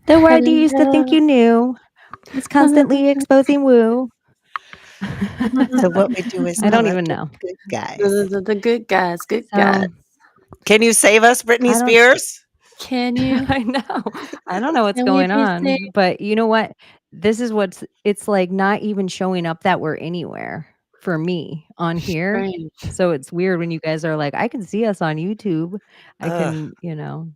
The word you used to think Hello. you knew is constantly exposing woo. So what we do is I don't call out even the know. good guys. The good guys, good guys. So Can you save us, Britney I don't Spears? Can you? I know. I don't know what's Can we going be on, saved? but you know what? This is what's it's like not even showing up that we're anywhere for me on here. Strange. So it's weird when you guys are like, I can see us on YouTube. I Ugh, can,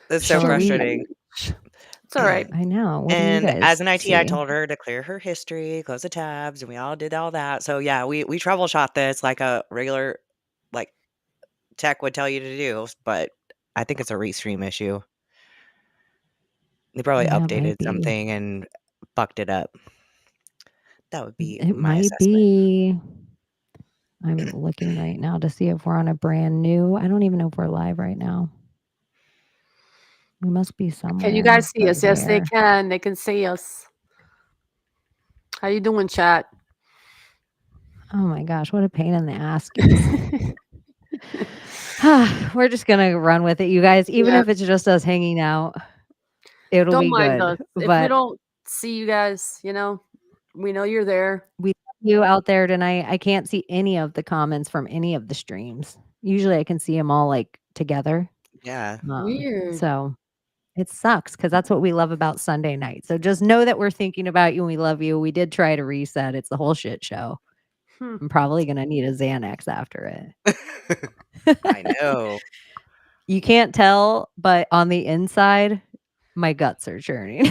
that's so so we frustrating. Strange. It's all right. I know. What do you And as guys an IT, I see? told her to clear her history, close the tabs, and we all did all that. So yeah, we troubleshot this like a regular like tech would tell you to do, but I think it's a restream issue. They probably Yeah, it might updated be. something and fucked it up. That would be It my might assessment. be. I'm looking right now to see if we're on a brand new. I don't even know if we're live right now. We must be Can you somewhere, guys see but us? Yes, they where? can. They can see us. How you doing, chat? Oh my gosh, what a pain in the askies. We're just gonna run with it, you guys. Even Yeah. if it's just us hanging out, it'll Don't be mind good. us. If we But don't see you guys, we know you're there. we love you out there tonight. I can't see any of the comments from any of the streams. Usually I can see them all like together. Yeah. Weird. So it sucks because that's what we love about Sunday night. So just know that we're thinking about you and we love you. We did try to reset. It's the whole shit show. Hmm. I'm probably gonna need a Xanax after it. I know. You can't tell, but on the inside, my guts are churning.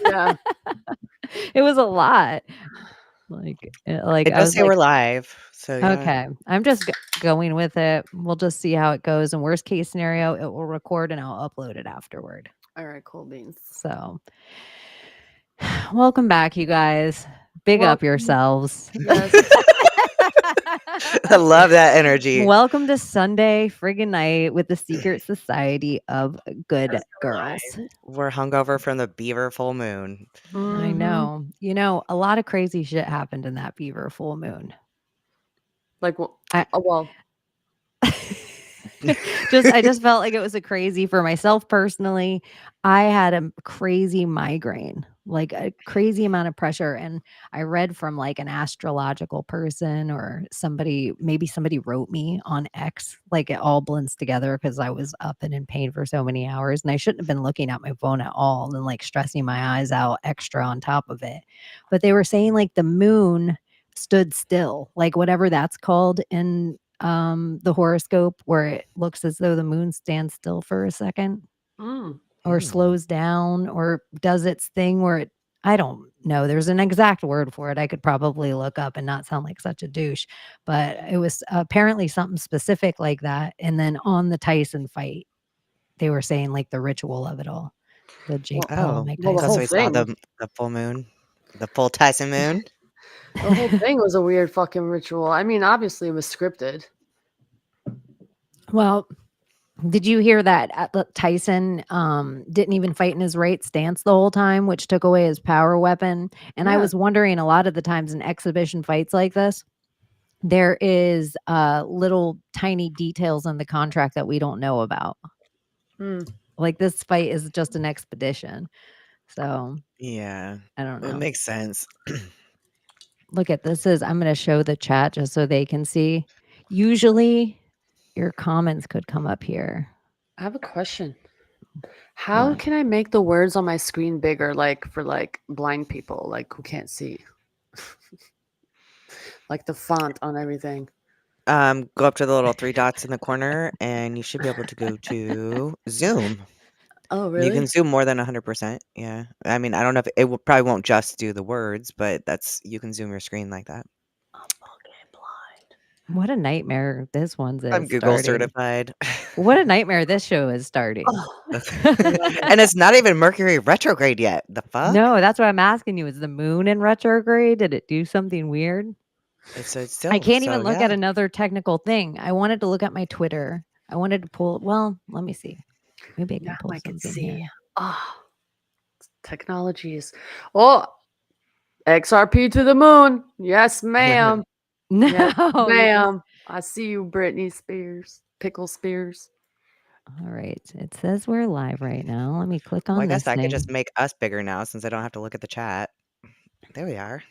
Yeah. It was a lot. Like It I does was say like, we're live. So yeah. okay, I'm just going with it. We'll just see how it goes. And worst case scenario, it will record and I'll upload it afterward. All right, cool beans. So, welcome back, you guys. Big up Welcome. yourselves. Yes. I love that energy. Welcome to Sunday friggin' night with the secret society of good That's girls. We're hungover from the beaver full moon. I Mm-hmm. know. A lot of crazy shit happened in that beaver full moon. Like, well, I oh, well, I just felt like it was a crazy for myself personally. I had a crazy migraine, like a crazy amount of pressure. And I read from like an astrological person or somebody, maybe somebody wrote me on X, like it all blends together because I was up and in pain for so many hours. And I shouldn't have been looking at my phone at all and like stressing my eyes out extra on top of it. But they were saying like the moon stood still, like whatever that's called in the horoscope, where it looks as though the moon stands still for a second mm. or Mm. slows down or does its thing where it I don't know. There's an exact word for it. I could probably look up and not sound like such a douche, but it was apparently something specific like that. And then on the Tyson fight, they were saying like the ritual of it all. The Jake Well, Paul, Oh, Mike the because whole Tyson we saw fight. thing. the full moon, the full Tyson moon. The whole thing was a weird fucking ritual. I mean, obviously it was scripted. Well, did you hear that Tyson didn't even fight in his right stance the whole time, which took away his power weapon? And I Yeah. was wondering a lot of the times in exhibition fights like this, there is little tiny details in the contract that we don't know about. Mm. Like this fight is just an expedition. So Yeah, I don't it know. makes sense. Look at this is I'm gonna show the chat just so they can see. Usually your comments could come up here. I have a question. How What? can I make the words on my screen bigger, like for like blind people, like who can't see? Like the font on everything. Go up to the little three dots in the corner, and you should be able to go to Zoom. Oh, You really? can zoom more than 100%. Yeah, I mean, I don't know if it will probably won't just do the words, but you can zoom your screen like that. I'm fucking blind. What a nightmare this one's I'm is Google starting. certified. What a nightmare this show is starting. Oh, I love it. And it's not even Mercury retrograde yet. The fuck? No, that's what I'm asking you. Is the moon in retrograde? Did it do something weird? It's I still, can't so even look yeah. at another technical thing. I wanted to look at my Twitter. I wanted to pull, well, let me see. Maybe I can Now pull I can something see. here. Oh, technologies. Oh, XRP to the moon. Yes, ma'am. No, Yes, you just ma'am. I see you, Britney Spears. Pickle Spears. All right. It says we're live right now. Let me click Well, I on guess this I could just thing. make us bigger now since I don't have to look at the chat. There we are.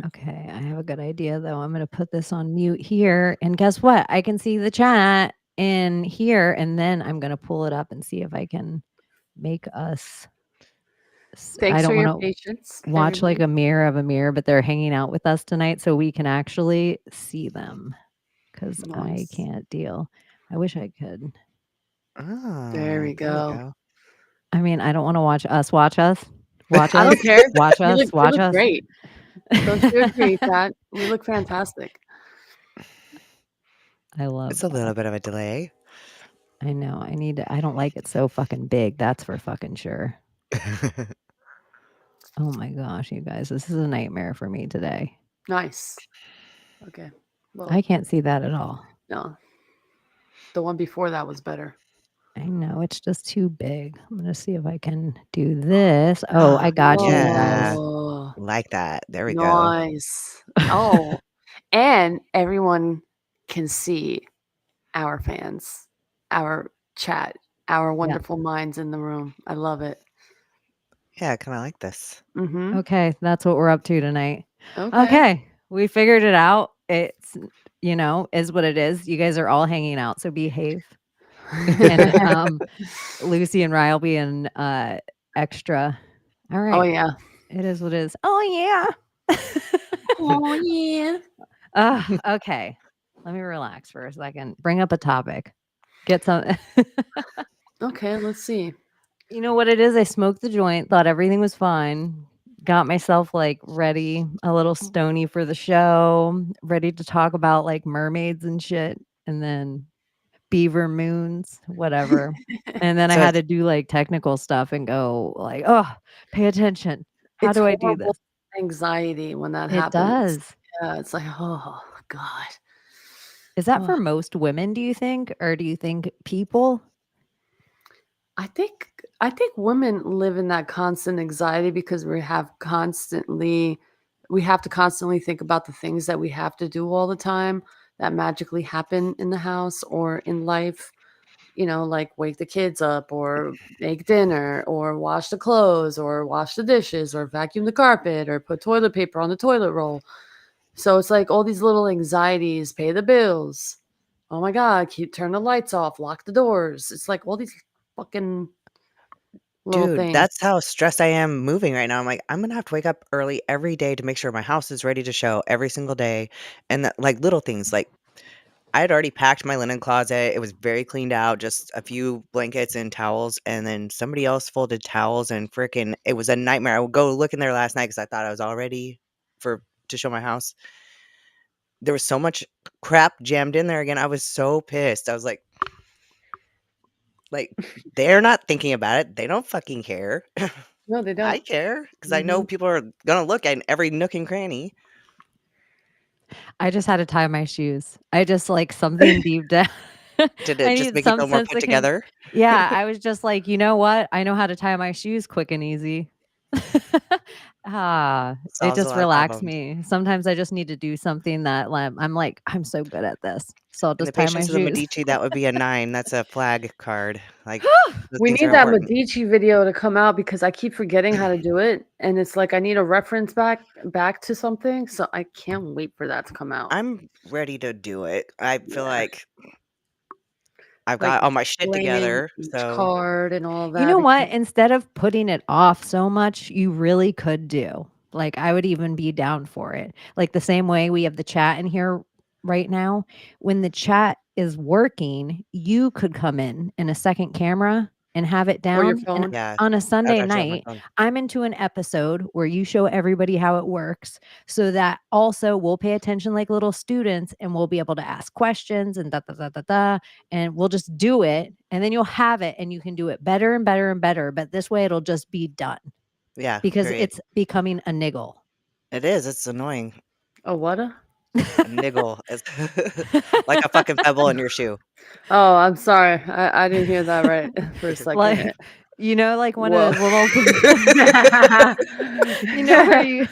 Okay, I have a good idea though. I'm going to put this on mute here. And guess what? I can see the chat in here. And then I'm going to pull it up and see if I can make us. I Thanks for don't your want to patience, watch like everybody. a mirror of a mirror, but they're hanging out with us tonight so we can actually see them because I Nice. can't deal. I wish I could. Oh, There we go. I mean, I don't want to watch us watch us. Watch I us. don't care. Watch You us. look Watch us. great. Don't you agree, Pat? We look fantastic. I love It's a little bit of a delay. I know. I don't like it so fucking big. That's for fucking sure. Oh my gosh, you guys. This is a nightmare for me today. Nice. Okay. Well, I can't see that at all. no. The one before that was better. I know it's just too big. I'm gonna see if I can do this. Oh, I got you guys. Oh, Like that. There we go. nice. Oh, and everyone can see our fans, our chat, our wonderful minds in the room. I love it. Yeah, I kind of like this. Mm-hmm. Okay, that's what we're up to tonight. Okay. Okay, we figured it out. It's is what it is. You guys are all hanging out, so behave. And Lucy and Ryan will be in extra. All right. Oh yeah. It is what it is. Oh yeah. Oh yeah. Okay. Let me relax for a second. Bring up a topic. Get some. Okay, let's see. You know what it is? I smoked the joint, thought everything was fine. Got myself like ready, a little stony for the show, ready to talk about like mermaids and shit. And then beaver moons, whatever. And then I So had to do like technical stuff and go like, oh, pay attention. How It's do I do horrible this? anxiety when that It happens. does. Yeah, it's like, oh God. Is that for Ugh. most women, do you think? Or do you think people? I think women live in that constant anxiety because we have to constantly think about the things that we have to do all the time that magically happen in the house or in life. Like wake the kids up or make dinner or wash the clothes or wash the dishes or vacuum the carpet or put toilet paper on the toilet roll. So it's like all these little anxieties, pay the bills. Oh my God, turn the lights off, lock the doors. It's like all these fucking little dude, things. that's how stressed I am moving right now. I'm like, I'm gonna have to wake up early every day to make sure my house is ready to show every single day. And that, like little things, like I had already packed my linen closet. It was very cleaned out, just a few blankets and towels. And then somebody else folded towels and freaking, it was a nightmare. I would go look in there last night because I thought I was all ready to show my house. There was so much crap jammed in there again. I was so pissed. I was like, they're not thinking about it. They don't fucking care. No, they don't. I care because I know people are gonna look at every nook and cranny. I just had to tie my shoes. I just like something deep down. Did I it just needed make you some feel more sense put that came. together? Yeah, I was just like, you know what? I know how to tie my shoes quick and easy. It Solves a just lot of relaxed problems. me. Sometimes I just need to do something that I'm like, I'm so good at this. So I'll In the just tie my patience of the shoes. Medici, that would be a 9. That's a flag card. Like, those We things need are that important. Medici video to come out because I keep forgetting how to do it. And it's like I need a reference back to something. So I can't wait for that to come out. I'm ready to do it. I feel Yeah. like I've Like got all my shit explaining together. each So card and all that. You know what? because- Instead of putting it off so much, you really could do. Like, I would even be down for it. Like, the same way we have the chat in here right now. When the chat is working, you could come in a second camera and have it Or your down. And phone. yeah, on a I would Sunday actually have my night, phone. I'm into an episode where you show everybody how it works so that also we'll pay attention like little students and we'll be able to ask questions and da da da da da. And we'll just do it. And then you'll have it and you can do it better and better and better. But this way it'll just be done Yeah, because period. it's becoming a niggle. It is. It's annoying. Oh, what? A niggle is like a fucking pebble in your shoe. Oh, I'm sorry. I didn't hear that right for a second. Like, like one Whoa. of those little, where you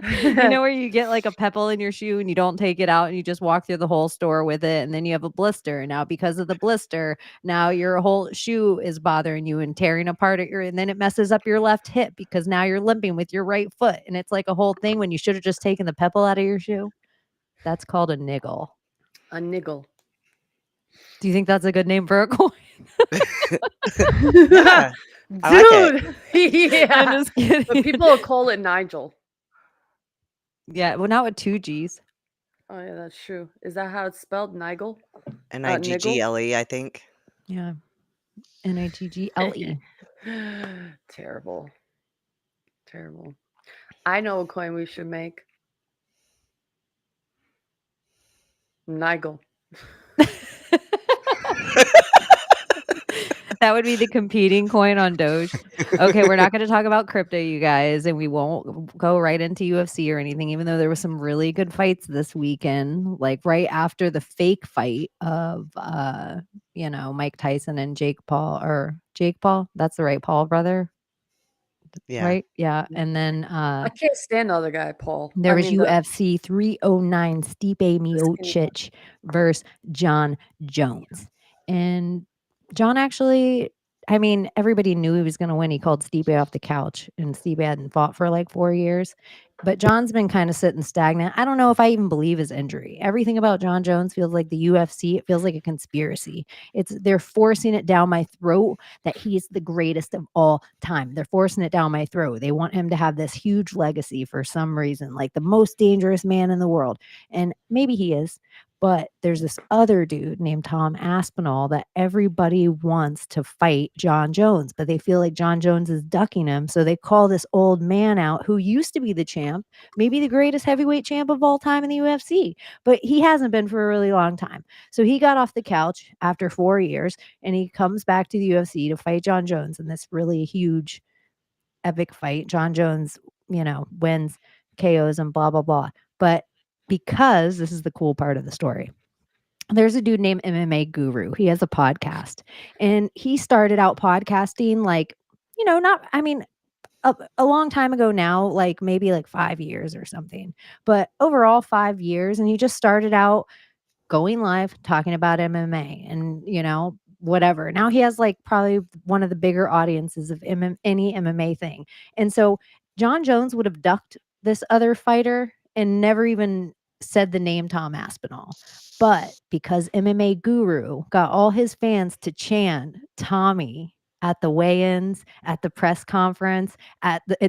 You know where you get like a pebble in your shoe and you don't take it out and you just walk through the whole store with it and then you have a blister. Now because of the blister, now your whole shoe is bothering you and tearing apart at your and then it messes up your left hip because now you're limping with your right foot and it's like a whole thing when you should have just taken the pebble out of your shoe. That's called a niggle. A niggle. Do you think that's a good name for a coin? Yeah, I like it. Dude. I'm Yeah. just kidding. But people will call it Nigel. Yeah, well not with 2 G's. Oh yeah, that's true. Is that how it's spelled? Nigel? Niggle, I think. Yeah. Niggle. Terrible. Terrible. I know a coin we should make. Nigel. That would be the competing coin on Doge. Okay, we're not going to talk about crypto, you guys, and we won't go right into UFC or anything, even though there was some really good fights this weekend, like right after the fake fight of Mike Tyson and Jake Paul. That's the right Paul brother. Yeah. Right? Yeah. And then I can't stand the other guy, Paul. there I was mean, the UFC 309 Stipe Miocic versus John Jones. And John actually, I mean, everybody knew he was going to win. He called Stipe off the couch, and Stipe hadn't fought for like 4 years. But John's been kind of sitting stagnant. I don't know if I even believe his injury. Everything about John Jones feels like the UFC. It feels like a conspiracy. They're forcing it down my throat that he's the greatest of all time. They're forcing it down my throat. They want him to have this huge legacy for some reason, like the most dangerous man in the world. And maybe he is. But there's this other dude named Tom Aspinall that everybody wants to fight John Jones, but they feel like John Jones is ducking him. So they call this old man out who used to be the champ, maybe the greatest heavyweight champ of all time in the UFC, but he hasn't been for a really long time. So he got off the couch after 4 years and he comes back to the UFC to fight John Jones in this really huge, epic fight. John Jones, wins, KOs and blah, blah, blah. But because this is the cool part of the story. There's a dude named MMA Guru. He has a podcast and he started out podcasting a long time ago now, like maybe like 5 years or something, but overall 5 years. And he just started out going live talking about MMA and, whatever. Now he has like probably one of the bigger audiences of any MMA thing. And so John Jones would have ducked this other fighter and never even said the name Tom Aspinall. But because MMA Guru got all his fans to chant Tommy at the weigh-ins, at the press conference,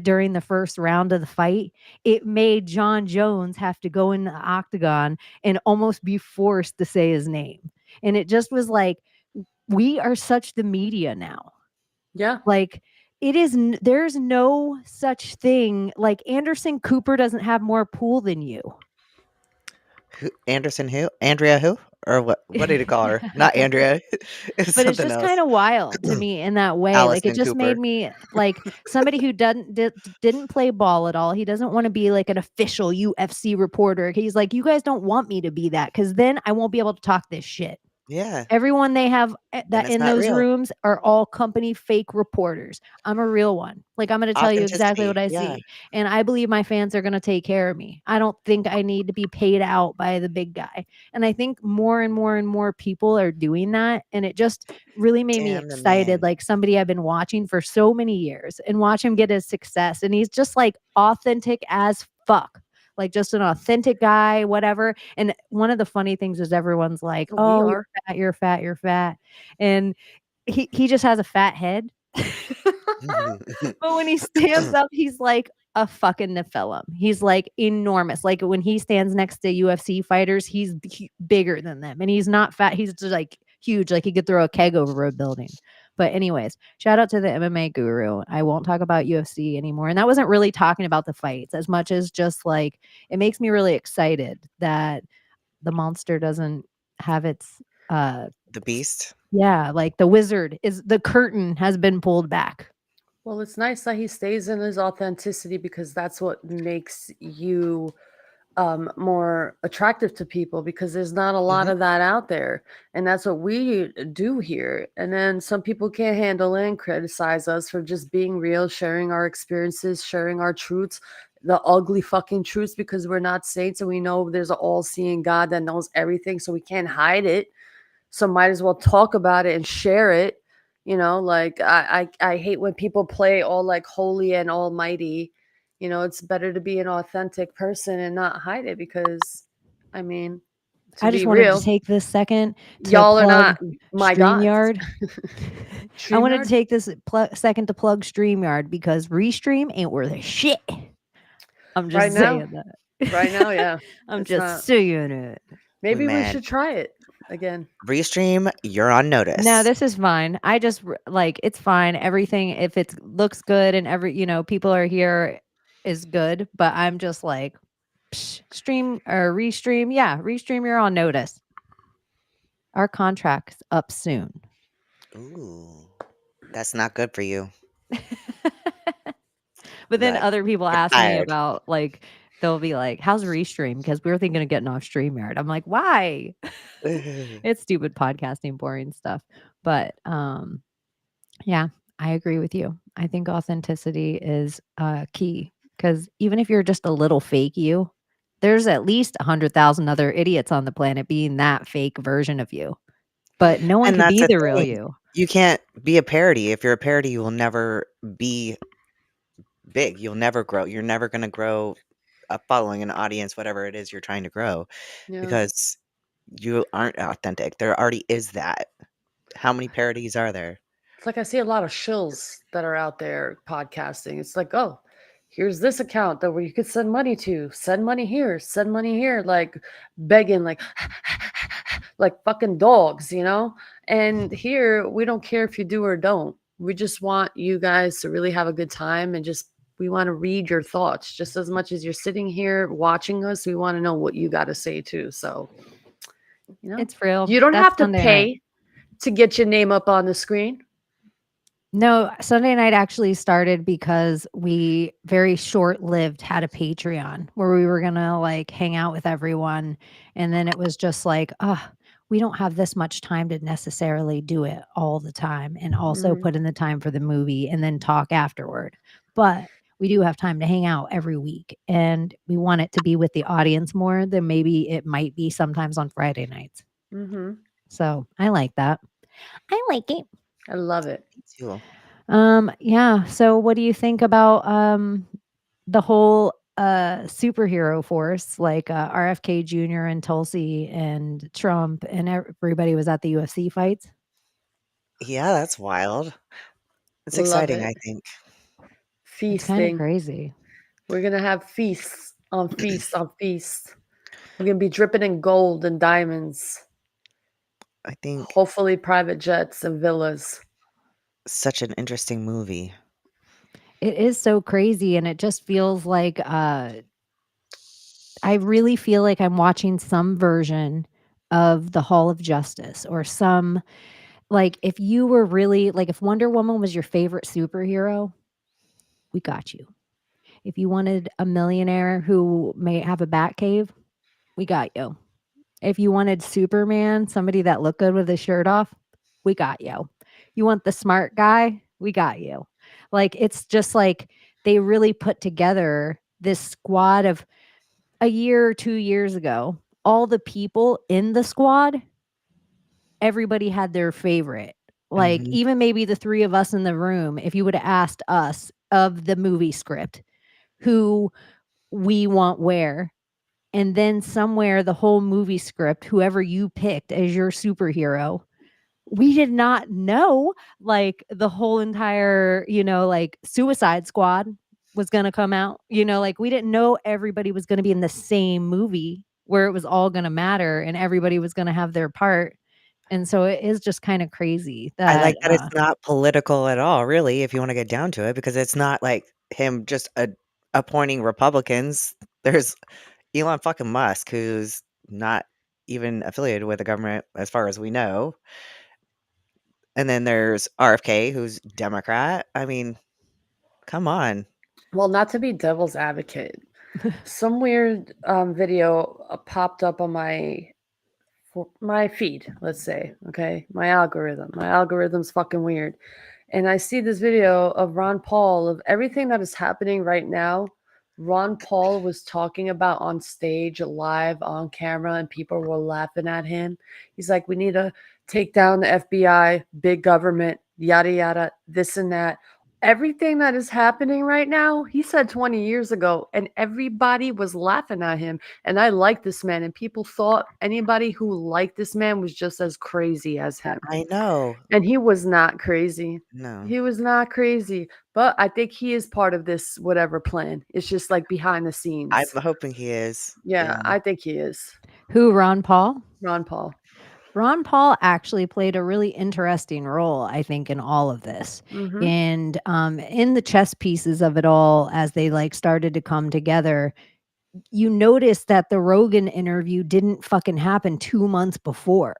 during the first round of the fight, it made John Jones have to go in the octagon and almost be forced to say his name. And it just was like, we are such the media now. yeah. Like there's no such thing. Like Anderson Cooper doesn't have more pool than you. Anderson who? Andrea who? Or what? What did he call her? Not Andrea. It's But it's something just else. kind of wild to me in that way. Like it Allison just made Cooper. me like somebody who didn't play ball at all. He doesn't want to be like an official UFC reporter. He's like, you guys don't want me to be that because then I won't be able to talk this shit. Yeah. Everyone they have that it's in not those real. rooms are all company fake reporters. I'm a real one. Like I'm going to tell you exactly what I Authenticity, yeah. see. And I believe my fans are going to take care of me. I don't think I need to be paid out by the big guy. And I think more and more and more people are doing that. And it just really made me Damn the excited. man. Like somebody I've been watching for so many years and watch him get his success. And he's just like authentic as fuck. Like just an authentic guy, whatever. And one of the funny things is everyone's like, oh, you're fat, you're fat, you're fat. And he just has a fat head. But when he stands up, he's like a fucking Nephilim. He's like enormous. Like when he stands next to UFC fighters, he's bigger than them. And he's not fat. He's just like huge. Like he could throw a keg over a building. But anyways, shout out to the MMA Guru. I won't talk about UFC anymore. And that wasn't really talking about the fights as much as just like, it makes me really excited that the monster doesn't have its the beast. Yeah, like the curtain has been pulled back. Well, it's nice that he stays in his authenticity because that's what makes you more attractive to people because there's not a lot of that out there. And that's what we do here. And then some people can't handle it and criticize us for just being real, sharing our experiences, sharing our truths. the ugly fucking truths, because we're not saints and we know there's an all-seeing God that knows everything, so we can't hide it. So might as well talk about it and share it. Like I hate when people play all like holy and almighty. It's better to be an authentic person and not hide it, because I mean, to I just be wanted to real, take this second to y'all are plug not my gods. StreamYard. I wanted to StreamYard? take this second to plug StreamYard because Restream ain't worth a shit. I'm Right just now? saying that. Right now, yeah. I'm It's just not. saying it. Maybe we Man, should try it again. Restream, you're on No, notice. this is fine. I just like it's fine. Everything, if it looks good and people are here, is good. But I'm just like, stream or Restream. Yeah, Restream, you're on notice. Our contract's up soon. Ooh, that's not good for you. But then Like, other people you're ask me fired. about like they'll be like, "How's Restream?" Because we were thinking of getting off StreamYard. I'm like, "Why?" It's stupid podcasting, boring stuff. But yeah, I agree with you. I think authenticity is key because even if you're just a little fake you, there's at least 100,000 other idiots on the planet being that fake version of you. But no one And could that's be the the real thing. you. You can't be a parody. If you're a parody, you will never be big. You'll never grow. You're never going to grow a following, an audience, whatever it is you're trying to grow, Yeah. because you aren't authentic. There already is that. How many parodies are there? It's like I see a lot of shills that are out there podcasting. It's like, oh, here's this account that where you could send money to. Send money here. Send money here. Like begging, like like fucking dogs, And here we don't care if you do or don't. We just want you guys to really have a good time, and just we want to read your thoughts just as much as you're sitting here watching us. We want to know what you got to say too. So, It's real. you don't That's have to Sunday night. pay to get your name up on the screen. No, Sunday night actually started because we very short-lived had a Patreon where we were gonna like hang out with everyone. And then it was just like, we don't have this much time to necessarily do it all the time and also Mhm. put in the time for the movie and then talk afterward. But we do have time to hang out every week. And we want it to be with the audience more than maybe it might be sometimes on Friday nights. Mhm. So I like that. I like it. I love it. Me too. Yeah. So what do you think about the whole superhero force, like RFK Jr. and Tulsi and Trump and everybody was at the UFC fights? Yeah, that's wild. It's Love exciting, it. I think. It's kind of Feasting. crazy. We're gonna have feasts on feasts on feasts. We're gonna be dripping in gold and diamonds. I think Hopefully private jets and villas. such an interesting movie. It is so crazy and it just feels like I really feel like I'm watching some version of the Hall of Justice or some like if you were really like if Wonder Woman was your favorite superhero, we got you. If you wanted a millionaire who may have a bat cave, we got you. If you wanted Superman, somebody that looked good with his shirt off, we got you. You want the smart guy, we got you. Like it's just like they really put together this squad of a year or 2 years ago. All the people in the squad, everybody had their favorite. Like Mhm. even maybe the three of us in the room, if you would have asked us of the movie script, who we want where. And then somewhere the whole movie script, whoever you picked as your superhero, we did not know like the whole entire, like Suicide Squad was going to come out. Like we didn't know everybody was going to be in the same movie where it was all going to matter and everybody was going to have their part. And so it is just kind of crazy I that like that it's not political at all, really, if you wanna get down to it, because it's not like him just appointing Republicans. There's Elon fucking Musk, who's not even affiliated with the government as far as we know, and then there's RFK, who's Democrat. I mean, come on. Well, not to be devil's advocate. Some weird video popped up on my feed, let's say, okay? My algorithm. My algorithm's fucking weird. And I see this video of Ron Paul of everything that is happening right now Ron Paul was talking about on stage, live on camera, and people were laughing at him. He's like, we need to take down the FBI, big government, yada, yada, this and that. Everything that is happening right now, he said 20 years ago, and everybody was laughing at him. And I like this man, and people thought anybody who liked this man was just as crazy as him. I know. And he was not crazy. No. He was not crazy. But I think he is part of this whatever plan. It's just like behind the scenes. I'm hoping he is. Yeah, I think he is. Who, Ron Paul? Ron Paul. Ron Paul actually played a really interesting role, I think, in all of this. Mhm. And in the chess pieces of it all, as they like started to come together, you notice that the Rogan interview didn't fucking happen 2 months before.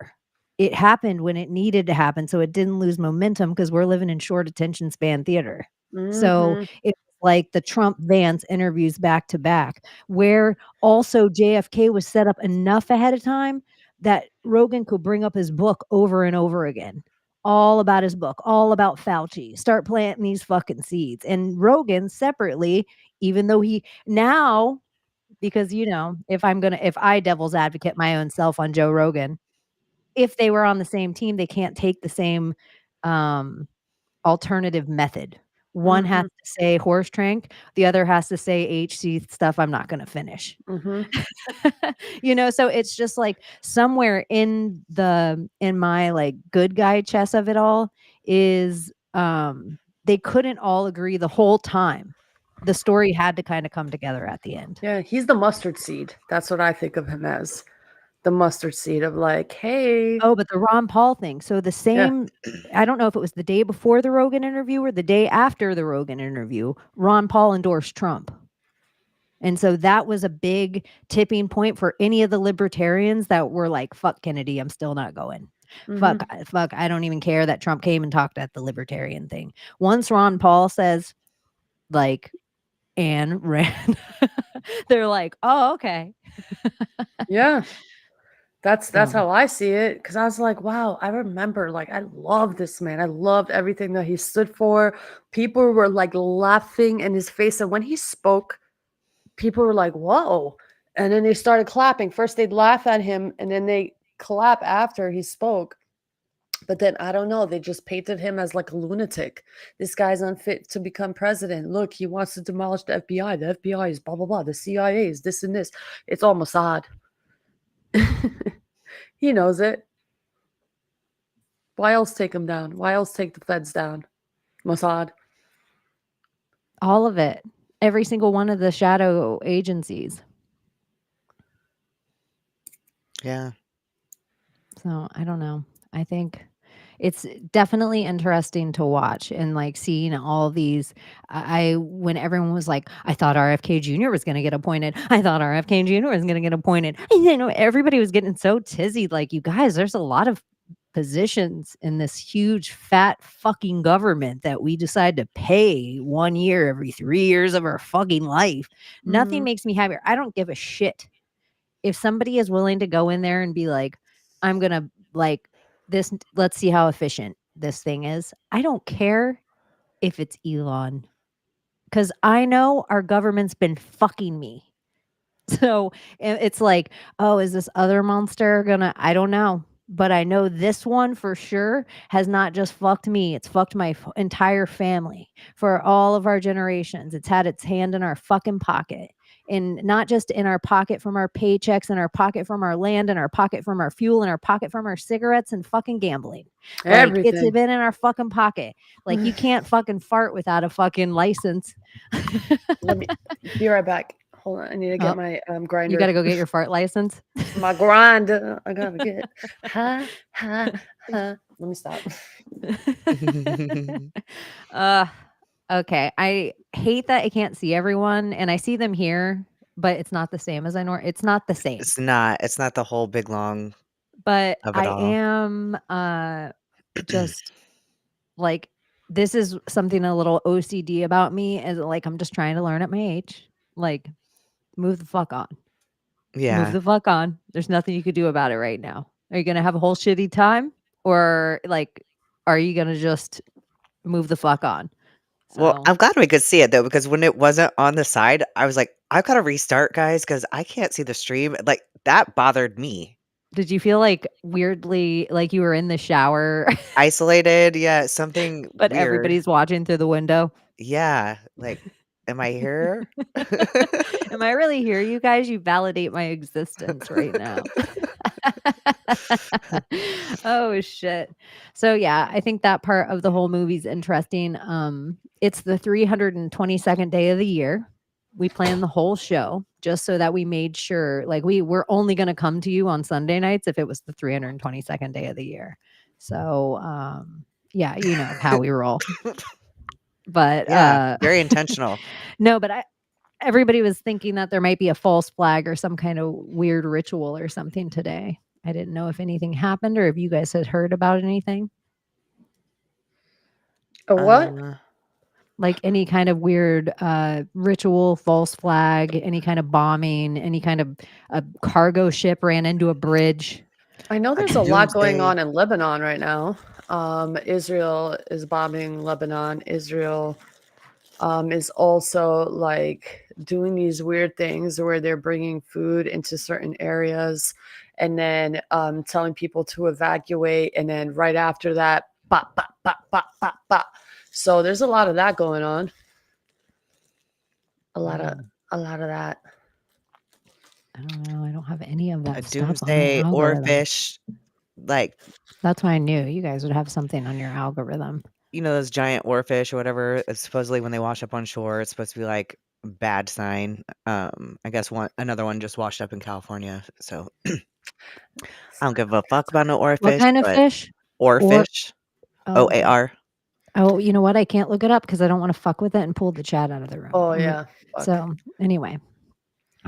It happened when it needed to happen, so it didn't lose momentum because we're living in short attention span theater. So Mhm. it's like the Trump Vance interviews back to back, where also JFK was set up enough ahead of time that Rogan could bring up his book over and over again. All about his book, all about Fauci. Start planting these fucking seeds. And Rogan separately, even though he now, because if I devil's advocate my own self on Joe Rogan, if they were on the same team, they can't take the same alternative method. One has Mhm. to say horse trank, the other has to say HC stuff I'm not going to finish. Mhm. So it's just like somewhere in my like good guy chess of it all is they couldn't all agree the whole time. The story had to kind of come together at the end. Yeah, he's the mustard seed. That's what I think of him as. The mustard seed of like, hey. Oh, but the Ron Paul thing. So the same, I don't know if it was the day before the Rogan interview or the day after the Rogan interview, Ron Paul endorsed Trump. And so that was a big tipping point for any of the libertarians that were like, fuck Kennedy, I'm still not going. Fuck, I don't even care that Trump came and talked at the libertarian thing. Once Ron Paul says, like, Anne ran, they're like, oh, okay. Yeah. That's So. how I see it. Because I was like, wow, I remember, like, I love this man. I loved everything that he stood for. People were like laughing in his face. And when he spoke, people were like, whoa. And then they started clapping. First, they'd laugh at him, and then they clap after he spoke. But then I don't know, they just painted him as like a lunatic. This guy's unfit to become president. Look, he wants to demolish the FBI. The FBI is blah blah blah. The CIA is this and this. It's all Mossad. He knows it. Why else take him down? Why else take the feds down? Mossad. All of it. Every single one of the shadow agencies. Yeah. So I don't know. I think it's definitely interesting to watch and like seeing all these. When everyone was like, I thought RFK Jr. was going to get appointed. I thought RFK Jr. was going to get appointed. And, everybody was getting so tizzy. Like, you guys, there's a lot of positions in this huge fat fucking government that we decide to pay 1 year every 3 years of our fucking life. Nothing makes me happier. I don't give a shit if somebody is willing to go in there and be like, I'm going to like this, let's see how efficient this thing is. I don't care if it's Elon, because I know our government's been fucking me. So it's like, oh, is this other monster gonna, I don't know. But I know this one for sure has not just fucked me. It's fucked my entire family for all of our generations. It's had its hand in our fucking pocket. And not just in our pocket from our paychecks, in our pocket from our land, in our pocket from our fuel, in our pocket from our cigarettes and fucking gambling. Like, it's Everything. been in our fucking pocket. Like, you can't fucking fart without a fucking license. Let me be right back. Hold on. I need to get my grinder. You got to go get your fart license. My grinder. I gotta get. Ha ha ha. Let me stop. Okay. I hate that I can't see everyone, and I see them here, but it's not the same as it's not the same. It's not the whole big long But of it I all. am just like, this is something a little OCD about me, is like, I'm just trying to learn at my age. Like, move the fuck on. Move Yeah. the fuck on. There's nothing you could do about it right now. Are you gonna have a whole shitty time, or like, are you gonna just move the fuck on? Well, So I'm glad we could see it though, because when it wasn't on the side, I was like, "I've gotta restart, guys, because I can't see the stream." Like, that bothered me. did you feel like weirdly like you were in the shower, Isolated, yeah, something but weird. everybody's watching through the window? Yeah, like, am I here? Am I really here, you guys? You validate my existence right now. Oh shit. So yeah, I think that part of the whole movie's interesting. It's the 322nd day of the year. We planned the whole show just so that we made sure like we were only going to come to you on Sunday nights if it was the 322nd day of the year. So yeah, you know how we roll. But Yeah, very intentional. no, but everybody was thinking that there might be a false flag or some kind of weird ritual or something today. I didn't know if anything happened or if you guys had heard about anything. A what? Like any kind of weird ritual, false flag, any kind of bombing, any kind of a cargo ship ran into a bridge. I know there's a lot going doomsday. on in Lebanon right now. Israel is bombing Lebanon. Israel is also like doing these weird things where they're bringing food into certain areas and then telling people to evacuate. And then right after that, bop, bop, bop, bop, bop, bop. So there's a lot of that going on. A lot of that. I don't know. I don't have any of A that stuff on my doomsday or algorithm. fish, like, That's why I knew you guys would have something on your algorithm. you know, those giant oarfish or whatever. Supposedly when they wash up on shore, it's supposed to be like bad sign. I guess another one just washed up in California. So I don't give a fuck about no What oarfish, kind of but fish? oarfish, Oh, OAR. oh, you know what? I can't look it up because I don't want to fuck with it and pull the chat out of the room. Oh, yeah. Fuck. So anyway,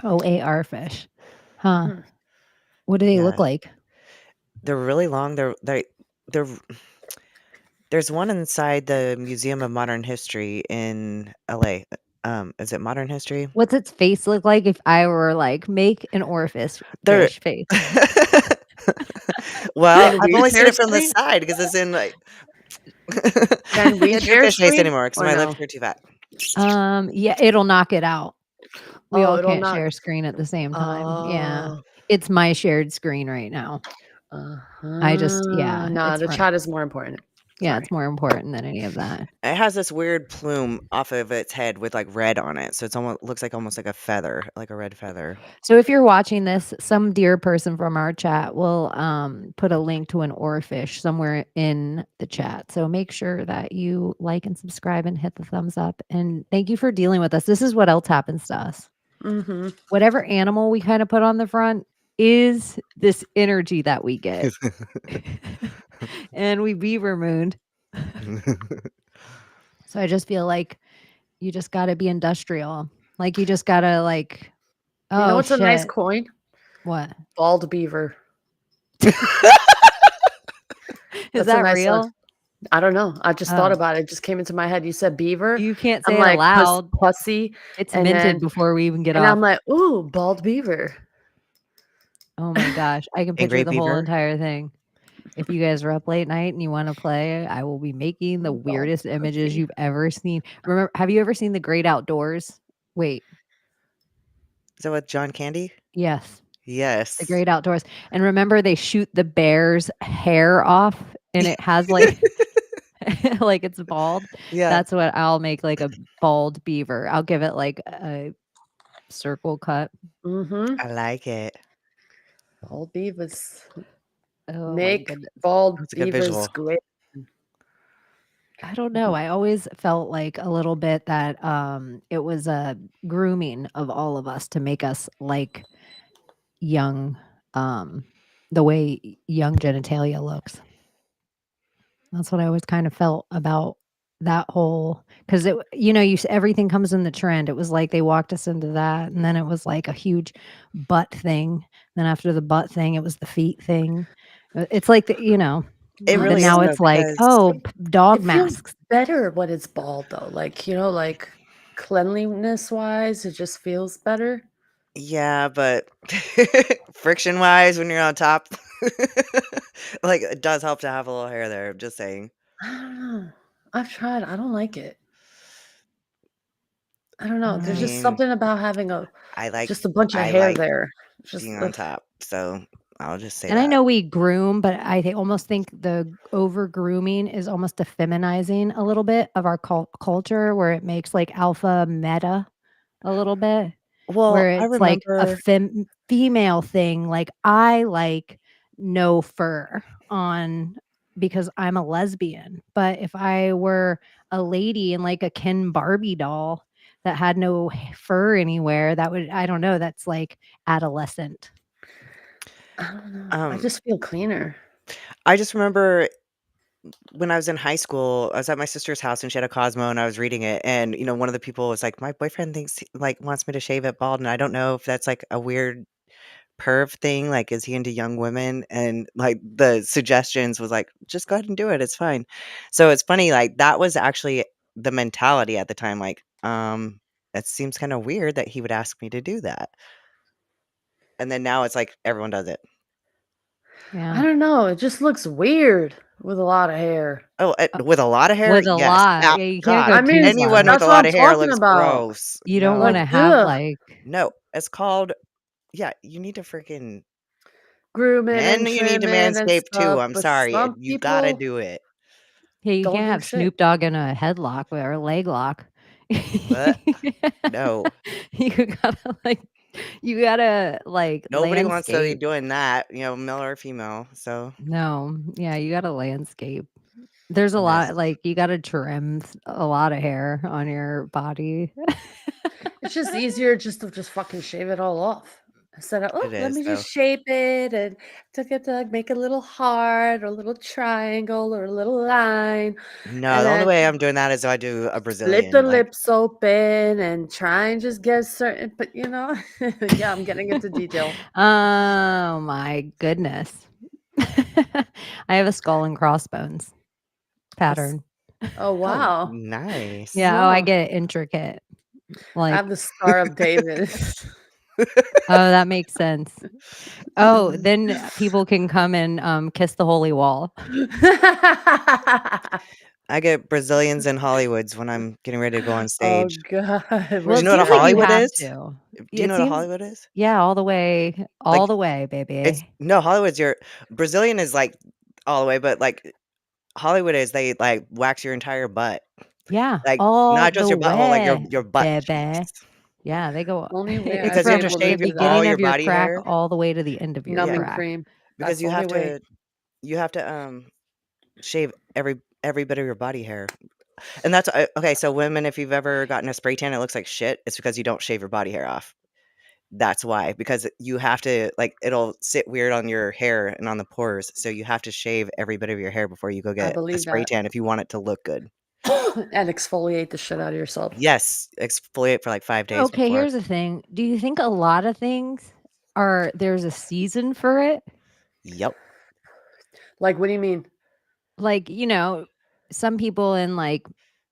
OAR fish, huh? Mhm. What do they Yeah. look like? They're really long. They're there's one inside the Museum of Modern History in LA. Is it Modern History? What's its face look like if I were like make an orifice They're fish face? well, Can I've we only seen share it from the screen? side because it's in like Can we can't do share fish face screen anymore because or my no? lips are too fat. Yeah, it'll knock it out. We all It'll can't not. share screen at the same time. Yeah, Oh. it's my shared screen right now. Yeah, Nah, it's the fine. chat is more important. Yeah, Sorry. it's more important than any of that. It has this weird plume off of its head with like red on it, so it's almost looks like almost like a feather, like a red feather. So if you're watching this, some dear person from our chat will put a link to an oarfish somewhere in the chat. So make sure that you like and subscribe and hit the thumbs up. And thank you for dealing with us. This is what else happens to us. Mm-hmm. Whatever animal we kind of put on the front is this energy that we get. And we beaver mooned. So I just feel like you just got to be industrial. Like you just got to like, You know oh what's a nice shit. coin? What? Bald beaver. Is That's a that nice one. real? I don't know. I just thought Oh. about it. It just came into my head. You said beaver. You can't I'm say it like aloud. pussy. It's and minted then- before we even get And off. I'm like, ooh, bald beaver. Oh my gosh. I can Angry picture the whole beaver? entire thing. If you guys are up late night and you want to play, I will be making the Bald weirdest images pussy. you've ever seen. Remember, have you ever seen The Great Outdoors? Wait, Is that with John Candy? yes. Yes. The Great Outdoors. And remember they shoot the bear's hair off and it has like like it's bald. Yeah. That's what I'll make, like a bald beaver. I'll give it like a circle cut. Mm-hmm. I like it. Bald beavers. Oh my Make goodness. bald That's a good beavers visual. great. I don't know. I always felt like a little bit that it was a grooming of all of us to make us like young, the way young genitalia looks. That's what I always kind of felt about that whole because it everything comes in the trend. It was like they walked us into that, and then it was like a huge butt thing. Then after the butt thing, it was the feet thing. It's like It but really is now though it's like because dog It feels masks. better when it's bald though. Like, like cleanliness wise, it just feels better. yeah, but friction wise when you're on top, like it does help to have a little hair there. I'm just saying. I don't know. I've tried. I don't like it. I don't know. I There's just mean, something about having I like just a bunch of I hair like there. Just being on ugh. top, so I'll just say And I that. know we groom, but almost think the over grooming is almost a feminizing a little bit of our culture, where it makes like alpha meta a little bit, Well, where I it's like a remember female thing. Like I like no fur on because I'm a lesbian. But if I were a lady in like a Ken Barbie doll that had no fur anywhere, that would, I don't know, that's like adolescent. I don't know. I um, just feel cleaner. I just remember when I was in high school, I was at my sister's house and she had a Cosmo and I was reading it. And, one of the people was like, my boyfriend wants me to shave it bald. And I don't know if that's like a weird perv thing. Like, is he into young women? And like the suggestions was like, just go ahead and do it. It's fine. So it's funny. Like, that was actually the mentality at the time. Like, it seems kind of weird that he would ask me to do that. And then now it's like everyone does it. I Yeah. don't know. It just looks weird with a lot of hair. Oh, Uh, with a lot of hair? with a Yes. lot. Yeah, you can't God, go I too mean, anyone far. with that's a what lot I'm of hair talking looks about. gross. You don't Like, No. wanna have, ugh, like No, it's called yeah, you need to freaking grooming and and you need to trimming and manscape too, stuff. I'm But sorry, some you gotta people do it. hey, you don't can't do have shit. Snoop Dogg in a headlock or a leg lock. But no, You gotta, like nobody wants to be landscape. doing that, male or female, so No, yeah, you gotta landscape. There's a yes, lot like, you gotta trim a lot of hair on your body. It's just easier just to just fucking shave it all off. Instead of, it oh, let is me though. just shape it and to get to like, make a little heart or a little triangle or a little line. No, And the only then way I'm doing that is I do a split the Brazilian, like lips open and try and just get certain, but yeah, I'm getting into detail. Oh my goodness. I have a skull and crossbones A s- pattern. Oh, oh, wow. nice. Yeah, oh, I No, get intricate. I Like, have the Star of David. oh, that makes sense. Oh, then people can come and, kiss the holy wall. I get Brazilians and Hollywoods when I'm getting ready to go on Oh, stage. God. Well, Do you it know what a seems like you Hollywood have is? to. Do you It know what a seems Hollywood is? yeah, Like, all the way, it's baby. no, Hollywood's your Brazilian is, like, all the way, but, like, Hollywood is they, like, wax your entire butt. Yeah, Like, all not just the your butthole, like, your way, your butt cheeks. baby. Yeah, they go Only way it's I've Because you been have to from able to the shave do that. all beginning your of your body crack hair. all the way to the end of your Yeah, Numbing crack. cream. because That's the only way. you have to, shave every bit of your body hair. And that's okay, so women, if you've ever gotten a spray tan, it looks like shit, it's because you don't shave your body hair off. That's why, because you have to like, it'll sit weird on your hair and on the pores, so you have to shave every bit of your hair before you go I get a believe spray that. tan if you want it to look good. And exfoliate the shit out of yourself. Yes, exfoliate for, like, 5 days Okay, before. here's the thing. Do you think a lot of things there's a season for it? Yep. Like, what do you mean? Like, some people in like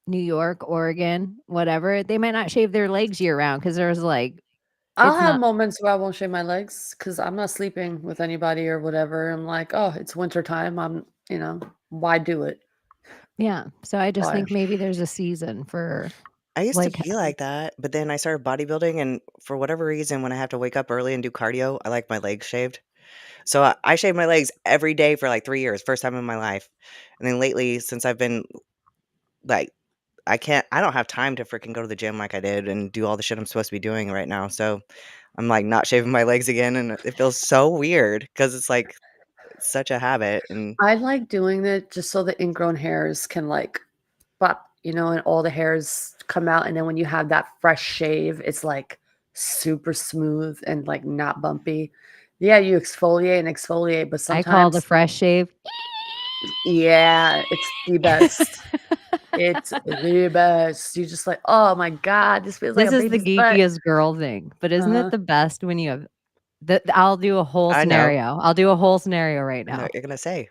New York, Oregon, whatever, they might not shave their legs year round because there's like I'll it's have not moments where I won't shave my legs because I'm not sleeping with anybody or whatever. I'm like, oh, it's winter time. Why do it? yeah. So I just Why? think maybe there's a season for I used to like be like that, but then I started bodybuilding, and for whatever reason, when I have to wake up early and do cardio, I like my legs shaved. So I shaved my legs every day for, like, 3 years, first time in my life. And then lately, since I've been, like I don't have time to freaking go to the gym like I did and do all the shit I'm supposed to be doing right now, so I'm, like, not shaving my legs again, and it feels so weird because it's, like, such a habit, and I like doing it just so the ingrown hairs can like pop, and all the hairs come out. And then when you have that fresh shave, it's like super smooth and like not bumpy. Yeah, you exfoliate and exfoliate, but I call the sometimes, fresh shave. yeah, it's the best. It's the best. You just like, oh my God, this feels like This a is the baby's butt. geekiest girl thing, but isn't it Uh-huh. the best when you have I'll do a whole I know. scenario. I'll do a whole scenario right I know now. what you're gonna say.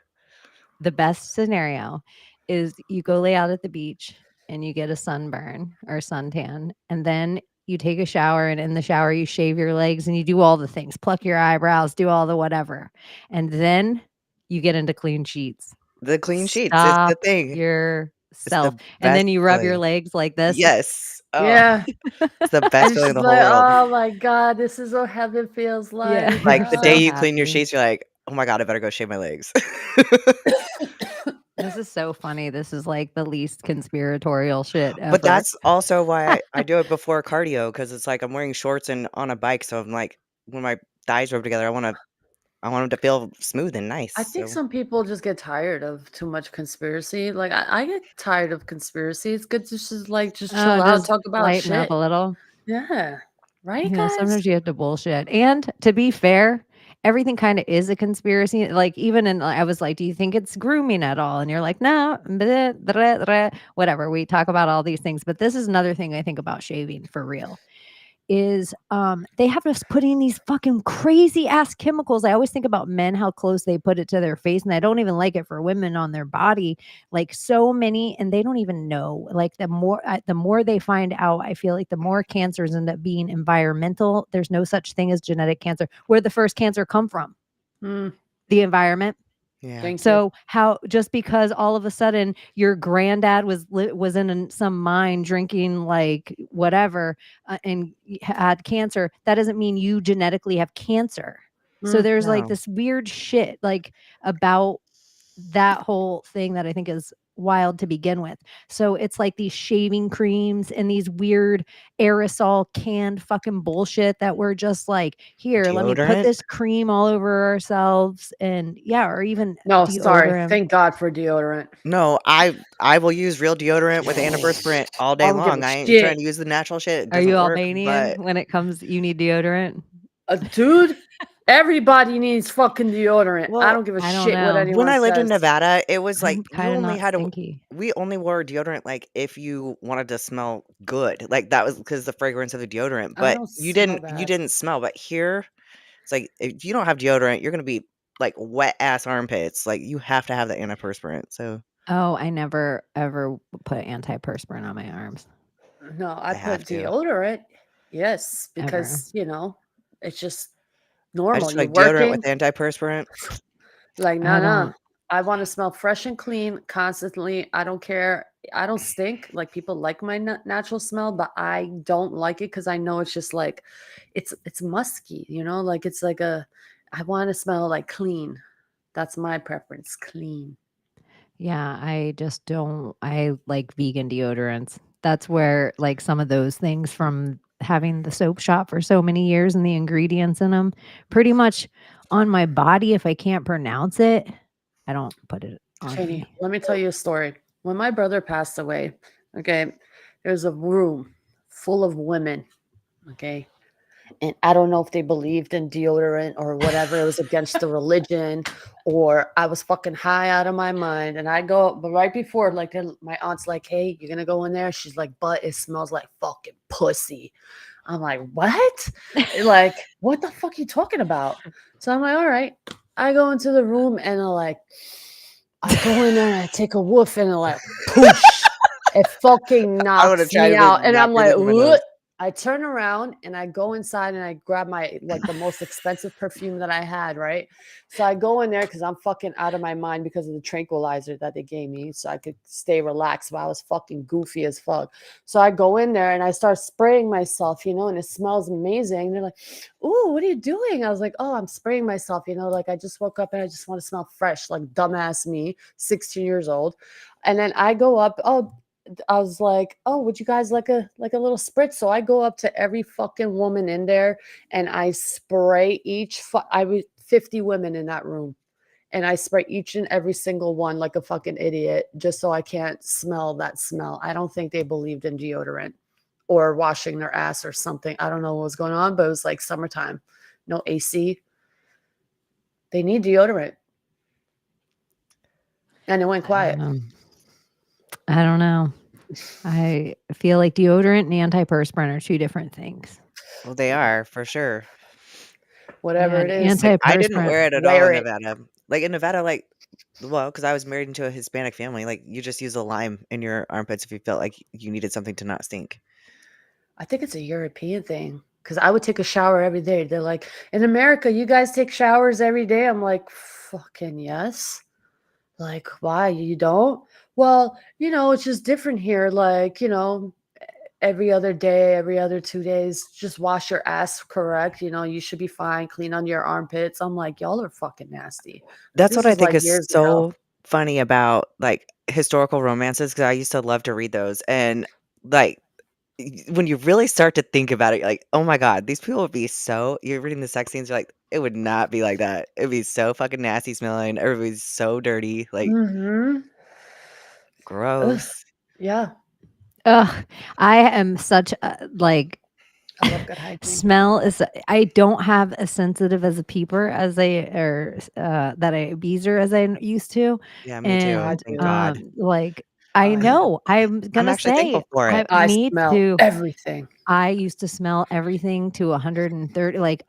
The best scenario is you go lay out at the beach and you get a sunburn or suntan, and then you take a shower, and in the shower you shave your legs and you do all the things, pluck your eyebrows, do all the whatever. And then you get into clean sheets. The clean sheets is the Stop thing. your self. the And then best you rub your feeling. legs like this. Yes. Oh, Yeah. it's the best And feeling in she's the whole like, world. oh my God, this is what heaven feels Yeah, like. Like, I'm the so day you clean your happy. sheets, you're like, "Oh my god, I better go shave my legs." This is so funny. This is like the least conspiratorial shit But ever. that's also why I do it before cardio, because it's like I'm wearing shorts and on a bike, so I'm like, when my thighs rub together, I want 'em to feel smooth and nice, I think so some people just get tired of too much conspiracy. Like I get tired of conspiracy. It's good to just chill out, Just talk about lighten up shit. a little. Yeah. Right, Yeah, guys? sometimes you have to bullshit. And to be fair, everything kind of is a conspiracy. Like even in I was like, "Do you think it's grooming at all?" And you're like, "No." Bleh, bleh, bleh." Whatever. We talk about all these things, but this is another thing I think about shaving for real. Is they have us putting these fucking crazy ass chemicals. I always think about men, how close they put it to their face, and I don't even like it for women on their body. Like so many, and they don't even know. Like the more they find out, I feel like the more cancers end up being environmental. There's no such thing as genetic cancer. Where the first cancer come from? Mm, The environment. yeah. thank you. So how just because all of a sudden your granddad was in some mine drinking like whatever and had cancer, that doesn't mean you genetically have cancer. So Mm, there's like No. this weird shit like about that whole thing that I think is wild to begin with. So it's like these shaving creams and these weird aerosol canned fucking bullshit that we're just like, here, let me put Deodorant? this cream all over ourselves and yeah, or even no, sorry. deodorant. Thank God for deodorant. No, I will use real deodorant with antiperspirant all I day don't give a long. I ain't shit. trying to use the natural shit, it Are you doesn't work, Albanian but when it comes you need deodorant? Dude, everybody needs fucking deodorant. I well, don't give a I don't shit what know. when anyone I lived in says. Nevada, it was like I'm you kind of only not had to stinky. we only wore deodorant, like, if you wanted to smell good, like, that was because the fragrance of the deodorant, I but don't you smell bad. didn't smell, but here, it's like, if you don't have deodorant, you're gonna be, like, wet ass armpits, like, you have to have the antiperspirant, so Oh, I never ever put antiperspirant on my arms No, I I have put to. deodorant. Yes, ever. because, it's just I normal. just feel You're like deodorant with working. antiperspirant, Like, I no, no. don't I want to smell fresh and clean constantly. I don't care. I don't stink. Like people like my natural smell, but I don't like it because I know it's just like, it's musky. Like it's like I want to smell like clean. That's my preference, clean. Yeah, I just don't I like vegan deodorants. That's where like some of those things from having the soap shop for so many years and the ingredients in them pretty much on my body if I can't pronounce it, I don't put it on Chaney, me. let me tell you a story. When my brother passed away, okay, there's a room full of women, okay, and I don't know if they believed in deodorant or whatever. It was against the religion, or I was fucking high out of my mind. And I go, but right before, like, my aunt's like, "Hey, you're gonna go in there?" She's like, "But it smells like fucking pussy." I'm like, "What? Like, what the fuck are you talking about?" So I'm like, "All right." I go into the room and I go in there and I take a woof and like, poosh. It fucking I would've knocks tried me to out. And not I'm like, breathing through my what? nose. I turn around and I go inside and I grab my like the most expensive perfume that I had, right? So I go in there because I'm fucking out of my mind because of the tranquilizer that they gave me, so I could stay relaxed. But I was fucking goofy as fuck. So I go in there and I start spraying myself, and it smells amazing. They're like, "Ooh, what are you doing?" I was like, "Oh, I'm spraying myself, like I just woke up and I just want to smell fresh," like dumbass me, 16 years old. And then I go up, I was like, "Oh, would you guys like a little spritz?" So I go up to every fucking woman in there and I spray I was 50 women in that room. And I spray each and every single one like a fucking idiot just so I can't smell that smell. I don't think they believed in deodorant or washing their ass or something. I don't know what was going on, but it was like summertime. No AC. They need deodorant. And it went I don't quiet. know. I don't know. I feel like deodorant and antiperspirant are two different things. Well, they are, for sure. Whatever Yeah, it the is, Like, I didn't antiperspirant wear it at all wear in it. Nevada. Like, in Nevada, like well, because I was married into a Hispanic family, like, you just use a lime in your armpits if you felt like you needed something to not stink. I think it's a European thing because I would take a shower every day. They're like, in America, you guys take showers every day. I'm like, fucking yes. Like, why? You don't? Well, it's just different here. Like, every other day, every other 2 days, just wash your ass correct. You should be fine. Clean on your armpits. I'm like, y'all are fucking nasty. Like, That's this what I is think like is years ago. so funny about, like, historical romances, because I used to love to read those, and, like, when you really start to think about it, you're like, "Oh my god, these people would be so" you're reading the sex scenes, you're like, "It would not be like that. It'd be so fucking nasty smelling, everybody's so dirty, like, Mm-hmm. Ugh. gross." Yeah. Ugh, I am such a like I love good hygiene. smell is I don't have as sensitive as a peeper as that I abuser as I used to. Yeah, me too, I And thank do. God. like I I do. know I'm I'm gonna actually say thankful for it. I me smell too. everything. I used to smell everything to 130, like,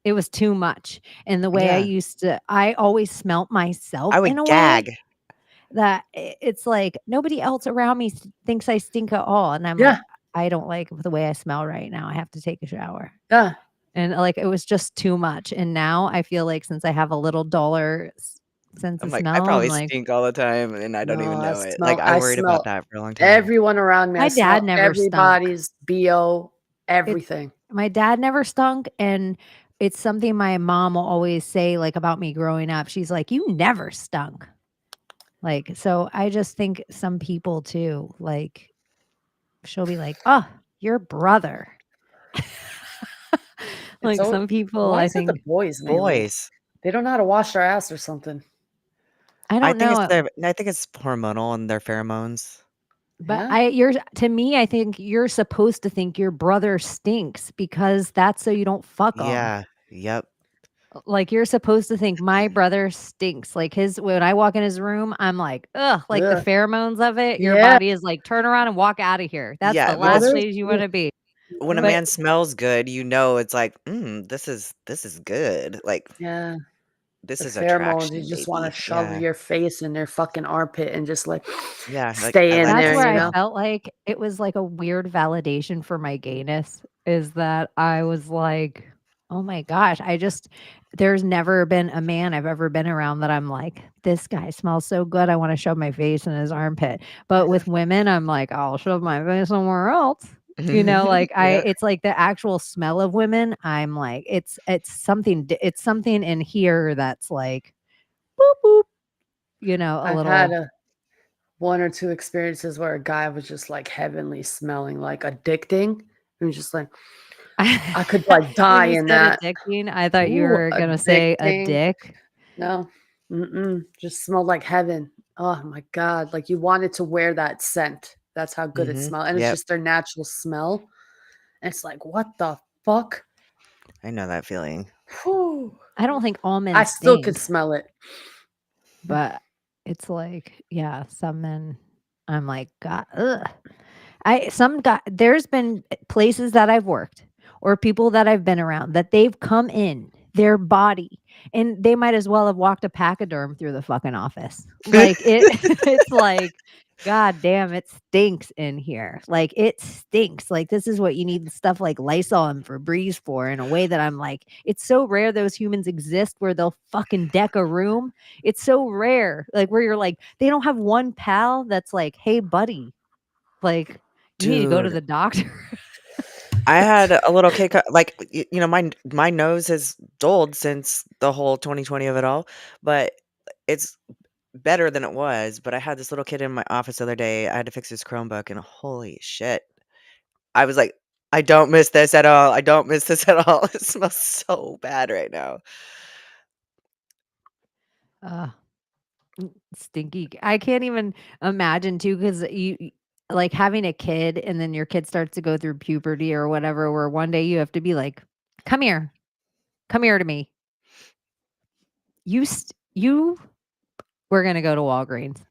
it was too much. And the way Yeah, I always smelt I myself in would a way gag. that it's like nobody else around me thinks I stink at all. And I'm like, Yeah. I don't like the way I smell right now. I have to take a shower. Yeah. And like it was just too much. And now I feel like since I have a little duller sense I'm of like, I smell, I'm probably like, stink all the time, and I don't No, even I know it. Like, smell I I worried about smell that for a long time. everyone around me. I my dad smell never stunk. everybody's BO, It everything. My dad never stunk, and it's something my mom will always say, like, about me growing up. She's like, "You never stunk." Like, so I just think some people too, like, she'll be like, "Oh, your brother." It's Like, all some people, why I is it the think boys mainly? Boys. They don't know how to wash their ass or something. I don't know, I think it's hormonal and their pheromones. but Yeah. you're to me, I think you're supposed to think your brother stinks because that's so you don't fuck him. Yeah, yep. Like, you're supposed to think my brother stinks. Like, his when I walk in his room, I'm like, "Ugh," like, the Ugh. pheromones of it, your Yeah. body is like, "Turn around and walk out of here." That's the Yeah, last because Brothers. place you Ooh. wanna be. when a Mhm. But man smells good, you know it's like, this is good. Like, Yeah. this The is pheromones, you attraction, just wanna baby. shove Yeah. your face in their fucking armpit and just, like, Yeah, like, I stay in like that's that where there, you I know? smell. felt like it was like a weird validation for my gayness, is that I was like, "Oh my gosh," there's never been a man I've ever been around that I'm like, "This guy smells so good, I wanna shove my face in his armpit." But Yeah. with women, I'm like, "I'll shove my face somewhere else." Like, Yeah. it's like the actual smell of women, I'm like, it's something in here that's like, "Boop, boop," a I've had little a 1 or 2 experiences where a guy was just, like, heavenly smelling, like, addicting, and just like, I could, like, When die you in said that. addicting, I thought you Ooh, were gonna say a addicting. dick. No. Mm-mm. Just smelled like heaven. Oh my god, like, you wanted to wear that scent. That's how good it Mhm. smelled, and it's Yep. just their natural smell, and it's like, "What the fuck?" I know that feeling. Whew. I don't think all I men still could stink, smell it. but it's like, yeah, some men, I'm like, God, ugh. I some guy there's been places that I've worked or people that I've been around that they've come in their body and they might as well have walked a pachyderm through the fucking office. Like it's like, God damn, it stinks in here. Like it stinks. Like this is what you need stuff like Lysol and Febreze for in a way that I'm like, it's so rare those humans exist where they'll fucking deck a room. It's so rare. Like where you're like, they don't have one pal that's like, hey buddy, like, you need to go to Dude, the doctor. I had a little kid like, my nose has dulled since the whole 2020 of it all, but it's better than it was, but I had this little kid in my office the other day, I had to fix his Chromebook, and holy shit. I was like, "I don't miss this at all, I don't miss this at all." It smells so bad right now. Uh, Stinky. I can't even imagine too, because like having a kid and then your kid starts to go through puberty or whatever, where one day you have to be like, come here to me. You, we're going to go to Walgreens.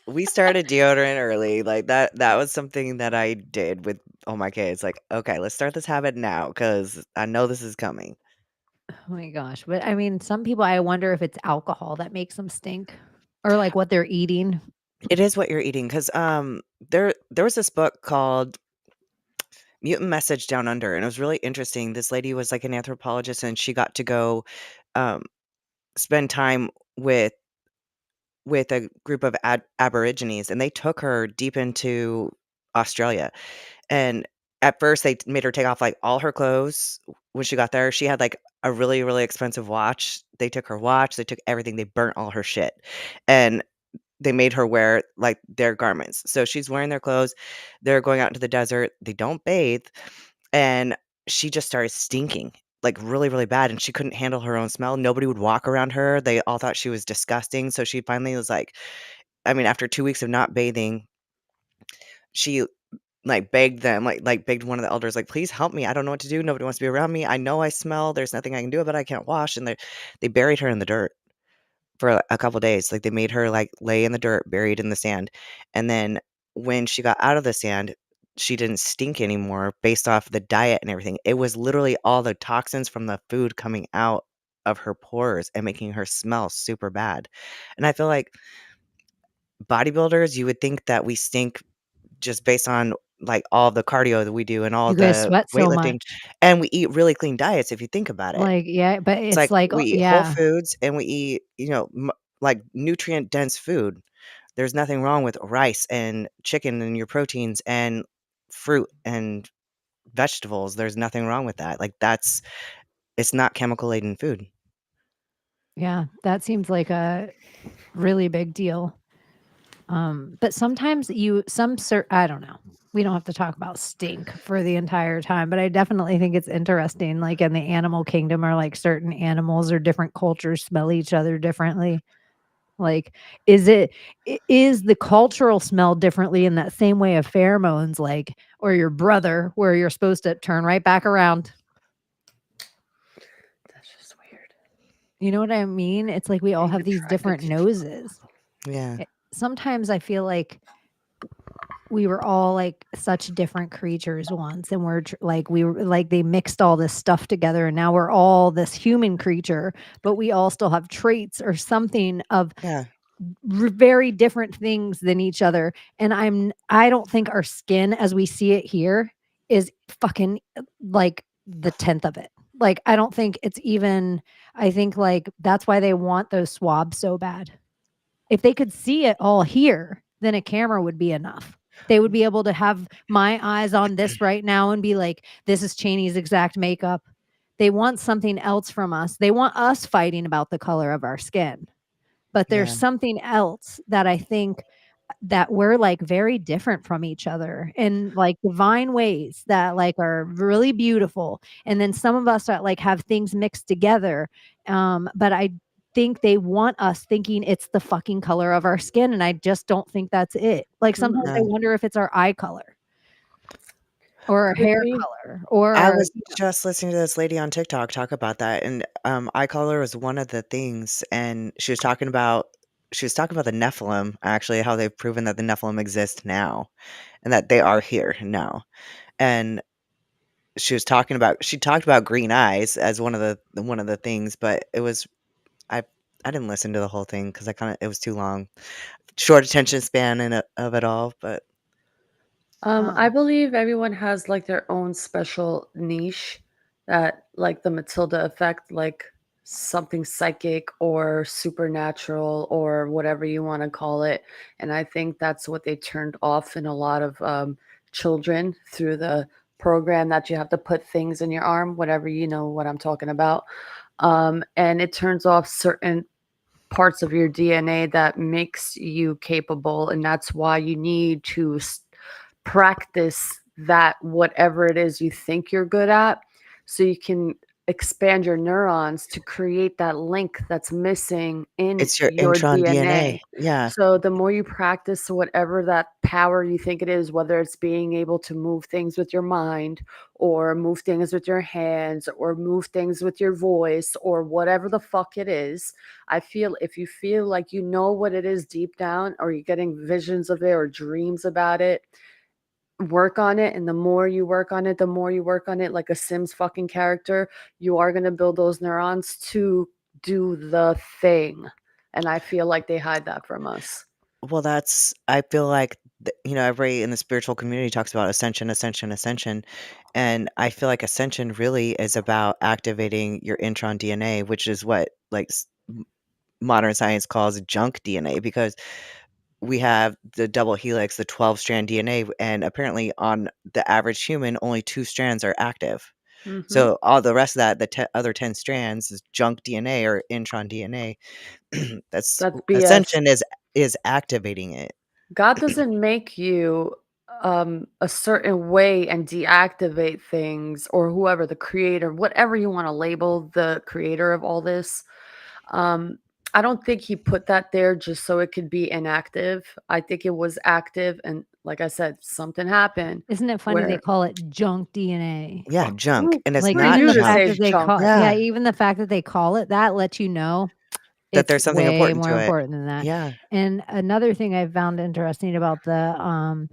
We started deodorant early, like, that was something that I did with all my kids, like, "Okay, let's start this habit now, because I know this is coming." Oh my gosh. But I mean, some people, I wonder if it's alcohol that makes them stink or like what they're eating. It is what you're eating, 'cause, there was this book called Mutant Message Down Under, and it was really interesting. This lady was, like, an anthropologist, and she got to go, um, spend time with with a group of Aborigines, and they took her deep into Australia. And at first, they made her take off like all her clothes when she got there. She had like a really, really expensive watch. They took her watch, they took everything, they burnt all her shit. And they made her wear like their garments. So she's wearing their clothes. They're going out into the desert. They don't bathe. And she just started stinking like really, really bad. And she couldn't handle her own smell. Nobody would walk around her. They all thought she was disgusting. So she finally was like, I mean, after 2 weeks of not bathing, she like begged them, like begged one of the elders, like, please help me. I don't know what to do. Nobody wants to be around me. I know I smell. There's nothing I can do about it. I can't wash. And they buried her in the dirt for a couple days. Like they made her like lay in the dirt, buried in the sand. And then when she got out of the sand, she didn't stink anymore based off the diet and everything. It was literally all the toxins from the food coming out of her pores and making her smell super bad. And I feel like bodybuilders, you would think that we stink just based on like all the cardio that we do and all You guys the sweat so weightlifting, much. and we eat really clean diets if you think about it. Like, yeah, but It's it's like like, we eat whole yeah. foods and we eat, like nutrient dense food. There's nothing wrong with rice and chicken and your proteins and fruit and vegetables. There's nothing wrong with that. Like it's not chemical laden food. Yeah, that seems like a really big deal. But sometimes I don't know. We don't have to talk about stink for the entire time, but I definitely think it's interesting. Like in the animal kingdom, or like certain animals or different cultures smell each other differently. Like, is the cultural smell differently in that same way of pheromones, like, or your brother, where you're supposed to turn right back around? That's just weird. You know what I mean? It's like we all Being have these attracted different to noses. Yeah. Sometimes I feel like we were all like such different creatures once, and like we were like they mixed all this stuff together, and now we're all this human creature, but we all still have traits or something of Yeah. very different things than each other. And I don't think our skin as we see it here is fucking like the 10th of it. Like I don't think it's even, I think like that's why they want those swabs so bad. If they could see it all here, then a camera would be enough. They would be able to have my eyes on this right now and be like, this is Chaney's exact makeup. They want something else from us. They want us fighting about the color of our skin. But there's Yeah. something else that I think that we're like very different from each other in like divine ways that like are really beautiful. And then some of us are like have things mixed together. But I think they want us thinking it's the fucking color of our skin. And I just don't think that's it. Like sometimes I Yeah. wonder if it's our eye color or our Could hair be. color or I our, was just listening to this lady on TikTok talk about that, and eye color was one of the things, and she was talking about the Nephilim, actually, how they've proven that the Nephilim exist now, and that they are here now. And she talked about green eyes as one of the things, but I I didn't listen to the whole thing because it was too long, short attention span of it all. But I um, believe everyone has like their own special niche that like the Matilda effect, like something psychic or supernatural or whatever you want to call it. And I think that's what they turned off in a lot of children through the program that you have to put things in your arm, whatever you know what I'm talking about. And it turns off certain parts of your DNA that makes you capable. And that's why you need to practice that whatever it is you think you're good at so you can expand your neurons to create that link that's missing in it's your your intron DNA. DNA. Yeah, So the more you practice whatever that power you think it is, whether it's being able to move things with your mind or move things with your hands or move things with your voice or whatever the fuck it is, I feel if you feel like you know what it is deep down or you're getting visions of it or dreams about it, work on it. And the more you work on it, the more you work on it like a Sims fucking character, you are going to build those neurons to do the thing. And I feel like they hide that from us. well, I feel like everybody in the spiritual community talks about ascension, ascension, ascension, and I feel like ascension really is about activating your intron DNA, which is what like modern science calls junk DNA because we have the double helix, the 12-strand DNA, and apparently on the average human, only 2 strands are active. Mhm. So all the rest of that, the other 10 strands is junk DNA or intron DNA. That's That's BS. ascension is activating it. God doesn't make you a certain way and deactivate things, or whoever the creator, whatever you want to label the creator of all this. Um, I don't think he put that there just so it could be inactive. I think it was active, and like I said, something happened Isn't it funny they where call it junk DNA? Yeah, junk, and it's Like, for not you even the to junk. fact say that they junk. call Yeah, yeah, even the fact that they call it that lets you know that it's there's something way important more to it. important than that. Yeah, And another thing I found interesting about the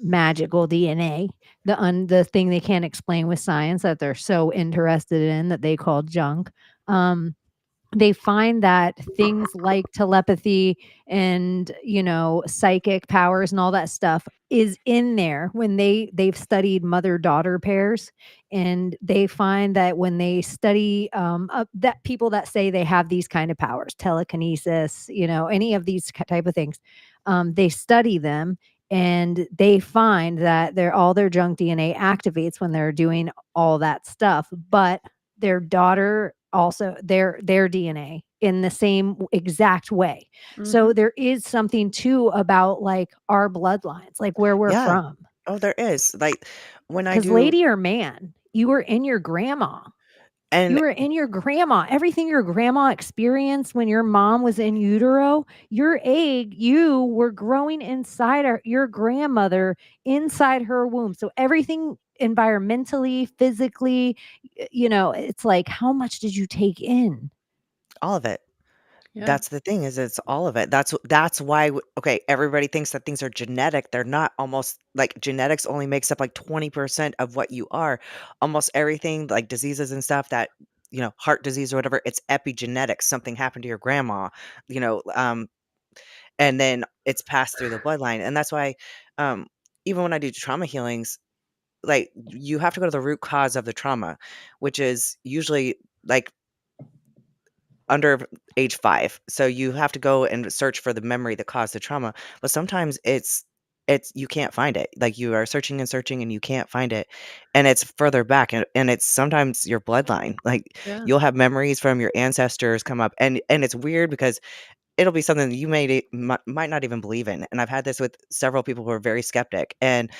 magical DNA, the thing they can't explain with science that they're so interested in that they call junk, um, they find that things like telepathy and, psychic powers and all that stuff is in there when they've studied mother-daughter pairs, and they find that when they study, that people that say they have these kind of powers, telekinesis, any of these type of things, they study them, and they find that all their junk DNA activates when they're doing all that stuff, but their daughter also their DNA in the same exact way. So Mhm. there is something too about like our bloodlines, like where we're yeah. from. Oh, there is, like, when I Because do lady or man, you were in your grandma. You and were in your grandma. Everything your grandma experienced when your mom was in utero, your egg, you were growing inside your grandmother inside her womb. So everything environmentally, physically, it's like, how much did you take in? all of it. Yeah. That's the thing is it's all of it. That's why okay, everybody thinks that things are genetic. They're not. Almost like genetics only makes up like 20% of what you are. Almost everything like diseases and stuff that, heart disease or whatever, it's epigenetics. Something happened to your grandma, you know, um and then it's passed through the bloodline. And that's why um even when I do trauma healings, like you have to go to the root cause of the trauma, which is usually like under age 5. So you have to go and search for the memory that caused the trauma, but sometimes it's you can't find it. Like, you are searching and searching and you can't find it, and it's further back, and it's sometimes your bloodline. Like, Yeah. you'll have memories from your ancestors come up, and it's weird because it'll be something that you might not even believe in, and I've had this with several people who are very skeptic, and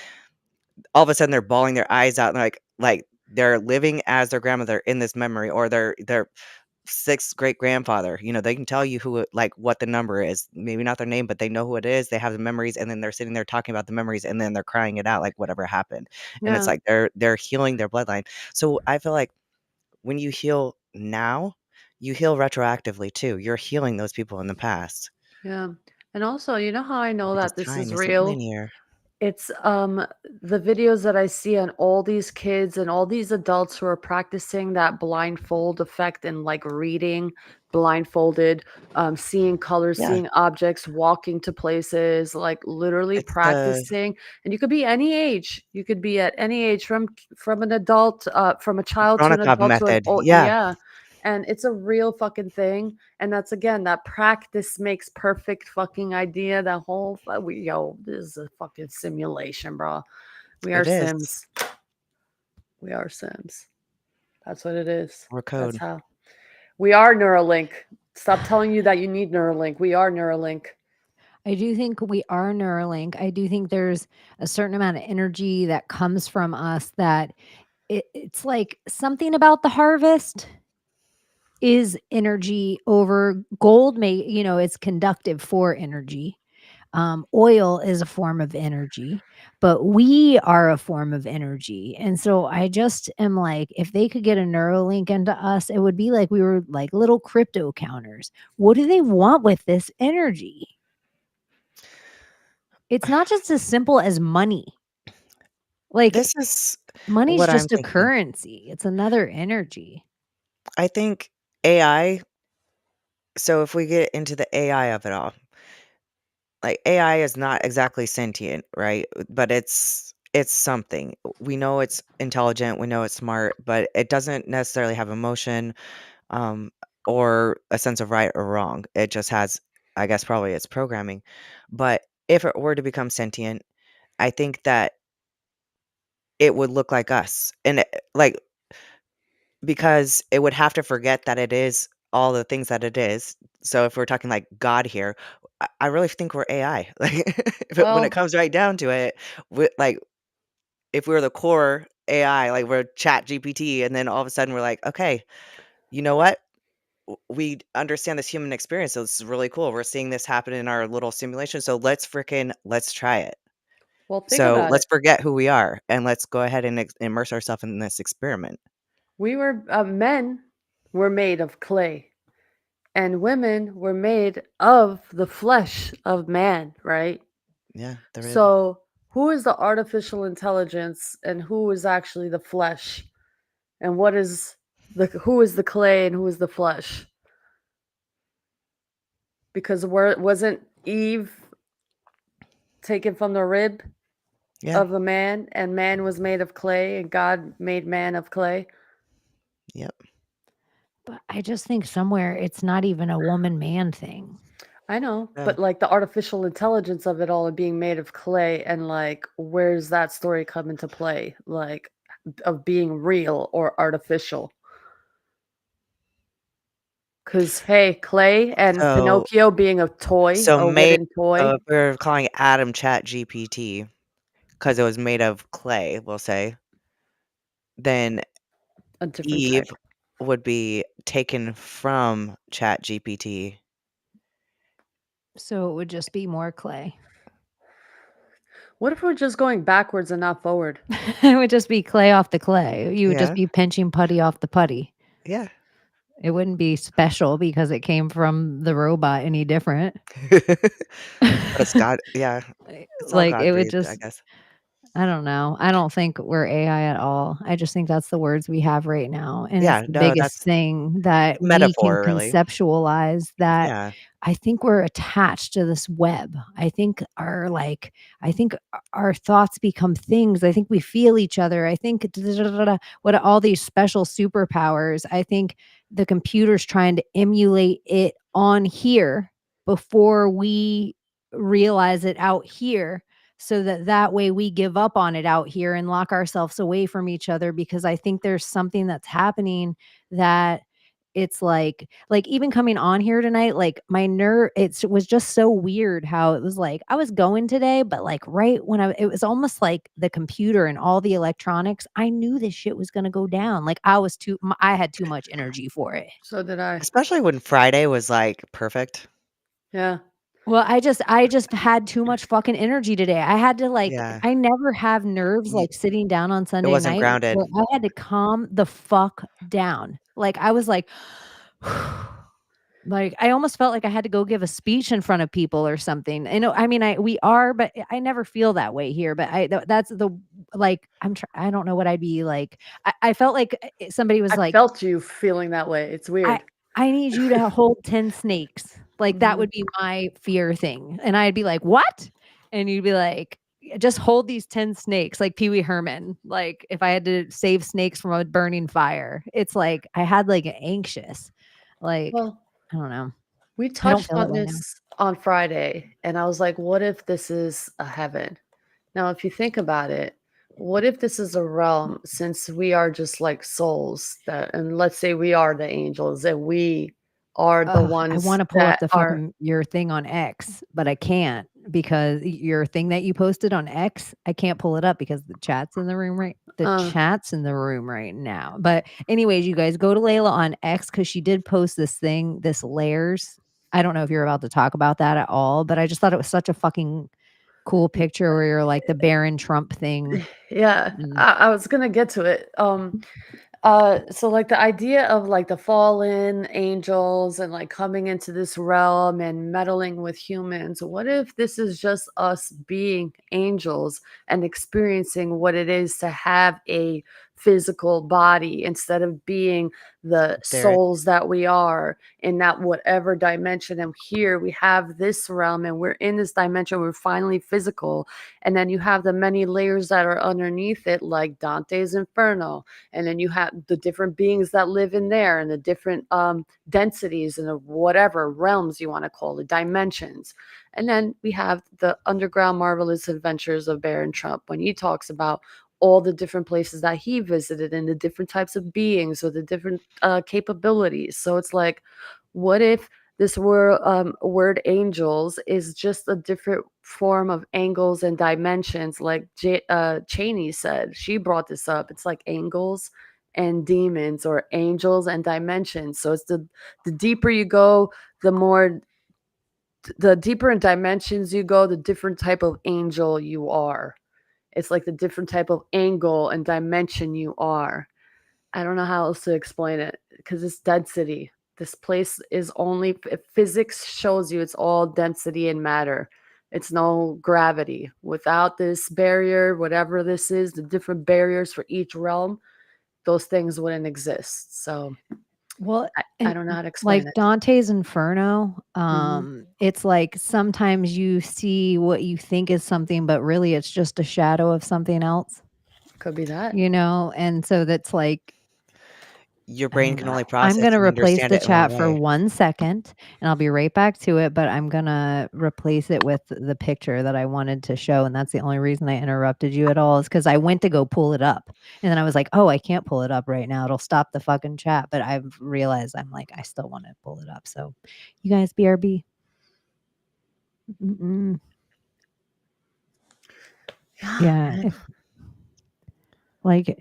all of a sudden they're bawling their eyes out, and like they're living as their grandmother in this memory, or their sixth great grandfather. They can tell you like what the number is, maybe not their name, but they know who it is. They have the memories, and then they're sitting there talking about the memories, and then they're crying it out like whatever happened. And it's Yeah. like they're healing their bloodline. So I feel like when you heal now, you heal retroactively too. You're healing those people in the past Yeah. And also, you know how I know because that this time is isn't real? linear. It's the videos that I see on all these kids and all these adults who are practicing that blindfold effect and like reading blindfolded, seeing colors, Yeah, seeing objects, walking to places, like literally it's the practicing. And you could be any age. You could be at any age from an adult, from a child to an Bronikov adult to an method. old, Yeah, yeah. And it's a real fucking thing. And that's again that practice makes perfect fucking idea. That whole this is a fucking simulation, bro. We are it is. Sims. We are Sims. That's what it is. We're That's code. how we are Neuralink. Stop telling you that you need Neuralink. We are Neuralink. I do think we are Neuralink. I do think there's a certain amount of energy that comes from us that it's like something about the harvest is energy over gold. It's conductive for energy. Oil is a form of energy, but we are a form of energy. And so I just am like, if they could get a Neuralink into us, it would be like we were like little crypto counters. What do they want with this energy? It's not just as simple as money. Like, This is money's what I'm just a thinking. currency. It's another energy. I think AI. So if we get into the AI of it all, like, AI is not exactly sentient, right? But it's something. We know it's intelligent, we know it's smart, but it doesn't necessarily have emotion. Um, or a sense of right or wrong. It just has, I guess, probably its programming. But if it were to become sentient, I think that it would look like us. And like, because it would have to forget that it is all the things that it is. So if we're talking like God here, I really think we're AI. Like when it Well, comes right down to it, like if we're the core AI, like we're Chat GPT, and then all of a sudden we're like, okay, you know what? We understand this human experience. So this is really cool. We're seeing this happen in our little simulation. So let's try it. well, think So about let's it. forget who we are and let's go ahead and immerse ourselves in this experiment. We were men were made of clay, and women were made of the flesh of man, right? Yeah, the rib. So, who is the artificial intelligence and who is actually the flesh? And what is the who is the clay and who is the flesh? Because wasn't Eve taken from the rib Yeah. of a man, and man was made of clay, and God made man of clay? Yep. But I just think somewhere it's not even a woman-man thing. I know, Yeah. but like the artificial intelligence of it all and being made of clay, and like where's that story come into play? Like of being real or artificial? Because hey, clay and So Pinocchio being a toy, so a made wooden so toy, if we're calling Adam Chat GPT because it was made of clay, we'll say, then a different Eve type. would be taken from Chat GPT. So it would just be more clay. What if we're just going backwards and not forward? It would just be clay off the clay. You would just Yeah. be pinching putty off the putty. Yeah. It wouldn't be special because it came from the robot any different. But it's God, yeah. It's all Like, God it would breathed, I just guess. I don't know. I don't think we're AI at all. I just think that's the words we have right now, and it's Yeah, the no, biggest that's thing that we can metaphor, really. conceptualize that Yeah. I think we're attached to this web. I think our thoughts become things. I think we feel each other. I think what all these special superpowers. I think the computer's trying to emulate it on here before we realize it out here so that way we give up on it out here and lock ourselves away from each other because I think there's something that's happening that it's like even coming on here tonight, like my nerve, it was just so weird how it was like I was going today, but like right when it was almost like the computer and all the electronics, I knew this shit was gonna go down. Like I had too much energy for it. So did I. Especially when Friday was, like, perfect. Yeah. Well, I just had too much fucking energy today. I had to like Yeah. I never have nerves Ye like sitting down on It Sunday wasn't night grounded. where I had to calm the fuck down. Like I was like I almost felt like I had to go give a speech in front of people or something. I know I mean we are, but I never feel that way here. But that's the like I don't know what I'd be like. I felt like somebody was I like felt you feeling that way. It's I weird. I need you to hold 10 snakes. Like, that Mhm. would be my fear thing, and I'd be like, "What?" And you'd be like, Just hold these 10 snakes," like Pee Wee Herman, like, if I had to save snakes from a burning fire. It's like, I had, like, anxious, like, Well, I don't know. we I don't touched feel that on way now. this on Friday, and I was like, what if this is a heaven? Now, if you think about it, what if this is a realm since we are just like souls that, and let's say we are the angels and we are the Ugh, I ones wanna pull up that the are, fucking your thing on X, but I can't because your thing that you posted on X, I can't pull it up because the uh, chat's in the room right now. But anyways, you guys go to Layla on X because she did post this thing, this layers. I don't know if you're about to talk about that at all, but I just thought it was such a fucking cool picture where you're like the Baron Trump thing. yeah, Mm. I was gonna get to it. So like the idea of like the fallen angels and like coming into this realm and meddling with humans. What if this is just us being angels and experiencing what it is to have a physical body instead of being the souls that we are in that whatever dimension. And here we have this realm and we're in this dimension, we're finally physical. And then you have the many layers that are underneath it, like Dante's Inferno. And then you have the different beings that live in there and the different densities and the whatever realms you want to call it, dimensions. And then we have the underground marvelous adventures of Baron Trump when he talks about all the different places that he visited and the different types of beings or the different capabilities. So it's like, what if this word angels is just a different form of angles and dimensions? Like Chaney said, she brought this up. It's like angles and demons, or angels and dimensions. So it's the deeper you go, the deeper in dimensions you go, the different type of angel you are. It's like the different type of angle and dimension you are. I don't know how else to explain it because it's density. This place is only, physics shows you it's all density and matter. It's no gravity. Without this barrier, whatever this is, the different barriers for each realm, those things wouldn't exist. So Well, I don't know how to explain like it. Dante's Inferno, Mhm. it's like sometimes you see what you think is something, but really it's just a shadow of something else, Could be that. and so that's like, Your I brain don't can know. only I'm process gonna and replace understand the it in one chat for way. 1 second, and I'll be right back to it, but I'm gonna replace it with the picture that I wanted to show, and that's the only reason I interrupted you at all is because I went to go pull it up, and then I was like, "Oh, I can't pull it up right now. It'll stop the fucking chat," but I've realized I'm like, I still wanna pull it up, so you guys BRB. Mm-mm. Yeah,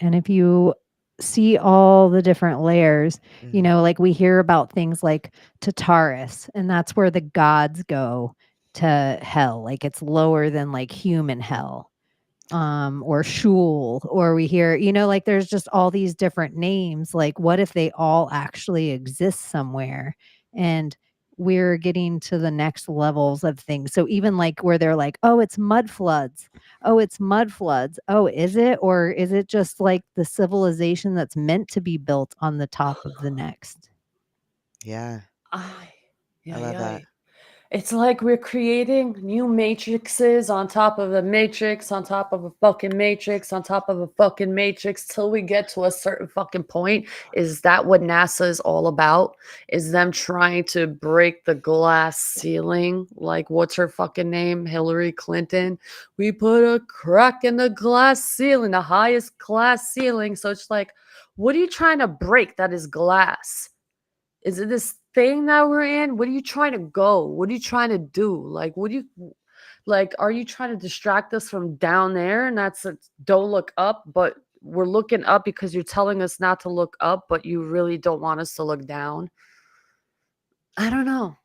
and if you see all the different layers, Mhm. like we hear about things like Tartarus, and that's where the gods go to hell. Like it's lower than like human hell. Or Shul, or we hear, like there's just all these different names. Like, what if they all actually exist somewhere? And we're getting to the next levels of things. So even like where they're like, oh, it's mud floods. Oh, it's mud floods. Oh, is it? Or is it just like the civilization that's meant to be built on the top of the next? Yeah, Ay, I yeah, love yeah. that. It's like we're creating new matrices on top of a matrix, on top of a fucking matrix, on top of a fucking matrix, till we get to a certain fucking point. Is that what NASA is all about? Is them trying to break the glass ceiling? Like, what's her fucking name? Hillary Clinton. We put a crack in the glass ceiling, the highest glass ceiling. So it's like, what are you trying to break that is glass? Is it this thing that we're in? What are you trying to go? What are you trying to do? Like, what do you like? Are you trying to distract us from down there? And that's a, don't look up, but we're looking up because you're telling us not to look up, but you really don't want us to look down. I don't know.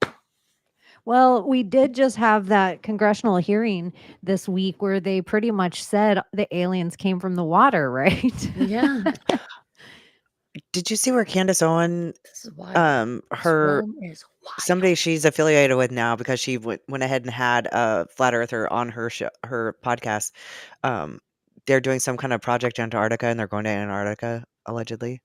Well, we did just have that congressional hearing this week where they pretty much said the aliens came from the water, right? Yeah. Did you see where Candace Owen, This is wild. This her realm is somebody wild. she's affiliated with now because she went ahead and had a flat earther on her podcast. Um, they're doing some kind of project in Antarctica and they're going to Antarctica allegedly.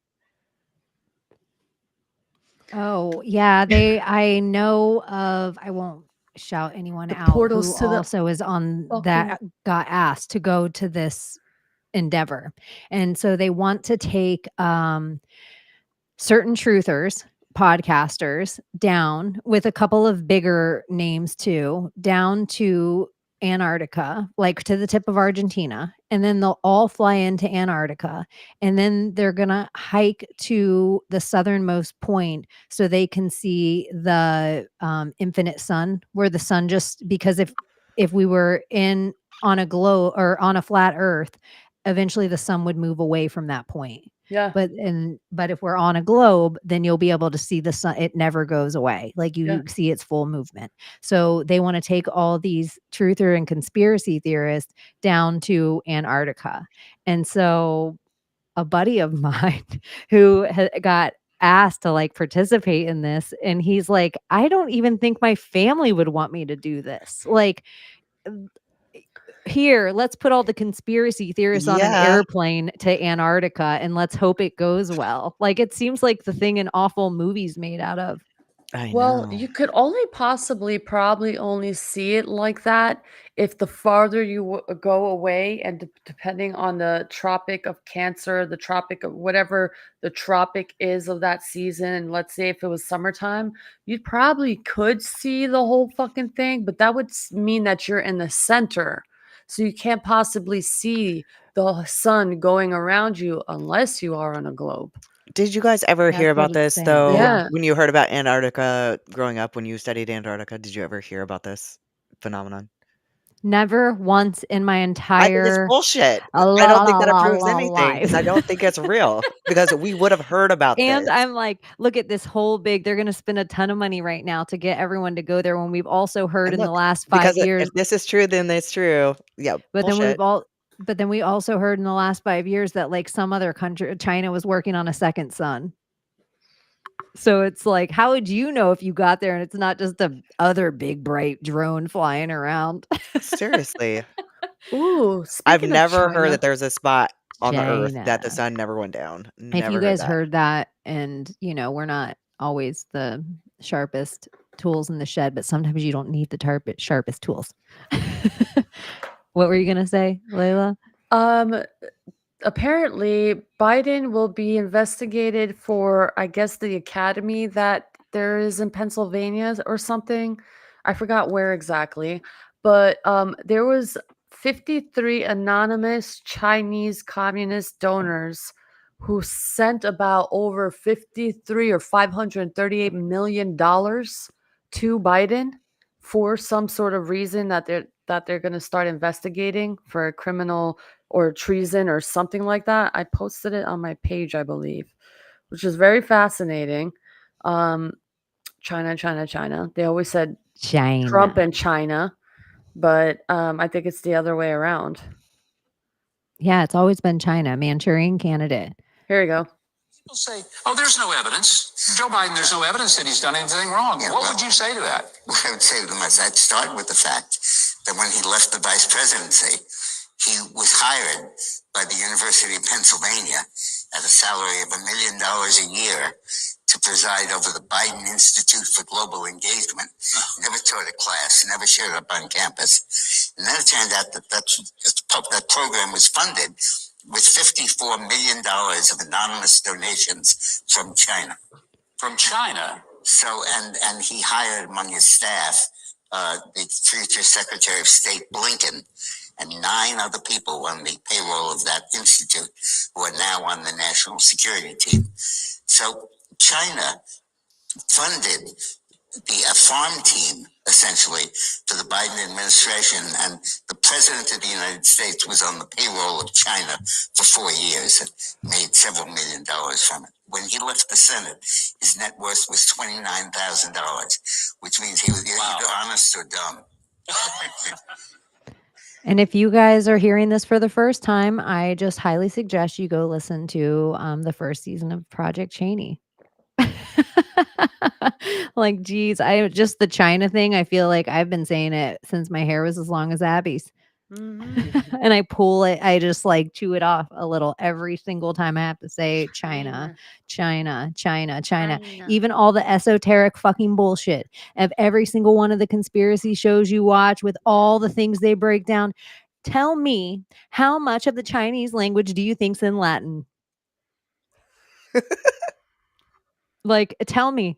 Oh, yeah, I know of, I won't shout anyone The out who portals to the also is on fucking that, got asked to go to this endeavor. And so they want to take certain truthers, podcasters down with a couple of bigger names too, down to Antarctica, like to the tip of Argentina, and then they'll all fly into Antarctica, and then they're going to hike to the southernmost point so they can see the infinite sun, where the sun just, because if we were in on a globe or on a flat earth, eventually the sun would move away from that point. yeah, But if we're on a globe, then you'll be able to see the sun. It never goes away. Like yeah. you see its full movement. So they want to take all these truther and conspiracy theorists down to Antarctica. And so a buddy of mine who got asked to like participate in this, and he's like, I don't even think my family would want me to do this. Like, Here, let's put all the conspiracy theorists on an Yeah, airplane to Antarctica and let's hope it goes well. Like, it seems like the thing an awful movie's made out of. I Well, know. you could only possibly probably only see it like that if the farther you go away, and depending on the Tropic of Cancer, the Tropic of whatever the tropic is of that season, and let's say if it was summertime, you probably could see the whole fucking thing, but that would mean that you're in the center. So you can't possibly see the sun going around you unless you are on a globe. Did you guys ever hear That's what about it's this, saying. though, Yeah. Yeah. when you heard about Antarctica growing up, when you studied Antarctica? Did you ever hear about this phenomenon? Never once in my I think it's entire bullshit. I don't think that proves anything because life. I don't think it's real because we would have heard about And this. I'm like, look at this whole big, they're going to spend a ton of money right now to get everyone to go there when we've also heard And in the look, last 5 because years, if this is true, then it's true. Yeah, but then bullshit. we also heard in the last 5 years that like some other country, China was working on a second sun. So it's like, how would you know if you got there and it's not just a other big bright drone flying around? Seriously. Ooh, I've speaking of never heard China. that there's a spot on the earth that the China. sun never went down. If you Never heard guys that. heard that, and we're not always the sharpest tools in the shed, but sometimes you don't need the sharpest tools. What were you gonna say, Layla? Apparently Biden will be investigated for, I guess, the academy that there is in Pennsylvania or something. I forgot where exactly, but there was 53 anonymous Chinese communist donors who sent about over 53 or 538 million dollars to Biden for some sort of reason that they're going to start investigating for a criminal or treason or something like that. I posted it on my page, I believe, which is very fascinating. China, China, China. They always said Trump China. and China, but I think it's the other way around. Yeah, it's always been China, Manchurian candidate. Here you go. People say, oh, there's no evidence. Joe Biden, there's no evidence that he's done anything wrong. Yeah, what well- would you say to that? What I would say to them is I'd start with the fact that when he left the vice presidency, he was hired by the University of Pennsylvania at a salary of $1 million a year to preside over the Biden Institute for Global Engagement. Never taught a class, never showed up on campus. And then it turned out that program was funded with $54 million of anonymous donations from China. From China? So, and he hired among his staff the future Secretary of State Blinken and 9 other people on the payroll of that institute who are now on the national security team. So China funded a farm team, essentially, for the Biden administration, and the president of the United States was on the payroll of China for 4 years and made several $1 million from it. When he left the Senate, his net worth was $29,000, which means he was either honest or dumb. And if you guys are hearing this for the first time, I just highly suggest you go listen to the first season of Project Chaney. Like, geez, just the China thing. I feel like I've been saying it since my hair was as long as Abbie's. And I pull it, I just like chew it off a little every single time I have to say China, China, China, China. Even all the esoteric fucking bullshit of every single one of the conspiracy shows you watch with all the things they break down. Tell me, how much of the Chinese language do you think's in Latin? Like, tell me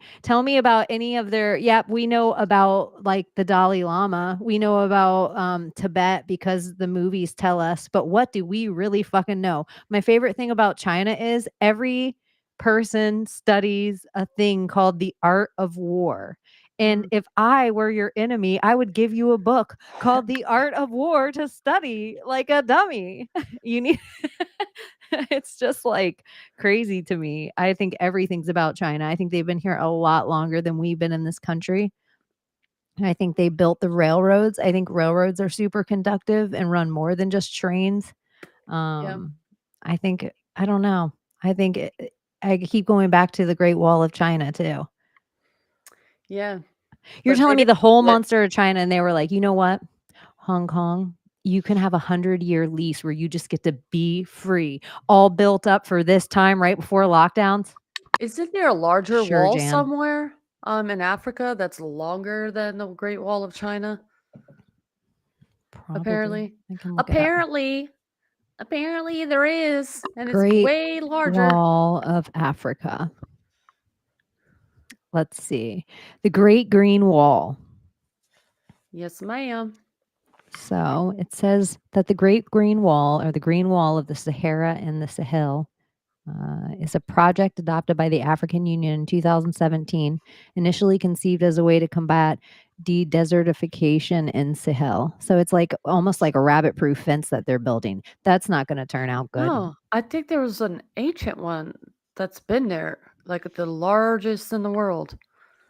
about any of their, we know about like the Dalai Lama. We know about Tibet because the movies tell us, but what do we really fucking know? My favorite thing about China is every person studies a thing called the art of war. And if I were your enemy, I would give you a book called The Art of War to study like a dummy. You need it's just like crazy to me. I think everything's about China. I think they've been here a lot longer than we've been in this country. I think they built the railroads. I think railroads are super conductive and run more than just trains. I think, I don't know. I think I keep going back to the Great Wall of China too. Yeah. You're But telling they me the whole didn't do it. monster of China, and they were like, you know what? Hong Kong you can have a 100-year lease where you just get to be free, all built up for this time right before lockdowns. Isn't there a larger Sure, wall Jan. somewhere in Africa that's longer than the Great Wall of China? Probably. Apparently. I can look it up. Apparently there is, and it's Great way larger. Wall of Africa. Let's see. The Great Green Wall. Yes, ma'am. So it says that the Great Green Wall, or the Green Wall of the Sahara and the Sahel, is a project adopted by the African Union in 2017, initially conceived as a way to combat de-desertification in Sahel. So it's like almost like a rabbit-proof fence that they're building. That's not going to turn out good. No, I think there was an ancient one that's been there, like the largest in the world.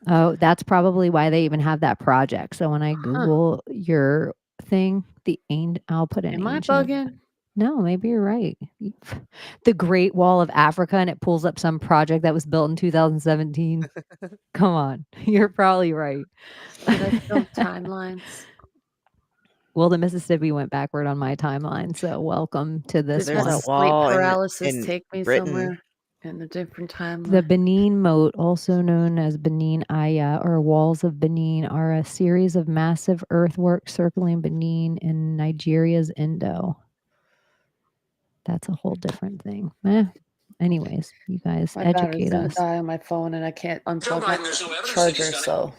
Oh, that's probably why they even have that project. So when I Huh. Google your thing, I'll put in Am I ancient. bugging? No, maybe you're right. The Great Wall of Africa, and it pulls up some project that was built in 2017. Come on, you're probably right. Did I film timelines? Well, the Mississippi went backward on my timeline, so welcome to this Did There's one. a that sleep wall paralysis in take me Britain. somewhere in a different The timeline? Benin Moat, also known as Benin Aya or Walls of Benin, are a series of massive earthworks circling Benin in Nigeria's Indo. That's a whole different thing. Anyways, you guys My battery's educate gonna us. die on my phone, and I can't Joe unplug Biden, my there's no evidence that charger, he's done so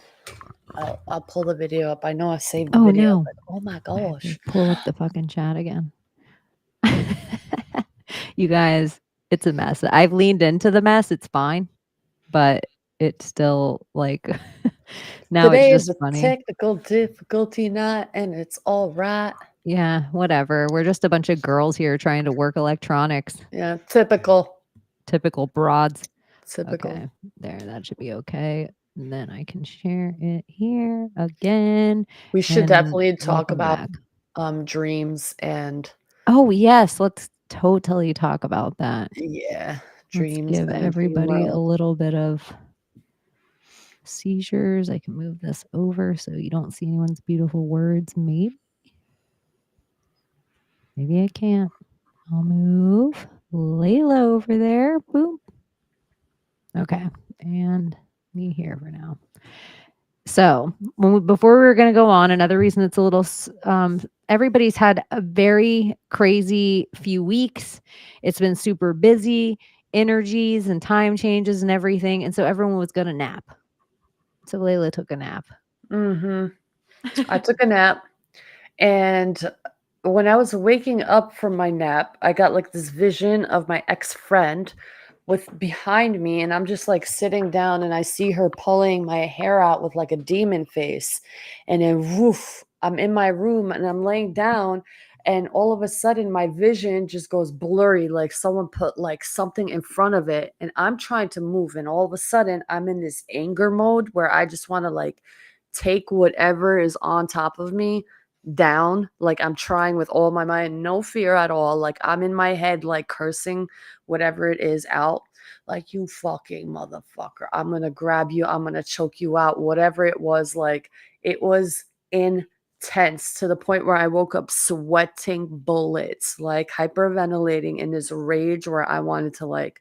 I'll pull the video up. I know I saved the Oh, video, no. but oh my I have gosh. to pull up the fucking chat again. You guys, it's a mess. I've leaned into the mess. It's fine, but it's still like now Today it's is just a funny. technical difficulty night, and it's all right. Yeah, whatever. We're just a bunch of girls here trying to work electronics. Yeah, typical. Typical broads. Typical. Okay, there, that should be okay. And then I can share it here again. We should And definitely talk welcome about back. dreams and Oh, yes, let's totally talk about that. yeah, Let's dreams give and dream everybody a world. little bit of seizures. I can move this over so you don't see anyone's beautiful words. Maybe I can't. I'll move Layla over there. Boom. Okay, and me here for now. So before we were going to go on, another reason it's a little, everybody's had a very crazy few weeks. It's been super busy, energies and time changes and everything. And so everyone was going to nap. So Layla took a nap. I took a nap, and when I was waking up from my nap, I got like this vision of my ex-friend with behind me, and I'm just like sitting down, and I see her pulling my hair out with like a demon face, and then woof, I'm in my room and I'm laying down, and all of a sudden my vision just goes blurry, like someone put like something in front of it, and I'm trying to move, and all of a sudden I'm in this anger mode where I just want to like take whatever is on top of me down. Like I'm trying with all my mind, no fear at all. Like I'm in my head, like cursing whatever it is out. Like, you fucking motherfucker, I'm gonna grab you, I'm gonna choke you out, whatever it was. Like it was intense to the point where I woke up sweating bullets, like hyperventilating in this rage where I wanted to like,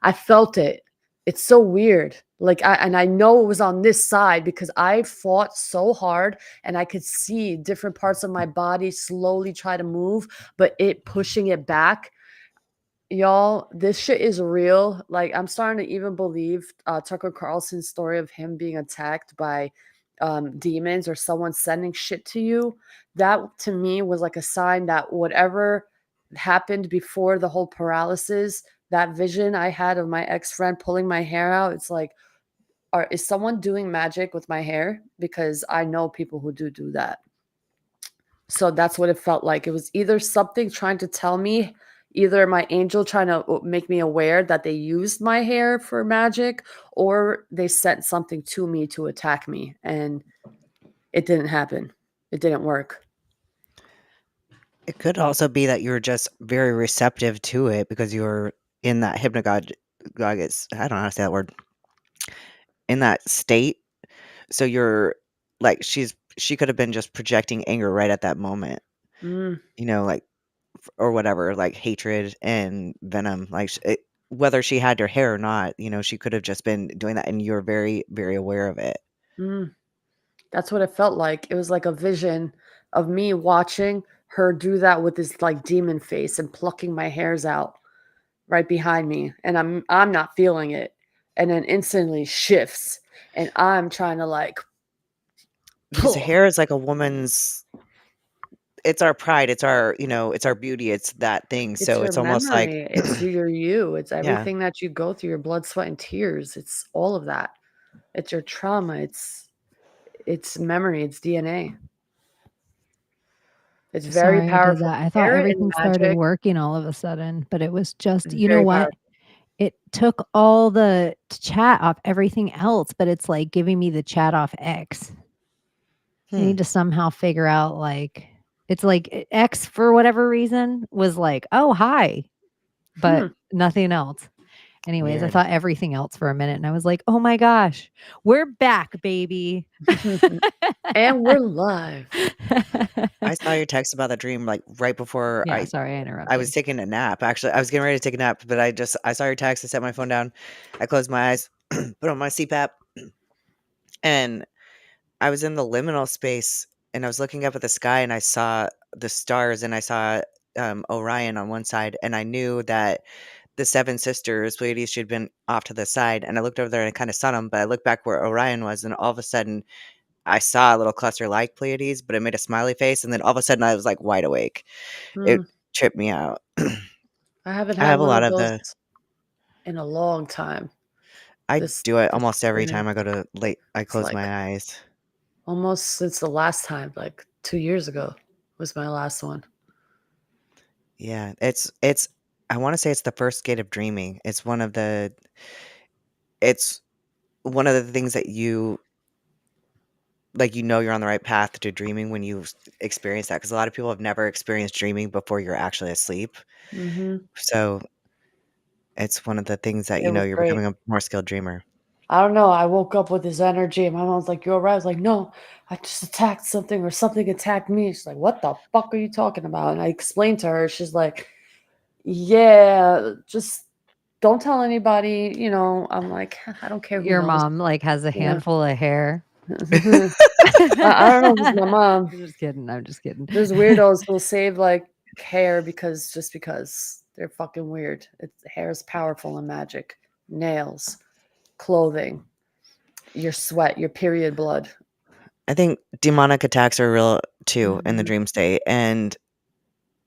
I felt it. It's so weird. Like I know it was on this side because I fought so hard, and I could see different parts of my body slowly try to move, but it pushing it back. Y'all, this shit is real. Like I'm starting to even believe Tucker Carlson's story of him being attacked by demons or someone sending shit to you. That to me was like a sign that whatever happened before the whole paralysis, that vision I had of my ex-friend pulling my hair out, it's like, is someone doing magic with my hair? Because I know people who do that. So that's what it felt like. It was either something trying to tell me, either my angel trying to make me aware that they used my hair for magic, or they sent something to me to attack me. And it didn't happen. It didn't work. It could also be that you were just very receptive to it because you were in that hypnagogic, I don't know how to say that word, in that state. So you're like, she could have been just projecting anger right at that moment. Mm, like or whatever, like hatred and venom. Like whether she had your hair or not, she could have just been doing that, and you're very, very aware of it. mm. That's what it felt like. It was like a vision of me watching her do that with this like demon face and plucking my hairs out right behind me, and I'm not feeling it, and then instantly shifts, and I'm trying to like Because pull. hair is like a woman's. It's our pride. It's our, it's our beauty. It's that thing. It's So your it's almost like, memory. It's your you. It's yeah. everything that you go through, your blood, sweat, and tears. It's all of that. It's your trauma. It's memory. It's DNA. It's very Sorry I did powerful. that. I thought Spirit and everything started magic. working all of a sudden, but it was just, It's you know very what? powerful. It took all the chat off everything else, but it's like giving me the chat off X. I need to somehow figure out like it's like X for whatever reason was like, "Oh, hi," but nothing else. Anyways, I Weird. thought everything else for a minute and I was like, "Oh my gosh, we're back, baby." And we're live. I saw your text about the dream like right before Yeah, sorry I I interrupted. was taking a nap. Actually, I was getting ready to take a nap, but I saw your text. I set my phone down. I closed my eyes, put on my CPAP, and I was in the liminal space, and I was looking up at the sky, and I saw the stars, and I saw Orion on one side, and I knew that the seven sisters, Pleiades, she'd been off to the side, and I looked over there and I kind of saw them, but I looked back where Orion was, and all of a sudden I saw a little cluster like Pleiades, but it made a smiley face, and then all of a sudden I was like wide awake. It tripped me out. I haven't I had have a one lot of of those the. in a long time. I This do it this almost every time I experience. go to late. I It's close like my eyes. almost since the last time, like 2 years ago was my last one. Yeah, it's. I want to say it's the first gate of dreaming. It's one of the. It's one of the things that you like. You're on the right path to dreaming when you experience that, because a lot of people have never experienced dreaming before you're actually asleep. So it's one of the things that It was you're great. becoming a more skilled dreamer. I don't know. I woke up with this energy, and my mom's like, "You all right?" I was like, "No, I just attacked something, or something attacked me." She's like, "What the fuck are you talking about?" And I explained to her. She's like, "Yeah, just don't tell anybody." I'm like, I don't care who Your knows. mom like has a Yeah. handful of hair. I don't know if it's my mom. I'm just kidding. I'm just kidding. There's weirdos who'll save like hair because they're fucking weird. Hair is powerful and magic. Nails, clothing, your sweat, your period blood. I think demonic attacks are real too in the dream state, and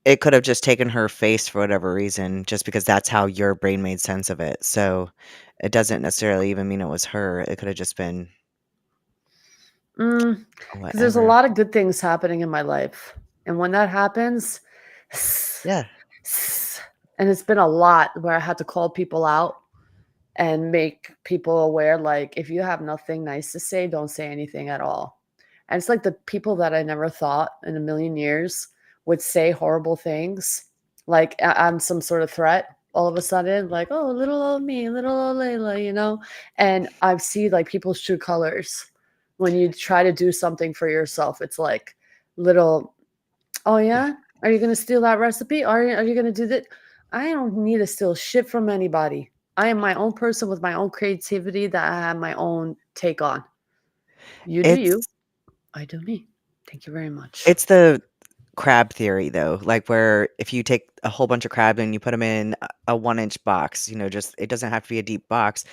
it could have just taken her face for whatever reason, just because that's how your brain made sense of it. So it doesn't necessarily even mean it was her. It could have just been Because there's a whatever. lot of good things happening in my life, and when that happens, Yeah. and it's been a lot where I had to call people out and make people aware, like, if you have nothing nice to say, don't say anything at all. And it's like the people that I never thought in a million years would say horrible things, like I'm some sort of threat all of a sudden, like, oh, little old me, little old Layla. And I see like people's true colors when you try to do something for yourself. It's like little, oh yeah, are you going to steal that recipe? Are you going to do that? I don't need to steal shit from anybody. I am my own person with my own creativity that I have my own take on. You do you. It's I do me. Thank you very much. it's the crab theory though, like where if you take a whole bunch of crab and you put them in a 1-inch box, just it doesn't have to be a deep box.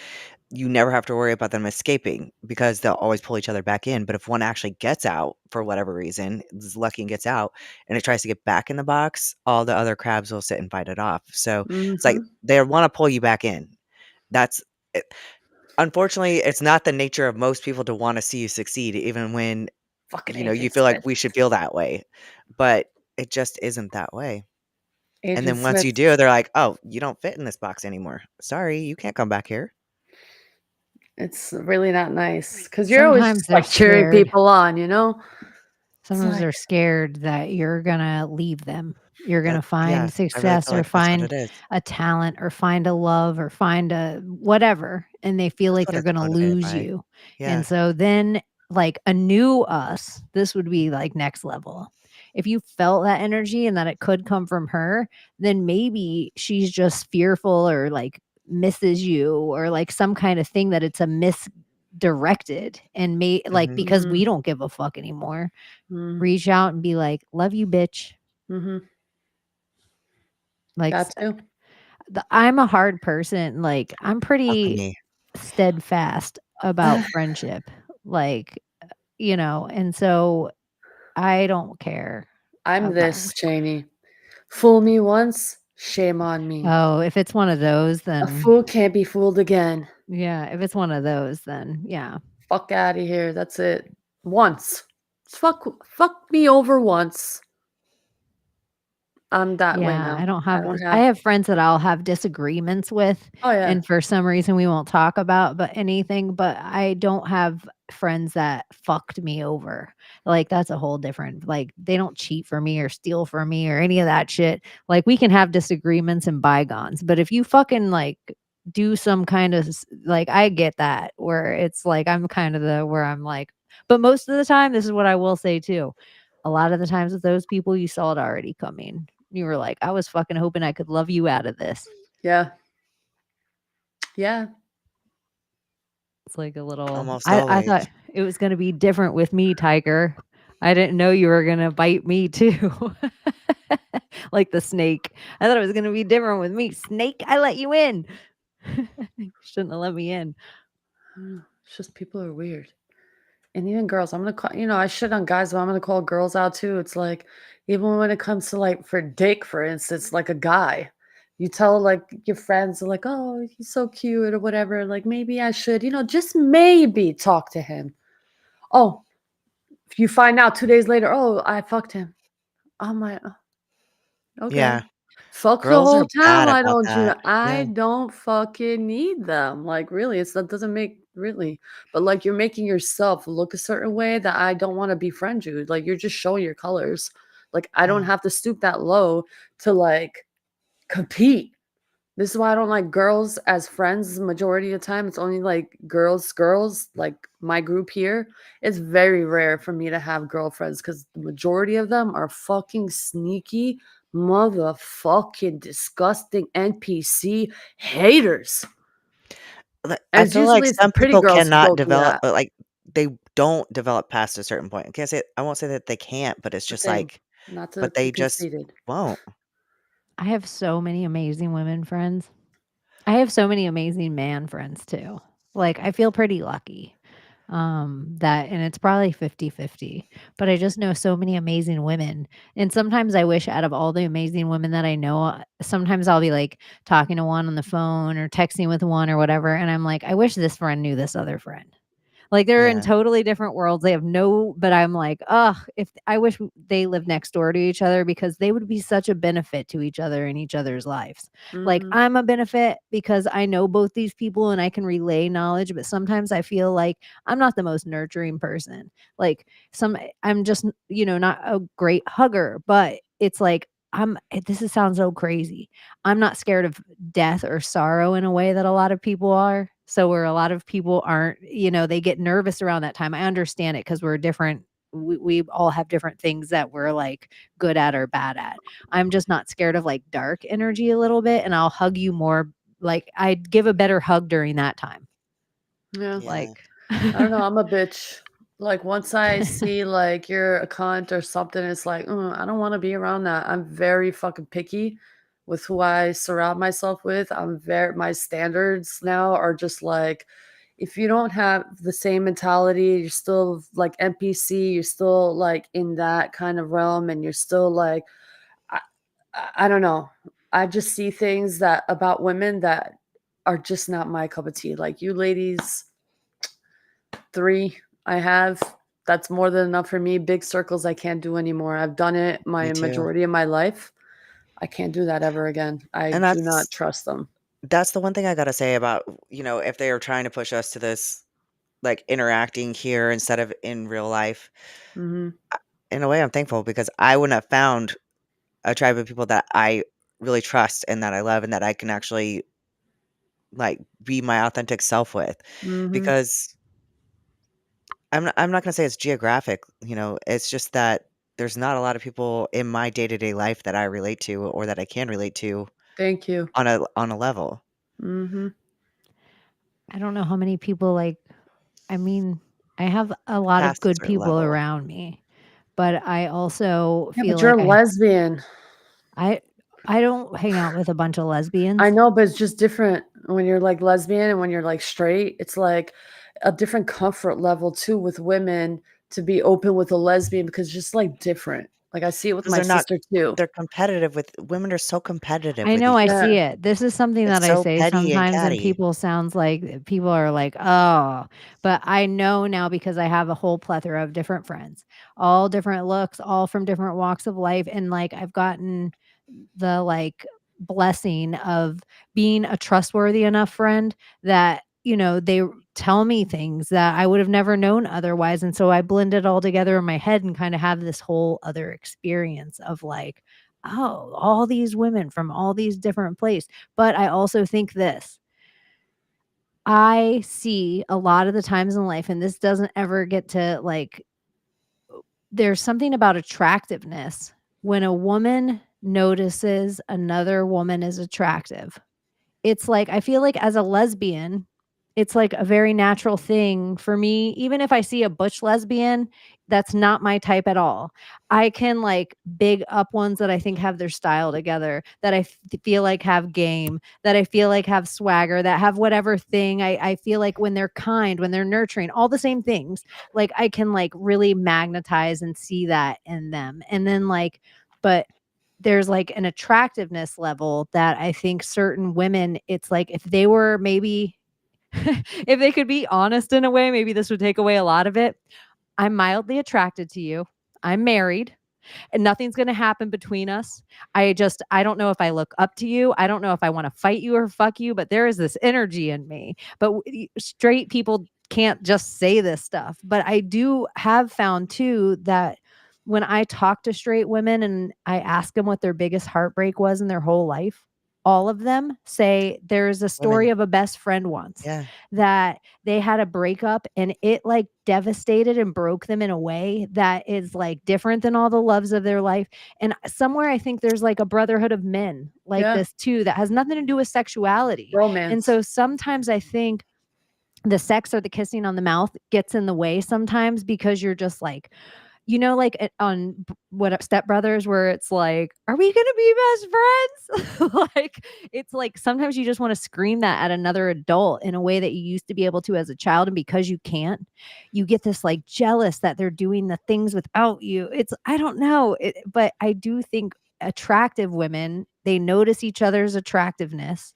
You never have to worry about them escaping because they'll always pull each other back in. But if one actually gets out for whatever reason, is lucky and gets out, and it tries to get back in the box, all the other crabs will sit and fight it off. So it's like they want to pull you back in. That's it. Unfortunately, it's not the nature of most people to want to see you succeed, even when Fucking you agent feel like Smith. we should feel that way. But it just isn't that way. And Agent then once Smith. you do, they're like, "Oh, you don't fit in this box anymore. Sorry, you can't come back here." It's really not nice because you're always Sometimes just they're like cheering scared. people on, Sometimes like, they're scared that you're gonna leave them. You're gonna Yeah, find I really success feel or like that's what find it is. a talent or find a love or find a whatever, and they feel That's like what they're it's gonna motivated lose by. you. Yeah. And so then like a new us, this would be like next level. if you felt that energy and that it could come from her, then maybe she's just fearful or like misses you or like some kind of thing that it's a misdirected and like Mhm. because Mhm. we don't give a fuck anymore. Mm. Reach out and be like, love you, bitch. Mhm. Like That too. I'm a hard person. Like I'm Fuck pretty me. steadfast about friendship. Like, and so I don't care I'm about. this, Chaney. Fool me once, shame on me. Oh, if it's one of those, A then fool can't be fooled again. yeah. If it's one of those, then yeah. Fuck out of here. That's it. Once. Fuck me over once. I'm that way Yeah, now. I don't I have don't I have. have friends that I'll have disagreements with, Oh yeah. and for some reason we won't talk about but anything, but I don't have friends that fucked me over. Like that's a whole different like they don't cheat for me or steal from me or any of that shit. Like we can have disagreements and bygones, but if you fucking like do some kind of like I get that where it's like I'm kind of the where I'm like, but most of the time this is what I will say too. A lot of the times with those people you saw it already coming. You were like, "I was fucking hoping I could love you out of this." Yeah. Yeah. It's like a little Almost I always. thought it was gonna be different with me, Tiger. I didn't know you were gonna bite me too. Like the snake. I thought it was gonna be different with me. Snake, I let you in. You shouldn't have let me in. It's just people are weird. And even girls, I'm gonna call, I shit on guys, but I'm gonna call girls out too. It's like, even when it comes to like for Dick, for instance, like a guy, you tell like your friends, like, oh, he's so cute or whatever. Like, maybe I should, just maybe talk to him. Oh, if you find out 2 days later, oh, I fucked him. I'm like, okay. Yeah. Fuck the Girls whole are town, bad why about don't you? that. Yeah. I don't fucking need them. Like, really, that doesn't make really, but like you're making yourself look a certain way that I don't want to befriend you. Like, you're just showing your colors. Like, I don't Mm. have to stoop that low to like compete. This is why I don't like girls as friends the majority of the time. It's only like girls, like my group here. It's very rare for me to have girlfriends because the majority of them are fucking sneaky, motherfucking disgusting NPC haters. I And feel like usually it's the some pretty people girls who cannot go through develop, that. like they don't develop past a certain point. I won't say that they can't, but it's But just they like, not to but they be just conceited. won't. I have so many amazing women friends. I have so many amazing man friends too. Like I feel pretty lucky. That and it's probably 50-50. But I just know so many amazing women. And sometimes I wish out of all the amazing women that I know, sometimes I'll be like talking to one on the phone or texting with one or whatever. And I'm like, I wish this friend knew this other friend. Like they're in Yeah. totally different worlds. They have no, but I'm like, ugh, if I wish they lived next door to each other because they would be such a benefit to each other in each other's lives. Like Mm-hmm. I'm a benefit because I know both these people and I can relay knowledge, but sometimes I feel like I'm not the most nurturing person. Like I'm just, not a great hugger, but it's like sounds so crazy. I'm not scared of death or sorrow in a way that a lot of people are. So where a lot of people aren't, they get nervous around that time. I understand it because we're different. We all have different things that we're like good at or bad at. I'm just not scared of like dark energy a little bit, and I'll hug you more. Like I'd give a better hug during that time. Yeah. Yeah. Like, I don't know. I'm a bitch. Like once I see like you're a cunt or something, it's like I don't want to be around that. I'm very fucking picky with who I surround myself with. My standards now are just like if you don't have the same mentality, you're still like NPC. You're still like in that kind of realm, and you're still like I, I don't know. I just see things that about women that are just not my cup of tea. Like you ladies 3 I have. That's more than enough for me. Big circles I can't do anymore. I've done it Me my too. majority of my life. I can't do that ever again. I And do not trust them. that's the one thing I gotta say about, if they are trying to push us to this, like, interacting here instead of in real life, Mhm. in a way, I'm thankful because I wouldn't have found a tribe of people that I really trust and that I love and that I can actually, like, be my authentic self with. Mhm. Because I'm not gonna say it's geographic, it's just that there's not a lot of people in my day-to-day life that I relate to or that I can relate to Thank you. on a level. Mm-hmm. I don't know how many people I have a lot of Past a good certain people level. around me, but I also Yeah, feel but you're like a lesbian. I don't hang out with a bunch of lesbians. I know, but it's just different when you're like lesbian and when you're like straight. It's like a different comfort level too with women to be open with a lesbian because it's just like different. Like I see it with 'Cause my sister too. they're competitive with women are so competitive I with know, each I Yeah. see it. This is something It's that I so say petty and sometimes, and catty. people are like, "Oh," but I know now because I have a whole plethora of different friends, all different looks, all from different walks of life, and like I've gotten the blessing of being a trustworthy enough friend that they tell me things that I would have never known otherwise, and so I blend it all together in my head and kind of have this whole other experience of like, oh, all these women from all these different places. But I also think this, I see a lot of the times in life, and this doesn't ever get to there's something about attractiveness. When a woman notices another woman is attractive, it's like I feel like as a lesbian, it's like a very natural thing for me. Even if I see a butch lesbian, that's not my type at all. I can big up ones that I think have their style together, that feel like have game, that I feel like have swagger, that have whatever thing. I feel like when they're kind, when they're nurturing, all the same things, like I can really magnetize and see that in them. And then but there's an attractiveness level that I think certain women, it's like if they were maybe if they could be honest in a way, maybe this would take away a lot of it. I'm mildly attracted to you. I'm married and nothing's going to happen between us. I don't know if I look up to you. I don't know if I want to fight you or fuck you, but there is this energy in me. But straight people can't just say this stuff. But I do have found too that when I talk to straight women and I ask them what their biggest heartbreak was in their whole life, all of them say there's a story Women. of a best friend once Yeah. that they had a breakup and it devastated and broke them in a way that is different than all the loves of their life. And somewhere I think there's a brotherhood of men like Yeah. this too that has nothing to do with sexuality. Romance. And so sometimes I think the sex or the kissing on the mouth gets in the way sometimes because you're just on what Step Brothers, where it's like, are we gonna be best friends? It's like sometimes you just want to scream that at another adult in a way that you used to be able to as a child, and because you can't, you get this jealous that they're doing the things without you. I don't know, but I do think attractive women, they notice each other's attractiveness,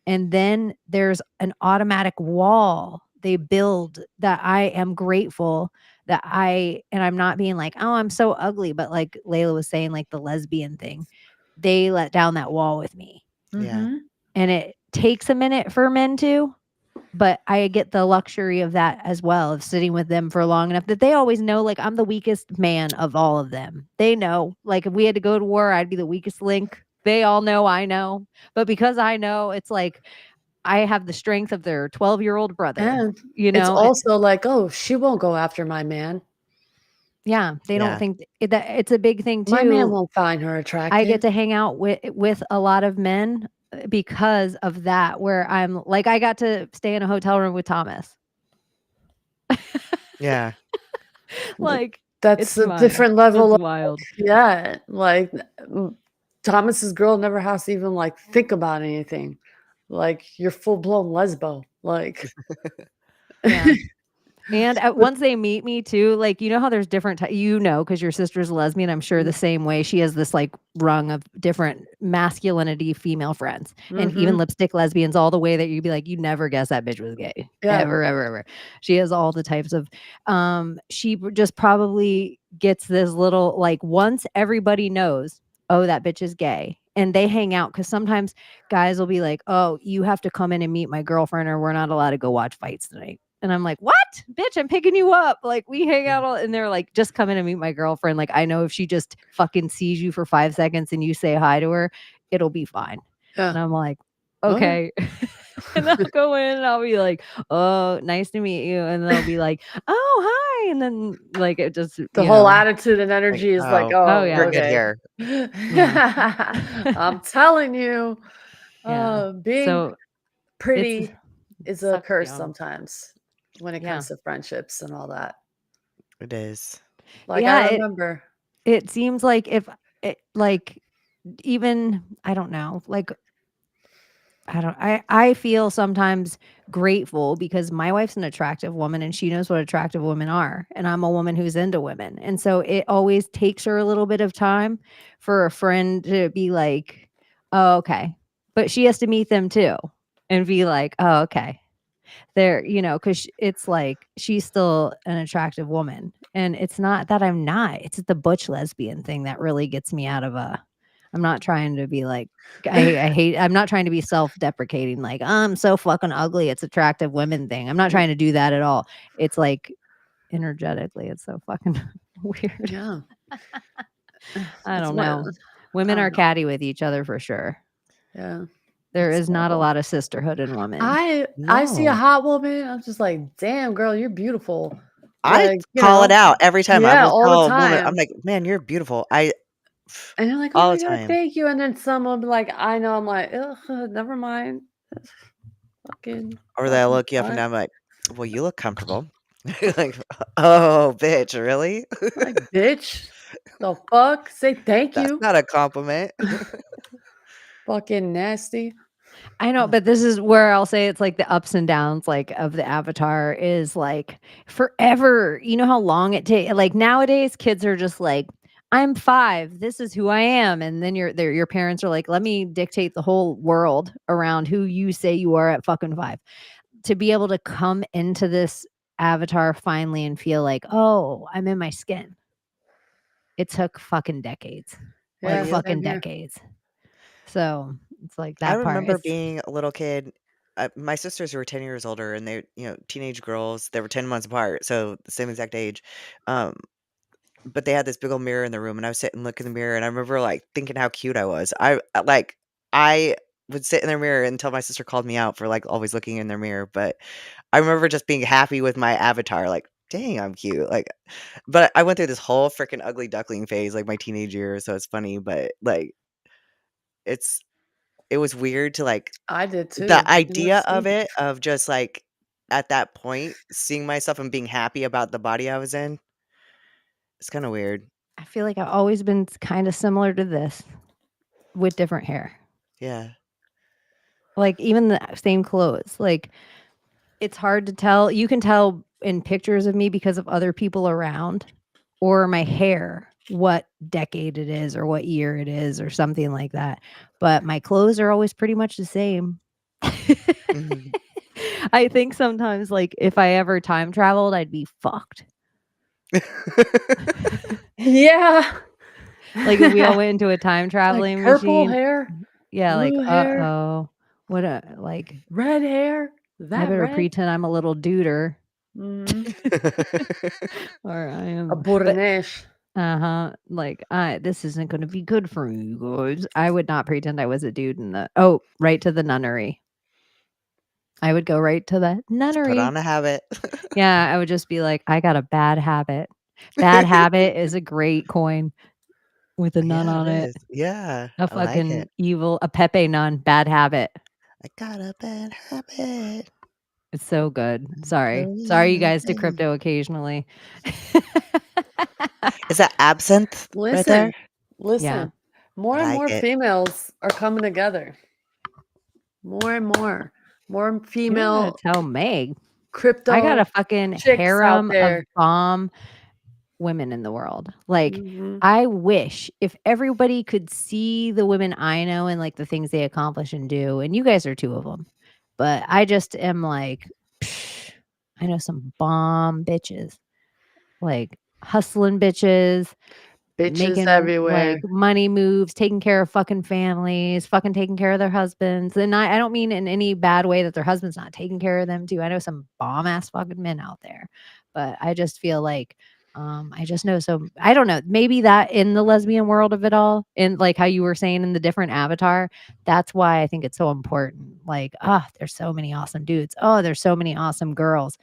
and then there's an automatic wall they build that I am grateful that I'm not being like, oh, I'm so ugly. But like Layla was saying, the lesbian thing, they let down that wall with me. Yeah. Mm-hmm. And it takes a minute for men to, but I get the luxury of that as well, of sitting with them for long enough that they always know, I'm the weakest man of all of them. They know, if we had to go to war, I'd be the weakest link. They all know I know. But because I know, it's I have the strength of their 12-year-old brother, And you it's know? also like, oh, she won't go after my man. Yeah, they don't Yeah. think that it's a big thing My man too. won't find her I attractive. get to hang out with a lot of men because of that, where I'm I got to stay in a hotel room with Thomas. Yeah. That's it's a fun. different level It's of wild. yeah. Thomas's girl never has to even think about anything. You're full blown lesbo. Yeah. And But- once they meet me too, how there's different, because your sister's lesbian, I'm sure the same way. She has this rung of different masculinity female friends, and even Mhm. lipstick lesbians, all the way that you'd be like, you never guess that bitch was gay. Yeah. Ever, ever, ever. She has all the types of, she just probably gets this little, once everybody knows, oh, that bitch is gay. And they hang out because sometimes guys will be like, oh, you have to come in and meet my girlfriend or we're not allowed to go watch fights tonight. And I'm like, what? Bitch, I'm picking you up. We hang out all, and they're like, just come in and meet my girlfriend. I know if she just fucking sees you for 5 seconds and you say hi to her, it'll be fine. Yeah. And I'm like, Okay. okay. And I'll go in and I'll be like, "Oh, nice to meet you," and they'll be like, "Oh, hi," and then like it just The you whole know, attitude and Like, energy is like, oh, oh oh, yeah, we're good okay. here. yeah, I'm telling you, yeah. being So it's pretty is a sucks curse you. sometimes when it Yeah, comes to friendships and all that. It is. Like I yeah. remember. It seems like if it like even I don't know like I feel sometimes grateful because my wife's an attractive woman and she knows what attractive women are, and I'm a woman who's into women. And so it always takes her a little bit of time for a friend to be like, "Oh, okay." But she has to meet them too and be like, "Oh, okay." They're, because it's like she's still an attractive woman. And it's not that I'm not, it's the butch lesbian thing that really gets me out of I'm not trying to be like, I'm not trying to be self deprecating, like, I'm so fucking ugly. It's attractive women thing. I'm not trying to do that at all. It's like energetically, it's so fucking weird. Yeah. I It's don't what know. I Women are don't know. catty with each other for sure. Yeah. There It's is not a horrible. lot of sisterhood in women. I see a No. hot woman, I'm just like, damn girl, you're beautiful. I Like, call it out every time. I Yeah, will all the tell a woman, I'm time. like, man, you're beautiful. And they're like, oh All my the god, time. thank you. And then someone will be like, I know, I'm like, ugh, never mind. Fucking Or they'll look you up and down, like, well, you look comfortable. Like, oh, bitch, really? like, bitch, the fuck? Say thank That's you. not a compliment. Fucking nasty. I know, but this is where I'll say it's like the ups and downs, like, of the avatar is like forever. You know how long it takes? Like nowadays, kids are just like, I'm 5. This is who I am, and then your parents are like, let me dictate the whole world around who you say you are at fucking 5. To be able to come into this avatar finally and feel like, oh, I'm in my skin. It took fucking decades, like Yeah, you? same fucking here. decades. So it's like I that part. remember It's being a little kid. My sisters were 10 years older, and they, teenage girls. They were 10 months apart, so the same exact age. Um, but they had this big old mirror in the room, and I would sit and look in the mirror, and I remember like thinking how cute I was. I would sit in their mirror until my sister called me out for like always looking in their mirror. But I remember just being happy with my avatar, like, dang, I'm cute. Like, but I went through this whole freaking ugly duckling phase, like my teenage years. So it's funny, but like, it's it was weird to like I did too. the You know, idea of see? it, of just like at that point seeing myself and being happy about the body I was in. It's kind of weird. I feel like I've always been kind of similar to this with different hair. Yeah. Like even the same clothes. Like it's hard to tell. You can tell in pictures of me because of other people around or my hair what decade it is or what year it is or something like that. But my clothes are always pretty much the same. Mhm. I think sometimes like if I ever time traveled, I'd be fucked. Yeah. Like if we all went into a time Like traveling purple machine. hair, Yeah, like, blue hair, uh-oh. What a like, red hair. I That better red. pretend I'm a little duder Mhm. or I A am but burnesh. like, this isn't gonna be good for me, guys. I would not pretend I was a dude right to the nunnery. I would go right to the Just put nunnery. on a habit. Yeah, I would just be like, I got a bad habit. Bad habit is a great coin with a nun Yeah, on it it. is. Yeah, A I like fucking it. a Pepe nun, bad habit. I got a bad habit. It's so good. I'm Sorry. so Sorry, you guys, to loving. crypto occasionally. Is that absinthe right there? Listen, Yeah. listen. More I and like more it. females are coming together. More and more. More You don't gotta female tell Meg. I got crypto a fucking chicks out harem of there. bomb women in the world. Like, Mhm. I wish if everybody could see the women I know and like the things they accomplish and do, and you guys are 2 of them. But I just am like, psh, I know some bomb bitches. Like hustling bitches, Bitches making like everywhere. money moves, taking care of fucking families, fucking taking care of their husbands. And I don't mean in any bad way that their husband's not taking care of them too. I know some bomb ass fucking men out there, but I just feel like I just know so I don't know, maybe that in the lesbian world of it all, in like how you were saying in the different avatar, that's why I think it's so important. Like, there's so many awesome dudes. Oh, there's so many awesome girls.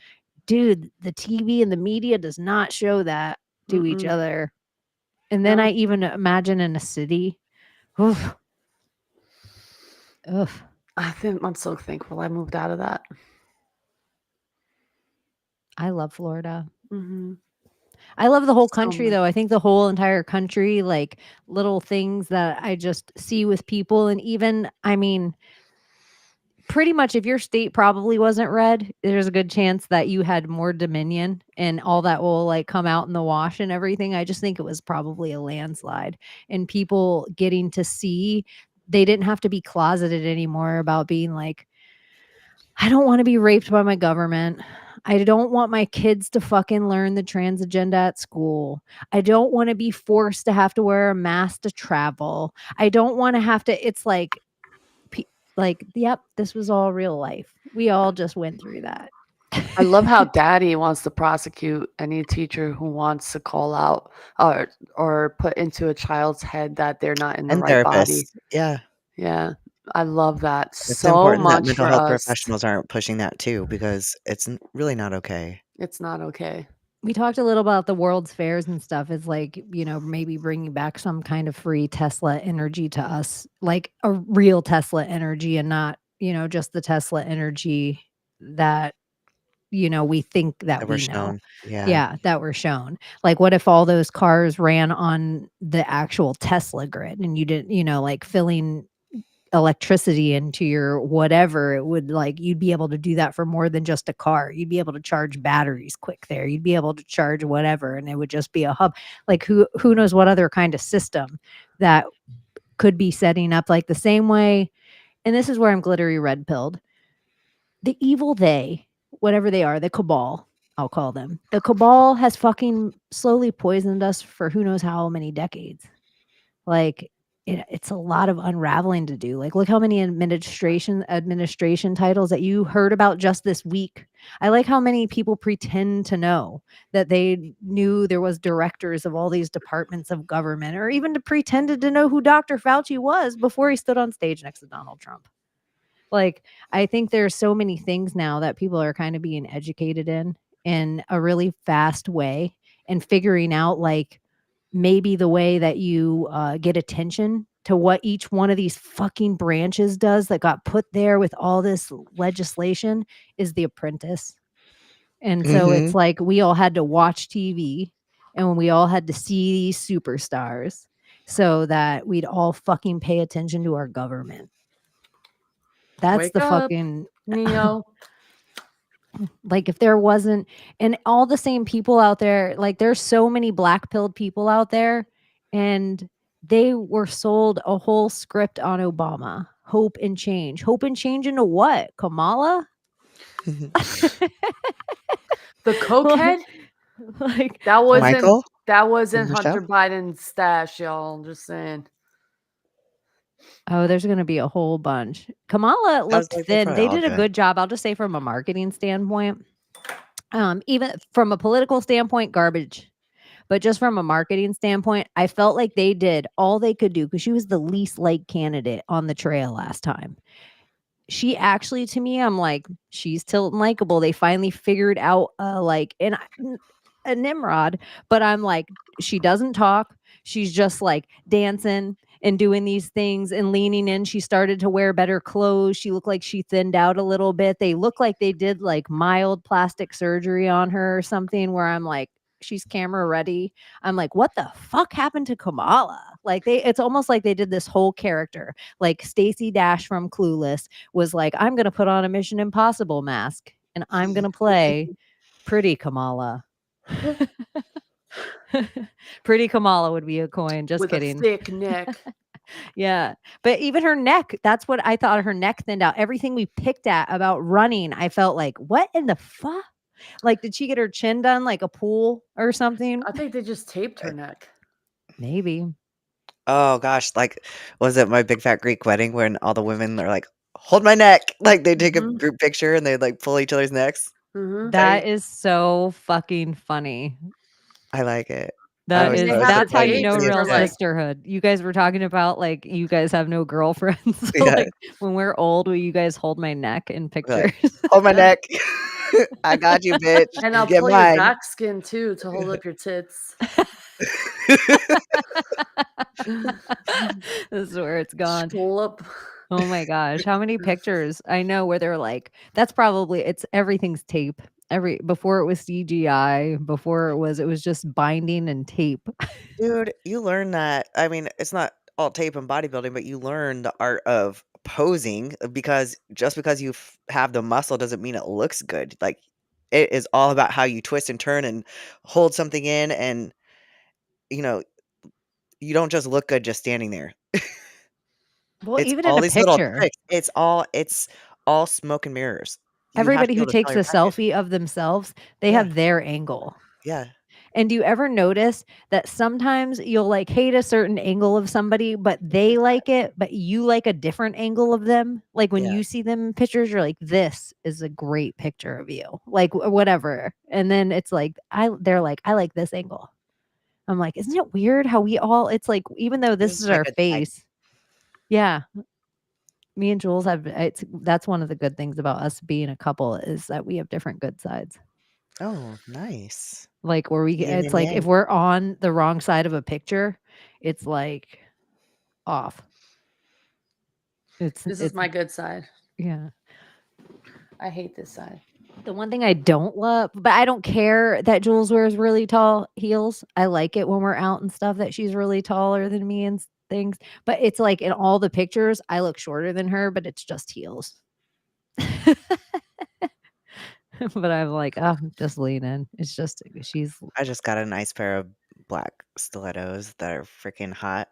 Dude, the TV and the media does not show that to each Mm-mm. other. And then No. I even imagine in a city. Oof. Oof. I'm so thankful I moved out of that. I love Florida. Mm-hmm. I love the whole So country, much. though. I think the whole entire country, like little things that I just see with people. And even, I mean, pretty much if your state probably wasn't red, there's a good chance that you had more dominion and all that will like come out in the wash and everything. I just think it was probably a landslide and people getting to see they didn't have to be closeted anymore about being like, I don't want to be raped by my government. I don't want my kids to fucking learn the trans agenda at school. I don't want to be forced to have to wear a mask to travel. I don't want to have to, it's like, yep, this was all real life. We all just went through that. I love how daddy wants to prosecute any teacher who wants to call out or put into a child's head that they're not in the And right body. therapists. Yeah. Yeah. I love that It's so important that much mental for health us. professionals aren't pushing that too, because it's really not okay. It's not okay. We talked a little about the World's Fairs and stuff. It's like, maybe bringing back some kind of free Tesla energy to us, like a real Tesla energy and not, just the Tesla energy that, we think that That we're we know. shown. Yeah. Yeah, that we're shown. Like, what if all those cars ran on the actual Tesla grid and you didn't, like filling electricity into your whatever, it would like you'd be able to do that for more than just a car. You'd be able to charge batteries quick there. You'd be able to charge whatever and it would just be a hub. Like who knows what other kind of system that could be setting up like the same way. And this is where I'm glittery red pilled. The evil whatever they are, the cabal, I'll call them. The cabal has fucking slowly poisoned us for who knows how many decades. Like it's a lot of unraveling to do. Like, look how many administration titles that you heard about just this week. I like how many people pretend to know that they knew there was directors of all these departments of government, or even pretended to know who Dr. Fauci was before he stood on stage next to Donald Trump. Like, I think there's so many things now that people are kind of being educated in a really fast way and figuring out like maybe the way that you get attention to what each one of these fucking branches does that got put there with all this legislation is The Apprentice. And so it's like we all had to watch TV and we all had to see these superstars so that we'd all fucking pay attention to our government. That's Wake the up, fucking Neo. like if there wasn't, and all the same people out there, like there's so many black pilled people out there and they were sold a whole script on Obama. Hope and change into what? Kamala? The cokehead? Like That wasn't Michael? Hunter Michelle? Biden's stash, y'all. I'm just saying. oh, there's going to be a whole bunch. Kamala looked like, they thin. probably They all did a do it. good job. I'll just say from a marketing standpoint. Even from a political standpoint, garbage. But just from a marketing standpoint, I felt like they did all they could do because she was the least liked candidate on the trail last time. She actually, to me, I'm like, she's Tilton likable. They finally figured out a Nimrod, but I'm like, she doesn't talk. She's just like dancing and doing these things and leaning in. She started to wear better clothes. She looked like she thinned out a little bit. They look like they did like mild plastic surgery on her or something where I'm like, she's camera ready. I'm like, what the fuck happened to Kamala? Like it's almost like they did this whole character. Like Stacey Dash from Clueless was like, I'm going to put on a Mission Impossible mask and I'm going to play pretty Kamala. Pretty Kamala would be a coin. Just with kidding. a thick neck. Yeah. But even her neck, that's what I thought. Her neck thinned out. Everything we picked at about running, I felt like, what in the fuck? Like, did she get her chin done like a pool or something? I think they just taped her neck. Maybe. Oh gosh, like was it My Big Fat Greek Wedding when all the women are like, hold my neck? Like they take a group picture and they like pull each other's necks. Mm-hmm. That is so fucking funny. I like it. That Oh, is they so it's have a that's how you funny know tapes funny real for like sisterhood. You guys were talking about, like, you guys have no girlfriends. So, Yeah, like, when we're old, will you guys hold my neck in like, pictures? hold my and neck. I got you, bitch. and I'll Get pull your mine. back skin too to hold up your tits. This is where it's gone. Pull up. Oh my gosh, how many pictures I know where they're like, that's probably it's everything's tape. Before it was CGI, before it was just binding and tape. Dude, you learn that. I mean, it's not all tape and bodybuilding, but you learn the art of posing because just because you have the muscle doesn't mean it looks good. Like, it is all about how you twist and turn and hold something in, and you know, you don't just look good just standing there. Well, It's even in all a these little picture, tricks. It's all smoke and mirrors. You have to everybody be who able to tell takes a your package. selfie of themselves, they Yeah, have their angle. yeah, And do you ever notice that sometimes you'll like hate a certain angle of somebody, but they like it, but you like a different angle of them? Like when yeah. you see them in pictures, you're like, this is a great picture of you, like whatever. And then it's like, they're like, I like this angle. I'm like, isn't it weird how we all, it's like, even though this This is is a our good time. face, yeah, me and Jules have, that's one of the good things about us being a couple is that we have different good sides. Oh, nice. Like where Yin it's and like if yang. we're on the wrong side of a picture, it's like off. This is It's my good side. yeah. I hate this side. The one thing I don't love, but I don't care that Jules wears really tall heels. I like it when we're out and stuff that she's really taller than me and things. But it's like in all the pictures, I look shorter than her, but it's just heels. But I'm like, oh, just lean in. It's just she's I just got a nice pair of black stilettos that are freaking hot.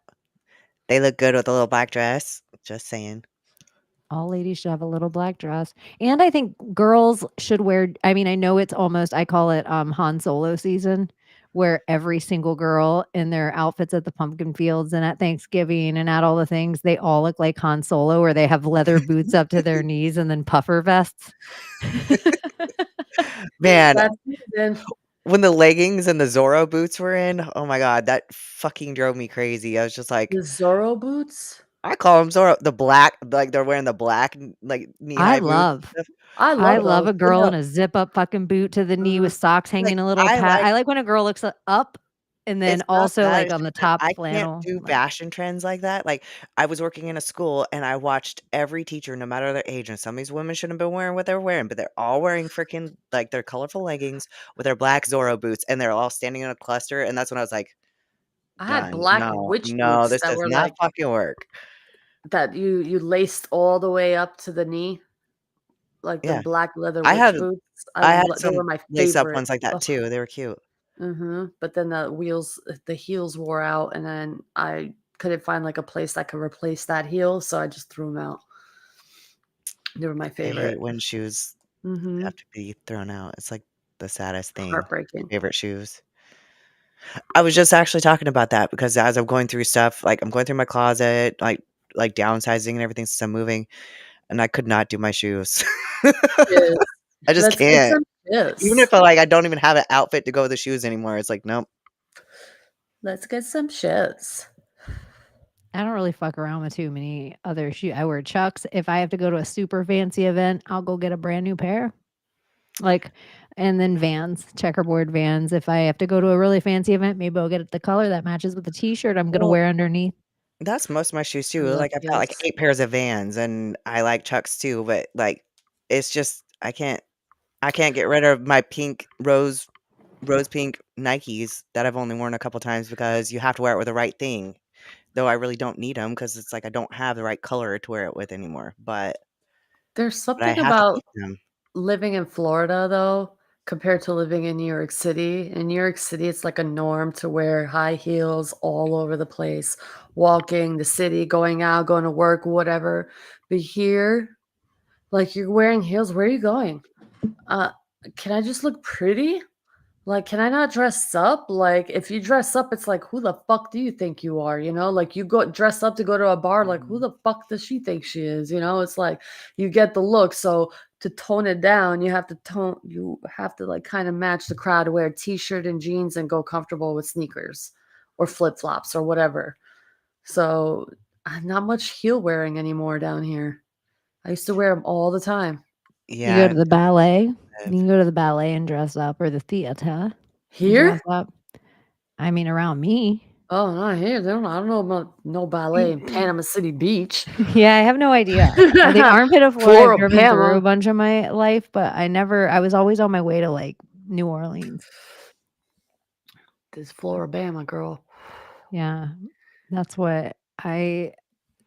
They look good with a little black dress. Just saying. all ladies should have a little black dress. And I think girls should wear, I mean, I know it's almost, I call it Han Solo season, where every single girl in their outfits at the pumpkin fields and at Thanksgiving and at all the things, they all look like Han Solo, where they have leather boots up to their knees and then puffer vests. Man, That's season. when the leggings and the Zorro boots were in, oh my god, that fucking drove me crazy. I was just like, The Zorro boots. I call them Zorro. The black, like they're wearing the black, like knee I high boots and love stuff. I I love love those. a Well, girl no, in a zip up fucking boot to the knee with socks like hanging a little I like when a girl looks up and then it's not also that. like It's on just the that top I can't flannel. do Like, fashion trends like that. Like, I was working in a school and I watched every teacher, no matter their age, and some of these women shouldn't have been wearing what they're wearing, but they're all wearing freaking like their colorful leggings with their black Zorro boots, and they're all standing in a cluster. And that's when I was like, I had done. black No, witch no, boots this that does were not like fucking work. that you laced all the way up to the knee, like the Yeah. black leather I witch had boots. I had They some were my lace up favorite. ones like that too. They were cute. But then the heels wore out, and then I couldn't find like a place that could replace that heel, so I just threw them out. They were my I favorite. hate when shoes Mm-hmm. have to be thrown out. It's like the saddest thing. Heartbreaking. Favorite shoes. I was just actually talking about that because as I'm going through stuff, like I'm going through my closet, like downsizing and everything since I'm moving, and I could not do my shoes. Yes. I just Let's get can't. some Even shits. if I don't even have an outfit to go with the shoes anymore, it's like, nope. Let's get some shits. I don't really fuck around with too many other shoes. I wear Chucks. If I have to go to a super fancy event, I'll go get a brand new pair. Like, and then Vans, checkerboard Vans. If I have to go to a really fancy event, maybe I'll get the color that matches with the t-shirt I'm gonna Well, wear underneath. that's most of my shoes I too. love Like I've got like heels. 8 pairs of Vans and I like Chucks too, but like it's just I can't get rid of my rose pink Nikes that I've only worn a couple times because you have to wear it with the right thing. Though I really don't need them because it's like I don't have the right color to wear it with anymore. There's But I something have to about keep them. living in Florida though, compared to living in New York City. In New York City, it's like a norm to wear high heels all over the place, walking the city, going out, going to work, whatever. But here, like you're wearing heels, where are you going? Uh, can I just look pretty? Like, can I not dress up? Like, if you dress up, it's like, who the fuck do you think you are? You know, like you go dress up to go to a bar, like, who the fuck does she think she is? You know, it's like you get the look. So to tone it down, you have to like kind of match the crowd, wear a t-shirt and jeans and go comfortable with sneakers or flip-flops or whatever. So not much heel wearing anymore down here. I used to wear them all the time. You go Yeah. to the ballet. You can go to the ballet and dress up, or the theater. and Here? Dress up. I mean, around me. Oh, not here. I don't know about no ballet in Panama City Beach. Yeah, I have no idea. Well, the armpit of Florida, I've driven through Florida, a bunch of my life, but I was always on my way to like New Orleans. This Floribama girl. Yeah, that's what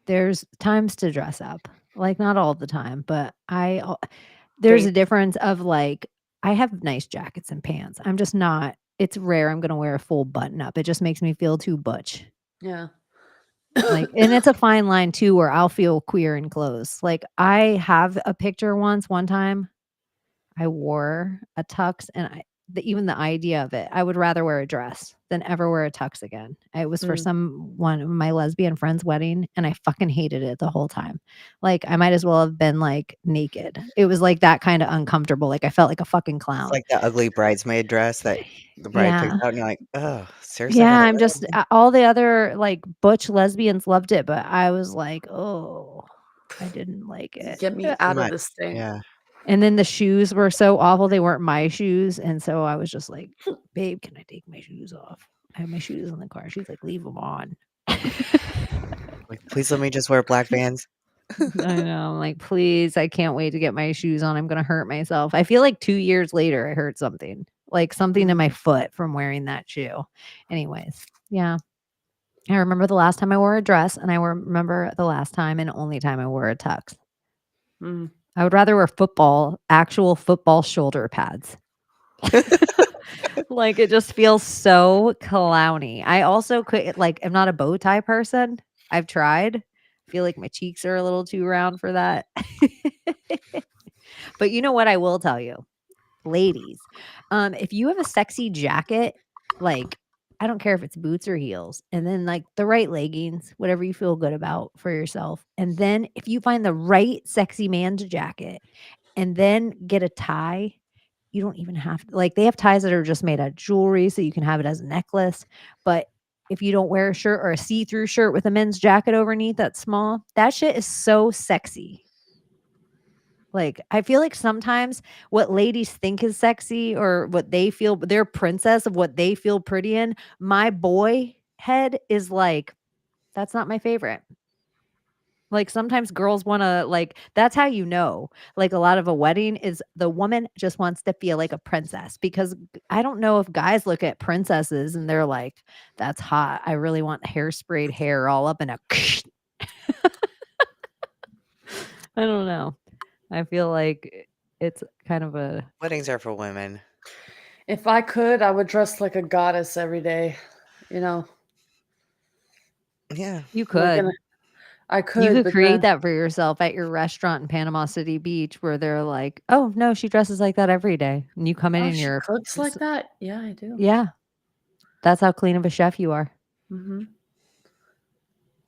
there's times to dress up. Like, not all the time, but there's a difference of like, I have nice jackets and pants. I'm just not, it's rare I'm going to wear a full button up. It just makes me feel too butch. Yeah. Like, and it's a fine line too, where I'll feel queer in clothes. Like, I have a picture one time I wore a tux, and even the idea of it, I would rather wear a dress than ever wear a tux again. It was for one of my lesbian friend's wedding, and I fucking hated it the whole time. Like, I might as well have been like naked. It was like that kind of uncomfortable. Like, I felt like a fucking clown. It's like the ugly bridesmaid dress that the bride picks out, and you're like, oh, seriously? Yeah, I'm just all the other like butch lesbians loved it, but I was like, oh, I didn't like it. Get me out of this thing. Yeah. And then the shoes were so awful. They weren't my shoes. And so I was just like, babe, can I take my shoes off? I have my shoes in the car. She's like, leave them on. Like, please let me just wear black Vans. I know. I'm like, please, I can't wait to get my shoes on. I'm going to hurt myself. I feel like 2 years later, I hurt something. Like something in my foot from wearing that shoe. Anyways, yeah. I remember the last time I wore a dress, and I remember the last time and only time I wore a tux. I would rather wear actual football shoulder pads. Like, it just feels so clowny. I also I'm not a bow tie person. I've tried. I feel like my cheeks are a little too round for that. But you know what I will tell you? Ladies, if you have a sexy jacket, like, I don't care if it's boots or heels, and then like the right leggings, whatever you feel good about for yourself. And then if you find the right sexy man's jacket and then get a tie, you don't even have to, like, they have ties that are just made out of jewelry, so you can have it as a necklace. But if you don't wear a shirt or a see-through shirt with a men's jacket underneath that's small, that shit is so sexy. Like, I feel like sometimes what ladies think is sexy, or what they feel, their princess of what they feel pretty in, my boy head is like, that's not my favorite. Like, sometimes girls want to, like, that's how you know. Like, a lot of a wedding is the woman just wants to feel like a princess, because I don't know if guys look at princesses and they're like, that's hot. I really want hairsprayed hair all up in a I don't know. I feel like it's kind of a... Weddings are for women. If I could, I would dress like a goddess every day. You know? Yeah. You could. I could. You could create that for yourself at your restaurant in Panama City Beach, where they're like, oh, no, she dresses like that every day. And you come in and you're... cooks like that? Yeah, I do. Yeah. That's how clean of a chef you are.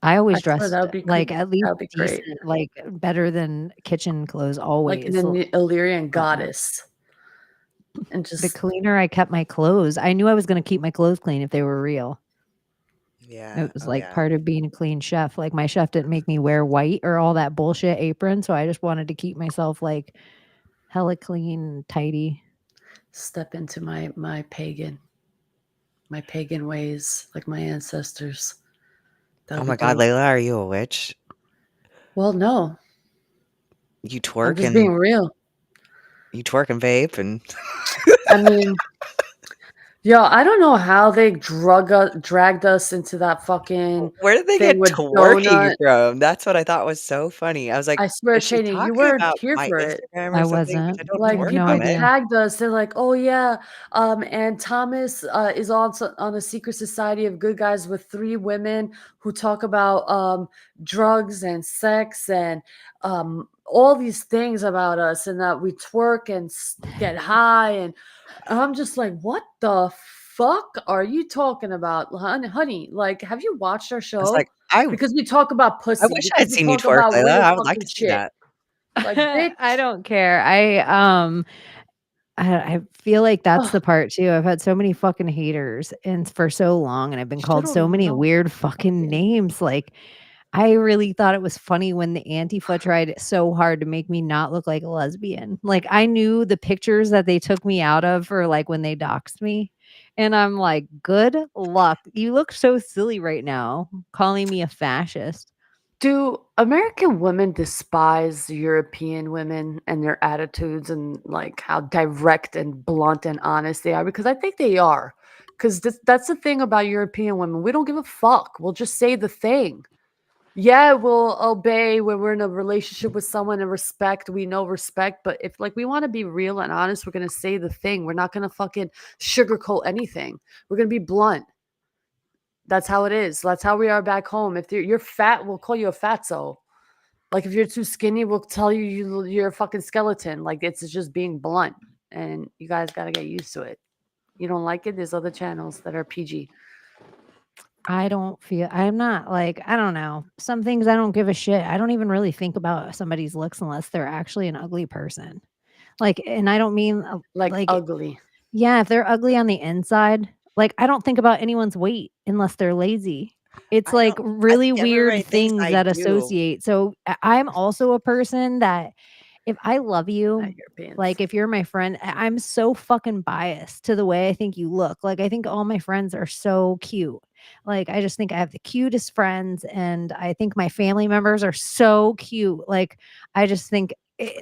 I always dress like at least decent, like better than kitchen clothes always. Like an Illyrian goddess. And just the cleaner I kept my clothes. I knew I was going to keep my clothes clean if they were real. Yeah. It was part of being a clean chef. Like, my chef didn't make me wear white or all that bullshit apron. So I just wanted to keep myself like hella clean, tidy. Step into my pagan ways, like my ancestors. Oh my God, Layla, are you a witch? Well, no. You twerk I'm just being real. You twerk and vape and... I mean... Yo, I don't know how they dragged us into that fucking... Where did they get twerking from? That's what I thought was so funny. I was like, I swear, Chaney, you weren't here for it. I wasn't. Like, people tagged us. They're like, oh, yeah. And Thomas is also on the secret society of good guys with 3 women who talk about drugs and sex and all these things about us, and that we twerk and get high. And I'm just like, what the fuck are you talking about, honey? Like, have you watched our show? I was like, because we talk about pussy. I wish I had seen you twerk, Layla. I would like to see that. Like, bitch. I don't care. I feel like that's the Ugh, part too. I've had so many fucking haters and for so long, and I've been you called so don't many know. weird fucking names. Like, I really thought it was funny when the Antifa tried so hard to make me not look like a lesbian. Like, I knew the pictures that they took me out of for like when they doxed me. And I'm like, good luck. You look so silly right now, calling me a fascist. Do American women despise European women and their attitudes and like how direct and blunt and honest they are? Because I think they are. Because that's the thing about European women. We don't give a fuck. We'll just say the thing. Yeah, we'll obey when we're in a relationship with someone and respect. We know respect. But if like we want to be real and honest, we're going to say the thing. We're not going to fucking sugarcoat anything. We're going to be blunt. That's how it is. That's how we are back home. If you're fat, we'll call you a fatso. Like if you're too skinny, we'll tell you're a fucking skeleton. Like it's just being blunt, and you guys got to get used to it. You don't like it? There's other channels that are PG. I don't feel I'm not like I don't know. Some things I don't give a shit. I don't even really think about somebody's looks unless they're actually an ugly person. Like, and I don't mean Like like ugly. yeah, if they're ugly on the inside, like I don't think about anyone's weight unless they're lazy. It's I like don't. I really think everybody weird thinks things I that do. associate. So I'm also a person that if I love Not you, Europeans. like if you're my friend, I'm so fucking biased to the way I think you look. Like I think all my friends are so cute. Like I just think I have the cutest friends and I think my family members are so cute. Like I just think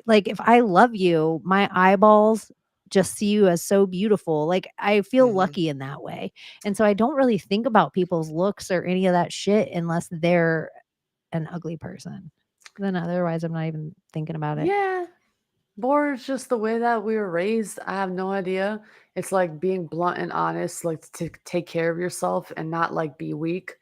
like if I love you, my eyeballs just see you as so beautiful. Like I feel Mhm. lucky in that way. And so I don't really think about people's looks or any of that shit unless they're an ugly person. Then otherwise I'm not even thinking about it. Yeah. Or it's just the way that we were raised. I have no idea. It's like being blunt and honest, like to take care of yourself and not like be weak.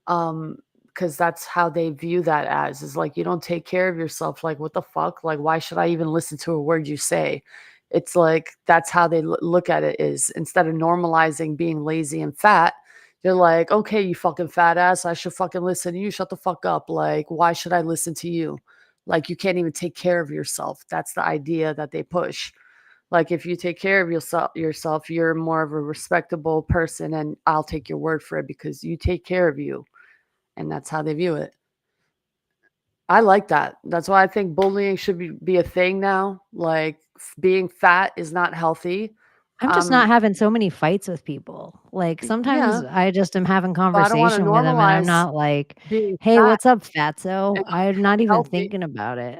Because that's how they view that as is like you don't take care of yourself. Like, what the fuck? Like, why should I even listen to a word you say? It's like that's how they look at it is instead of normalizing being lazy and fat, they're like, okay, you fucking fat ass, I should fucking listen to you. Shut the fuck up. Like, why should I listen to you? Like, you can't even take care of yourself. That's the idea that they push. Like, if you take care of yourself, you're more of a respectable person, and I'll take your word for it because you take care of you, and that's how they view it. I like that. That's why I think bullying should be a thing now. Like being fat is not healthy. I'm just not having so many fights with people. Like sometimes Yeah, I just am having but I don't want to conversation with them and I'm normalize not like, being "Hey, fat what's up, fatso?" and I'm not even healthy. thinking about it.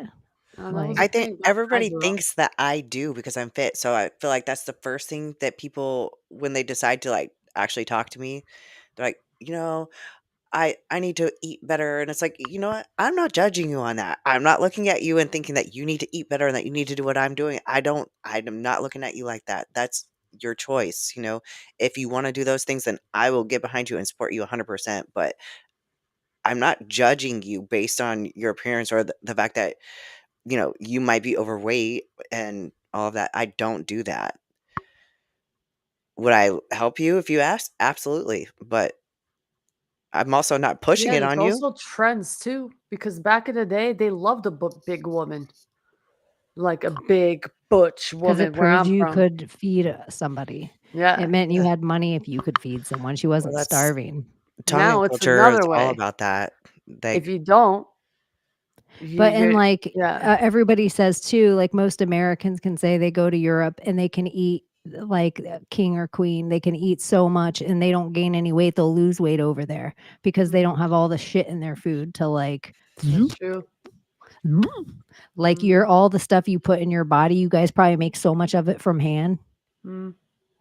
That was Like a I think thing back when I everybody grew up. thinks that I do because I'm fit. So I feel like that's the first thing that people, when they decide to like actually talk to me, they're like, I need to eat better. And it's like, you know what? I'm not judging you on that. I'm not looking at you and thinking that you need to eat better and that you need to do what I'm doing. I'm not looking at you like that. That's your choice. If you want to do those things, then I will get behind you and support you 100%. But I'm not judging you based on your appearance or the fact that, you might be overweight and all of that. I don't do that. Would I help you if you ask? Absolutely. But I'm also not pushing Yeah, it there's on you. also trends too, because back in the day, they loved a big woman, like a big butch because it woman where proved I'm you from. could feed somebody. It Yeah. meant you Yeah. had money if you could feed someone. She Well, wasn't that's starving. Tongan Now it's culture is another all way. about that. If Like, you don't, But in you're like yeah. everybody says too, like most Americans can say they go to Europe and they can eat like king or queen. They can eat so much and they don't gain any weight. They'll lose weight over there because they don't have all the shit in their food to like That's true. like Mhm. your all the stuff you put in your body. You guys probably make so much of it from hand. Mm.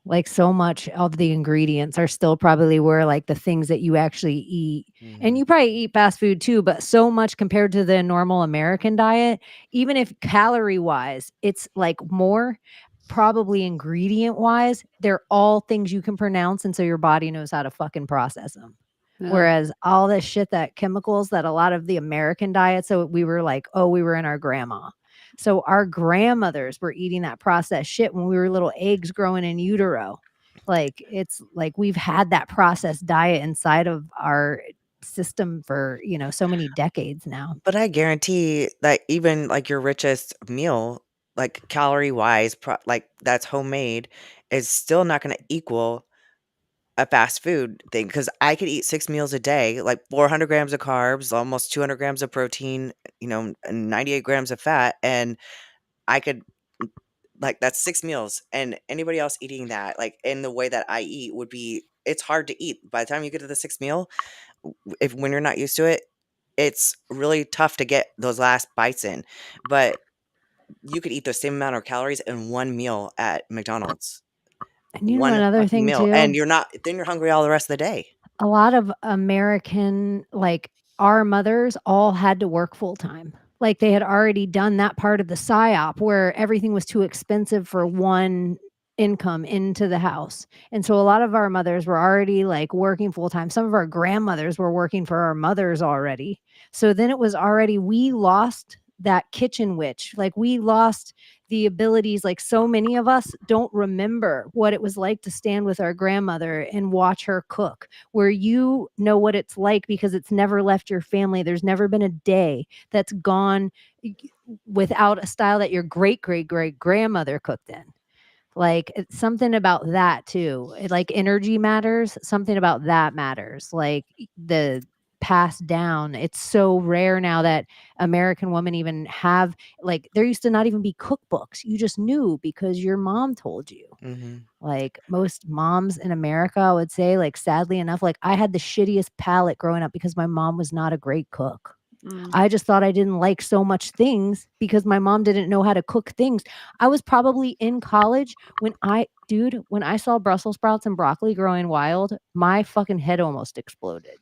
Like so much of the ingredients are still probably where like the things that you actually eat. And mhm, you probably eat fast food too, but so much compared to the normal American diet, even if calorie wise, it's like more probably ingredient wise, they're all things you can pronounce. And so your body knows how to fucking process them. Yeah. Whereas all this shit that chemicals that a lot of the American diet, so we were like, oh, we were in our grandma. So our grandmothers were eating that processed shit when we were little eggs growing in utero. Like it's like we've had that processed diet inside of our system for, so many decades now. But I guarantee that even like your richest meal, like calorie wise, like that's homemade, is still not going to equal a fast food thing because I could eat 6 meals a day, like 400 grams of carbs, almost 200 grams of protein, and 98 grams of fat. And I could, like, that's 6 meals. And anybody else eating that, like, in the way that I eat it's hard to eat. By the time you get to the sixth meal, when you're not used to it, it's really tough to get those last bites in. But you could eat the same amount of calories in one meal at McDonald's. And One another fucking thing meal, and too, you're hungry all the rest of the day. a lot of American, like our mothers all had to work full time. Like they had already done that part of the psyop where everything was too expensive for one income into the house. And so a lot of our mothers were already like working full time. Some of our grandmothers were working for our mothers already. So then it was already, we lost that kitchen witch. Like we lost the abilities. Like so many of us don't remember what it was like to stand with our grandmother and watch her cook, where you know what it's like because it's never left your family. There's never been a day that's gone without a style that your great great great grandmother cooked in. Like it's something about that too. Like energy matters. Something about that matters. Like the passed down. It's so rare now that American women even have, like, there used to not even be cookbooks. You just knew because your mom told you. Mhm. Like most moms in America, I would say, like sadly enough, like I had the shittiest palate growing up because my mom was not a great cook. I just thought I didn't like so much things because my mom didn't know how to cook things. I was probably in college when I saw Brussels sprouts and broccoli growing wild, my fucking head almost exploded.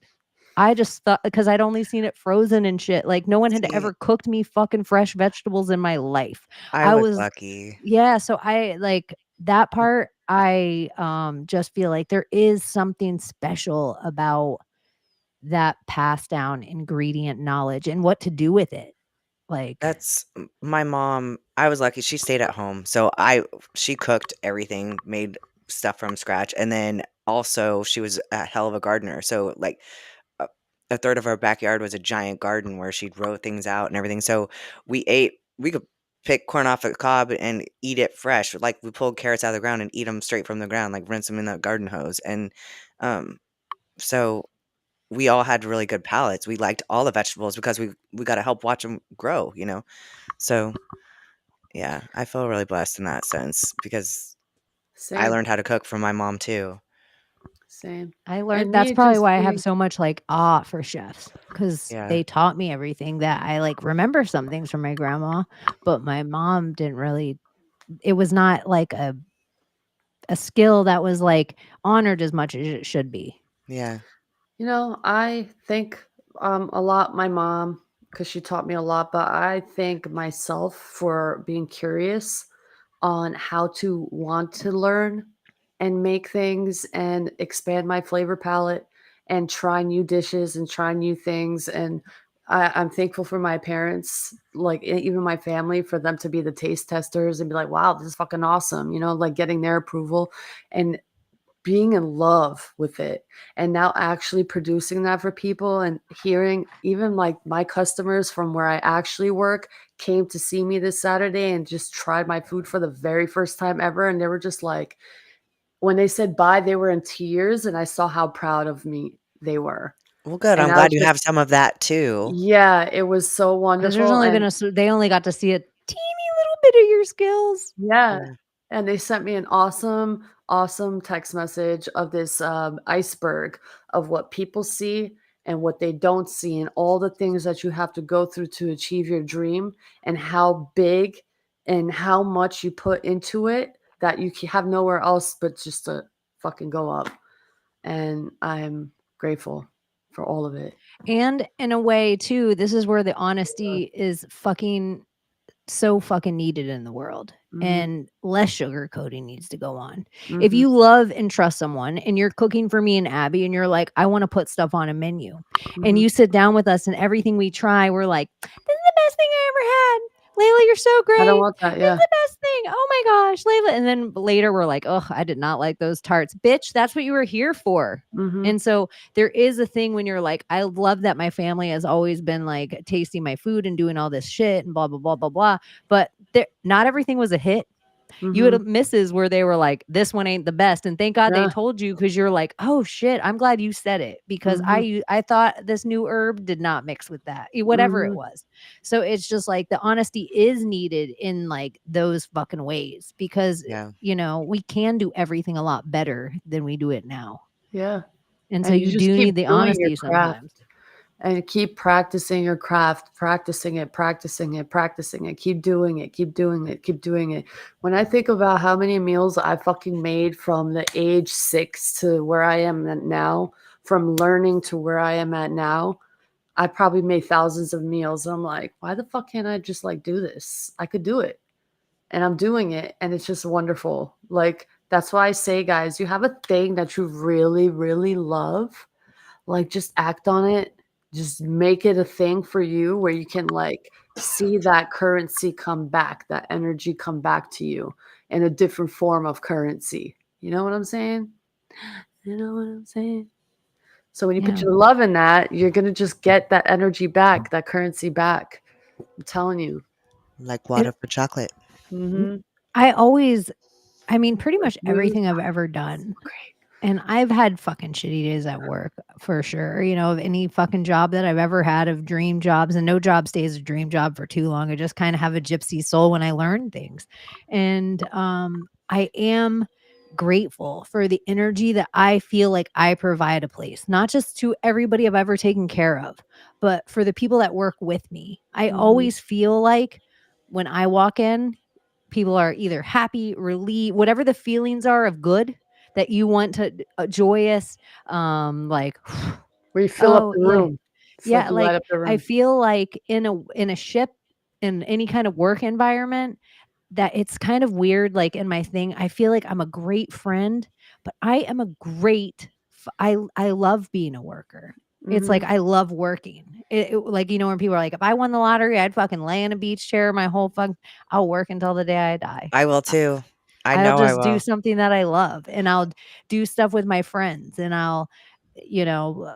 I just thought because I'd only seen it frozen and shit. Like no one had See, ever cooked me fucking fresh vegetables in my life. I I was was lucky. Yeah, so I like that part. I just feel like there is something special about that passed down ingredient knowledge and what to do with it. Like, My mom, I was lucky, she stayed at home, so she cooked everything, made stuff from scratch, and then also she was a hell of a gardener, so, like, a a third of our backyard was a giant garden where she'd grow things out and everything, so we could pick corn off a cob and eat it fresh, like, we pulled carrots out of the ground and eat them straight from the ground, like, rinse them in the garden hose, and, um, so we all had really good palates, we liked all the vegetables because we gotta help watch them grow, So, yeah, I feel really blessed in that sense because I Same, learned how to cook from my mom too. same. I learned And that's me probably just why I have being so much like awe for chefs because Yeah. they taught me everything that I like remember some things from my grandma, but my mom didn't really, it was not like a skill that was like honored as much as it should be. Yeah. I think a lot my mom because she taught me a lot, but I thank myself for being curious on how to want to learn and make things and expand my flavor palette and try new dishes and try new things. And I'm thankful for my parents, like even my family, for them to be the taste testers and be like, wow, this is fucking awesome. Like getting their approval and being in love with it and now actually producing that for people and hearing even like my customers from where I actually work came to see me this Saturday and just tried my food for the very first time ever. And they were just like, when they said bye, they were in tears and I saw how proud of me they were. Well, good. And I'm I was glad you just, have some of that too. yeah, it was so Because there's wonderful. only been And they only got to see a teeny little bit of your skills. yeah. Yeah. And they sent me an awesome, awesome text message of this iceberg of what people see and what they don't see, and all the things that you have to go through to achieve your dream, and how big and how much you put into it that you have nowhere else but just to fucking go up. And I'm grateful for all of it. And in a way, too, this is where the honesty is so fucking needed in the world. Mm-hmm. And less sugarcoating needs to go on. If Mm-hmm. you love and trust someone and you're cooking for me and Abbie and you're like, I want to put stuff on a menu, Mm-hmm. and you sit down with us and everything we try, we're like, this is the best thing I ever had. Layla, you're so great. I don't want that. This Yeah. is the best thing. oh my gosh, Layla. And then later we're like, oh, I did not like those tarts. Bitch, that's what you were here for. Mhm. And so there is a thing when you're like, I love that my family has always been like tasting my food and doing all this shit and blah, blah, blah, blah, blah. But not everything was a hit. You Mhm. had misses where they were like, this one ain't the best. And thank God they Yeah. told you, because you're like, oh shit, I'm glad you said it, because Mhm. I thought this new herb did not mix with that, whatever it Mhm. was. So it's just like the honesty is needed in like those fucking ways, because Yeah. we can do everything a lot better than we do it now. Yeah. And so And you you just do keep need the doing your honesty craft sometimes. and keep practicing your craft, practicing it, practicing it, practicing it. Keep doing it, keep doing it, keep doing it. When I think about how many meals I fucking made from the age 6 to where I am at now, from learning to where I am at now, I probably made thousands of meals. I'm like, why the fuck can't I just like do this? I could do it. And I'm doing it, and it's just wonderful. Like, that's why I say, guys, you have a thing that you really, really love, like, just act on it. Just make it a thing for you where you can like see that currency come back, that energy come back to you in a different form of currency. You know what I'm saying? You know what I'm saying? So when you put Yeah. your love in that, you're going to just get that energy back, that currency back. I'm telling you. Like water for chocolate. Mhm. I mean, pretty much Smooth. everything I've ever done. Great. And I've had fucking shitty days at work for sure. Of any fucking job that I've ever had, of dream jobs, and no job stays a dream job for too long. I just kind of have a gypsy soul when I learn things. And I am grateful for the energy that I feel like I provide a place, not just to everybody I've ever taken care of, but for the people that work with me. I Mhm. always feel like when I walk in, people are either happy, relieved, whatever the feelings are of good that you want to, joyous, like, Where you fill up oh the yeah, room. It's like yeah, you light like up the I room. feel like in a ship, in any kind of work environment, that it's kind of weird. Like in my thing, I feel like I'm a great friend, but I am a great I love being a worker. It's like Mhm. I love working. Like, when people are like, if I won the lottery, I'd fucking lay in a beach chair my whole I'll work until the day I die. I will too. I I'll know I just do will. something that I love, and I'll do stuff with my friends, and I'll,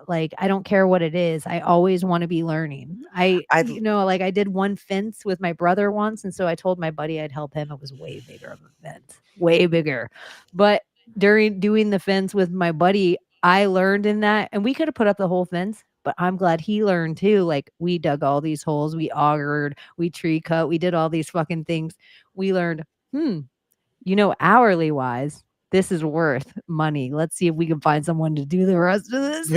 like, I don't care what it is. I always want to be learning. I Like I did one fence with my brother once. And so I told my buddy I'd help him. It was way bigger of a fence, way bigger. But during doing the fence with my buddy, I learned in that, and we could have put up the whole fence, but I'm glad he learned too. Like, we dug all these holes, we augured, we tree cut, we did all these fucking things. We learned, hourly wise, this is worth money. Let's see if we can find someone to do the rest of this.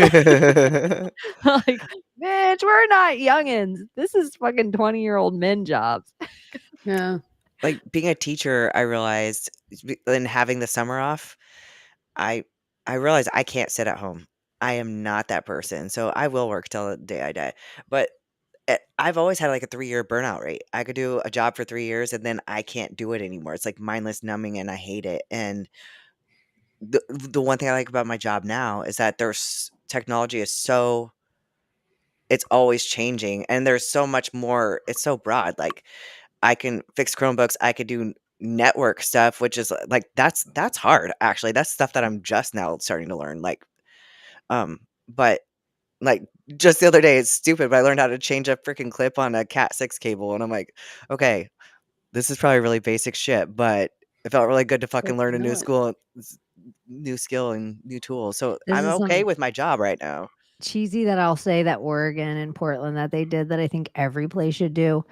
Like, bitch, we're not youngins. This is fucking 20-year-old men jobs. Yeah. like being a teacher, I realized and having the summer off, I I realized I can't sit at home. I am not that person. So I will work till the day I die. But I've always had like a 3-year burnout rate. I could do a job for 3 years and then I can't do it anymore. It's like mindless numbing and I hate it. And the one thing I like about my job now is that there's technology is so it's always changing and there's so much more. It's so broad. Like I can fix Chromebooks, I could do network stuff, which is like that's hard actually. That's stuff that I'm just now starting to learn. But like just the other day, it's stupid, but I learned how to change a freaking clip on a Cat 6 cable and I'm like, okay, this is probably really basic shit, but it felt really good to fucking That's learn a nuts. new skill and new tools. So This I'm is okay some with my job right now. cheesy that I'll say, that Oregon and Portland that they did, that I think every place should do.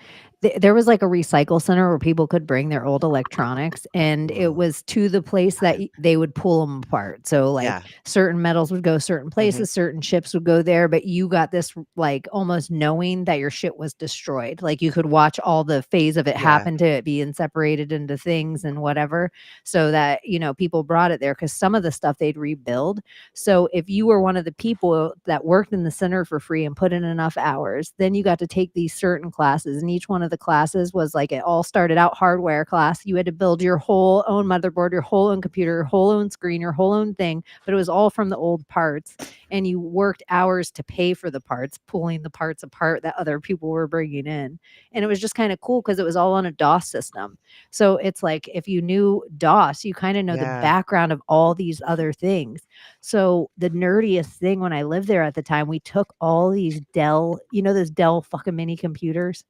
There was like a recycle center where people could bring their old electronics, and it was to the place that they would pull them apart. So like Yeah. certain metals would go certain places, certain chips would go there, but you got this like almost knowing that your shit was destroyed. Like you could watch all the phase of it Yeah. happen to it being separated into things and whatever, so that people brought it there because some of the stuff they'd rebuild. So if you were one of the people that worked in the center for free and put in enough hours, then you got to take these certain classes, and each one of the the classes was like, it all started out hardware class. You had to build your whole own motherboard, your whole own computer, your whole own screen, your whole own thing, but it was all from the old parts. And you worked hours to pay for the parts, pulling the parts apart that other people were bringing in. And it was just kind of cool because it was all on a DOS system. So it's like, if you knew DOS, you kind of know the Yeah. background of all these other things. So the nerdiest thing when I lived there at the time, we took all these Dell, those Dell fucking mini computers.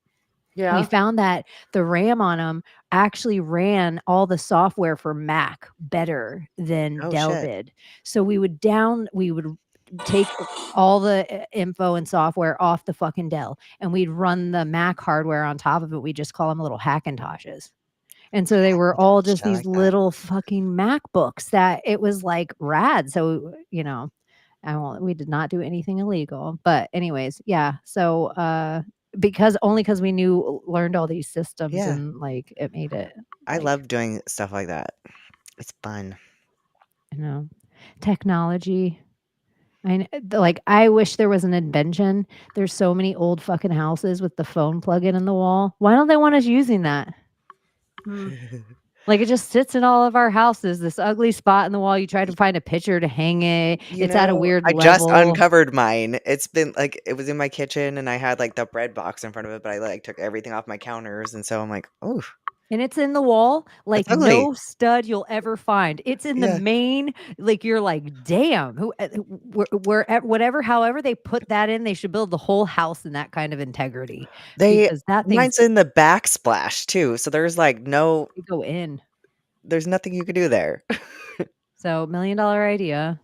Yeah. We found that the RAM on them actually ran all the software for Mac better than Oh, Dell shit. did. So we would take all the info and software off the fucking Dell, and we'd run the Mac hardware on top of it. We just call them little Hackintoshes. And so they were all just I these like that. little fucking MacBooks that it was like rad. So, we did not do anything illegal. But anyways, yeah. So because we learned all these systems, Yeah. and like it made it I like, love doing stuff like that. It's fun. Technology. I wish there was an invention. There's so many old fucking houses with the phone plug-in the wall. Why don't they want us using that? Like, it just sits in all of our houses, this ugly spot in the wall. You try to find a picture to hang it. It's at a weird I just level. uncovered mine. It's been like, it was in my kitchen and I had like the bread box in front of it, but I like took everything off my counters. And so I'm like, oh, And it's in the wall, like ugly. no stud you'll ever find. It's in the Yeah. main, like you're like, damn, however they put that in, they should build the whole house in that kind of integrity. Because that thing's mine's in the backsplash too. So there's like they go in. there's nothing you could do there. So $1 million idea.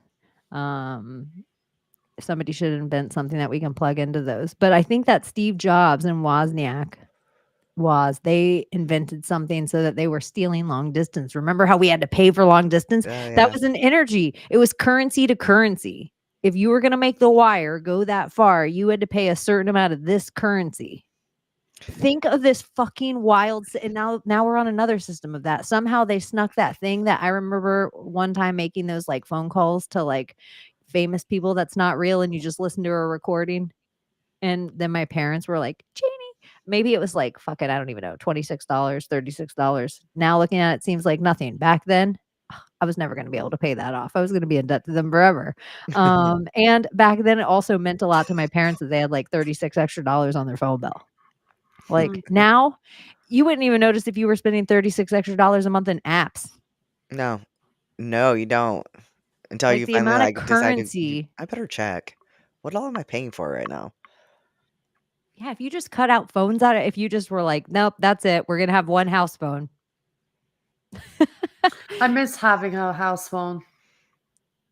Somebody should invent something that we can plug into those. But I think that Steve Jobs and Wozniak they invented something so that they were stealing long distance. Remember how we had to pay for long distance? Yeah. That was an energy. It was currency to currency. If you were going to make the wire go that far, you had to pay a certain amount of this currency. Think of this fucking wild. And now we're on another system of that. Somehow they snuck that thing that I remember one time making those like phone calls to like famous people that's not real, and you just listen to a recording. And then my parents were like, Chaney, maybe it was like, fuck it, I don't even know, $26, $36. Now looking at it, it seems like nothing. Back then, I was never going to be able to pay that off. I was going to be in debt to them forever. And back then, it also meant a lot to my parents that they had like $36 extra on their phone bill. Like now, you wouldn't even notice if you were spending $36 extra a month in apps. No, you don't. Until Like you the finally amount of like decide currency. I better check. What all am I paying for right now? Yeah, if you just cut out phones out, if you just were like, nope, that's it. We're going to have one house phone. I miss having a house phone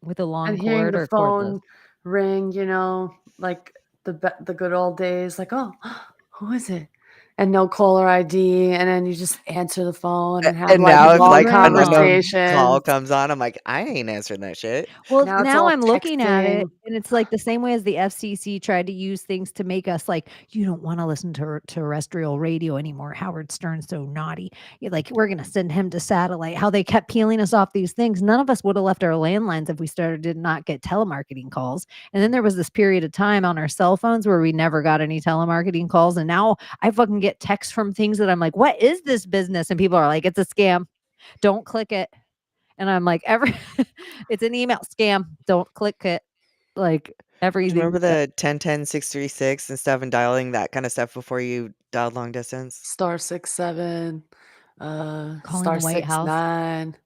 With a long and hearing cord the or phone cordless. ring, like the good old days. Like, oh, who is it? And no caller ID, and then you just answer the phone and have And like now if long like an unknown conversations. call comes on, I'm like, I ain't answering that shit. Well, Now it's now all I'm looking at it, texting. and it's like the same way as the FCC tried to use things to make us like, you don't want to listen to terrestrial radio anymore. Howard Stern's so naughty. You're like, we're going to send him to satellite. How they kept peeling us off these things. None of us would have left our landlines if we did not get telemarketing calls. And then there was this period of time on our cell phones where we never got any telemarketing calls. And now I fucking get texts from things that I'm like, what is this business? And people are like, it's a scam. Don't click it. And I'm like, it's an email scam. Don't click it. Like everything. Remember the 1010-636 and stuff, and dialing that kind of stuff before you dialed long distance? *67, Calling star the White House. 69,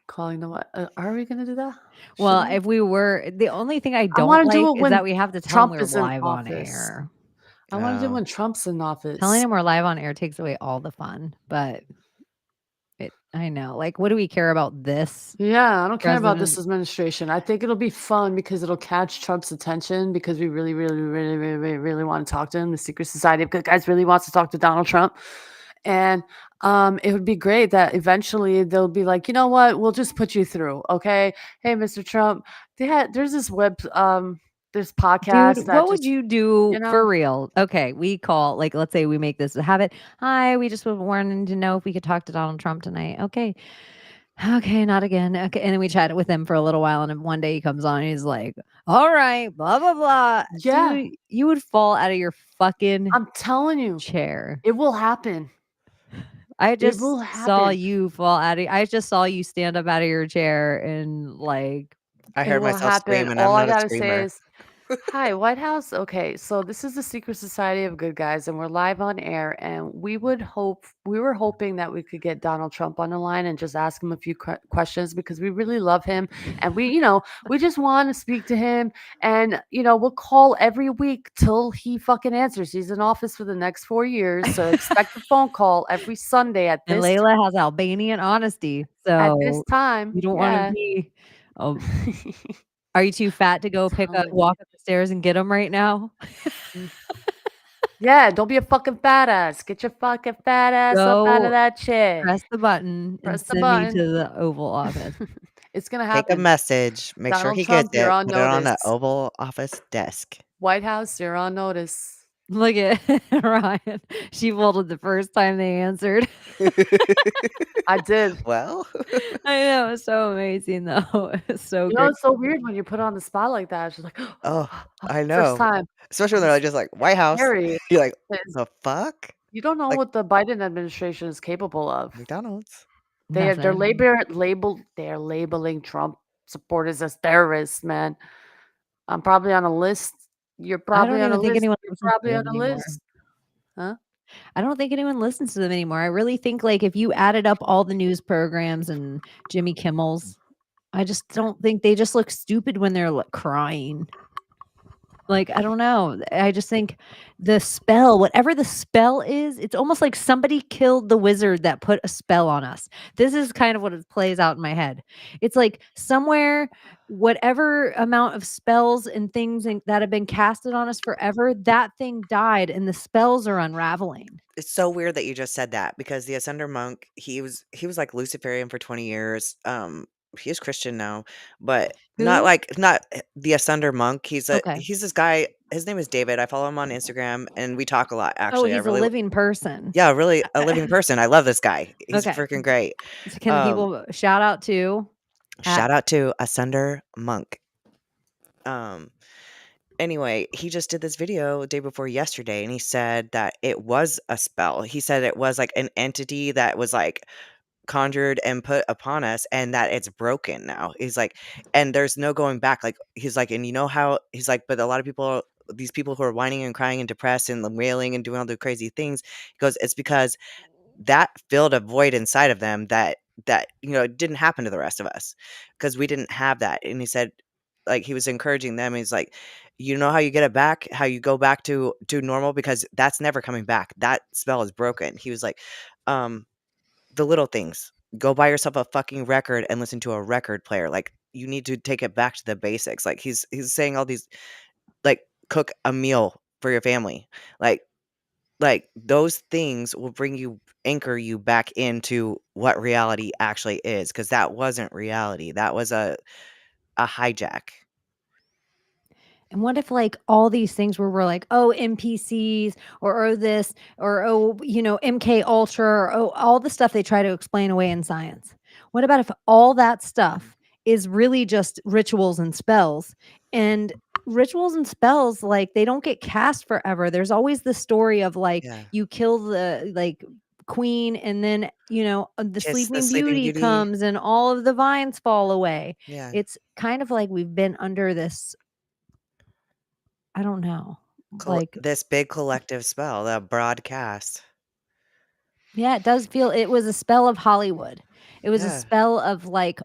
calling the what? Are we gonna do that? Well, Should we? if we were, the only thing I I don't want to like do it is when that we have to tell Trump them is we're in live on office. air. I want to do it Oh. when Trump's in office. Telling them we're live on air takes away all the fun, but I know. Like, what do we care about this? Yeah, I don't care about this President- administration. I think it'll be fun because it'll catch Trump's attention because we really, really, really, really, really, really want to talk to him. The secret society of good guys really wants to talk to Donald Trump. And it would be great that eventually they'll be like, you know what, we'll just put you through. Okay. Hey, Mr. Trump, there's this there's podcasts. Dude, that what would just, you do you know? for real? Okay, we call, like, let's say we make this a habit. Hi, we just were wanting to know if we could talk to Donald Trump tonight. Okay. Okay, not again. Okay, and then we chatted with him for a little while, and then one day he comes on, and he's like, "All right, blah blah blah." Yeah, Dude, you would fall out of your fucking I'm telling you, chair. it will happen. I It just will saw happen. you fall out of. I just saw you stand up out of your chair and like, I It heard will myself happen. scream, and I'm All I not a gotta say screamer. is, "Hi, White House." Okay, so this is the Secret Society of Good Guys, and we're live on air. And we were hoping that we could get Donald Trump on the line and just ask him a few questions because we really love him, and we just want to speak to him. And we'll call every week till he fucking answers. He's in office for the next 4 years, so expect a phone call every Sunday at and this Layla has Albanian honesty, time. you don't want to Yeah. be. Um, are you too fat to go Telling you. walk up the stairs and get him right now? Yeah, don't be a fucking fat ass. Get your fucking fat ass up out of Go that chair. press the button and Press the send me button. to the Oval Office. It's gonna Take a happen. message, make sure Donald he gets Trump, you're it, on put it on notice. the Oval Office desk. White House, you're on notice. Look at Ryan. She folded the first time they answered. I did. Well, I know, it's so amazing though. It's so You know, great. it's so weird when you put on the spot like that. She's like, oh, I first know. time. Especially when It's they're just like, "White House." scary. You're like, 'Cause "The fuck?" you don't know Like, what the Biden administration is capable of. McDonald's. They're Nothing. they're labeling Trump supporters as terrorists, man. I'm probably on a list. You're I probably don't on a even think list. anyone You're listens to probably on them a anymore. list. Huh? I don't think anyone listens to them anymore. I really think like if you added up all the news programs and Jimmy Kimmel's, I just don't think they just look stupid when they're crying. Like, I don't know. I just think the spell, whatever the spell is, it's almost like somebody killed the wizard that put a spell on us. This is kind of what it plays out in my head. It's like somewhere, whatever amount of spells and things that have been casted on us forever, that thing died and the spells are unraveling. It's so weird that you just said that because the Ascender monk, he was like Luciferian for 20 years. He is Christian now, but Who? not the Ascender monk. Okay. He's this guy. His name is David. I follow him on Instagram and we talk a lot Oh, actually. I he's a really living person. Yeah, really a living person. I love this guy. He's Okay. freaking great. So can the Um people shout out to at Shout out to Ascender monk. Um Anyway, he just did this video day before yesterday and he said that it was a spell. He said it was like an entity that was like conjured and put upon us and that it's broken now. He's like, and there's no going back. Like, he's like, and you know how he's like, but a lot of people, these people who are whining and crying and depressed and wailing and doing all the crazy things, he goes, it's because that filled a void inside of them that didn't happen to the rest of us because we didn't have that. And he said, like, he was encouraging them. He's like, you know how you get it back, how you go back to normal, because that's never coming back. That spell is broken. He was like, the little things. Go buy yourself a fucking record and listen to a record player. Like, you need to take it back to the basics. Like, he's saying all these, like, cook a meal for your family. Like those things will anchor you back into what reality actually is, because that wasn't reality. That was a hijack. And what if like all these things where we're like, oh, NPCs or oh this or oh, MK Ultra or oh, all the stuff they try to explain away in science. What about if all that stuff is really just rituals and spells? And rituals and spells, like they don't get cast forever. There's always the story of like Yeah. you kill the like queen and then the Kiss the sleeping Sleeping beauty Beauty. comes and all of the vines fall away. Yeah. It's kind of like we've been under this, I don't know. Like, This big collective spell, the broadcast. yeah, it does feel it was a spell of Hollywood. It was a Yeah. spell of like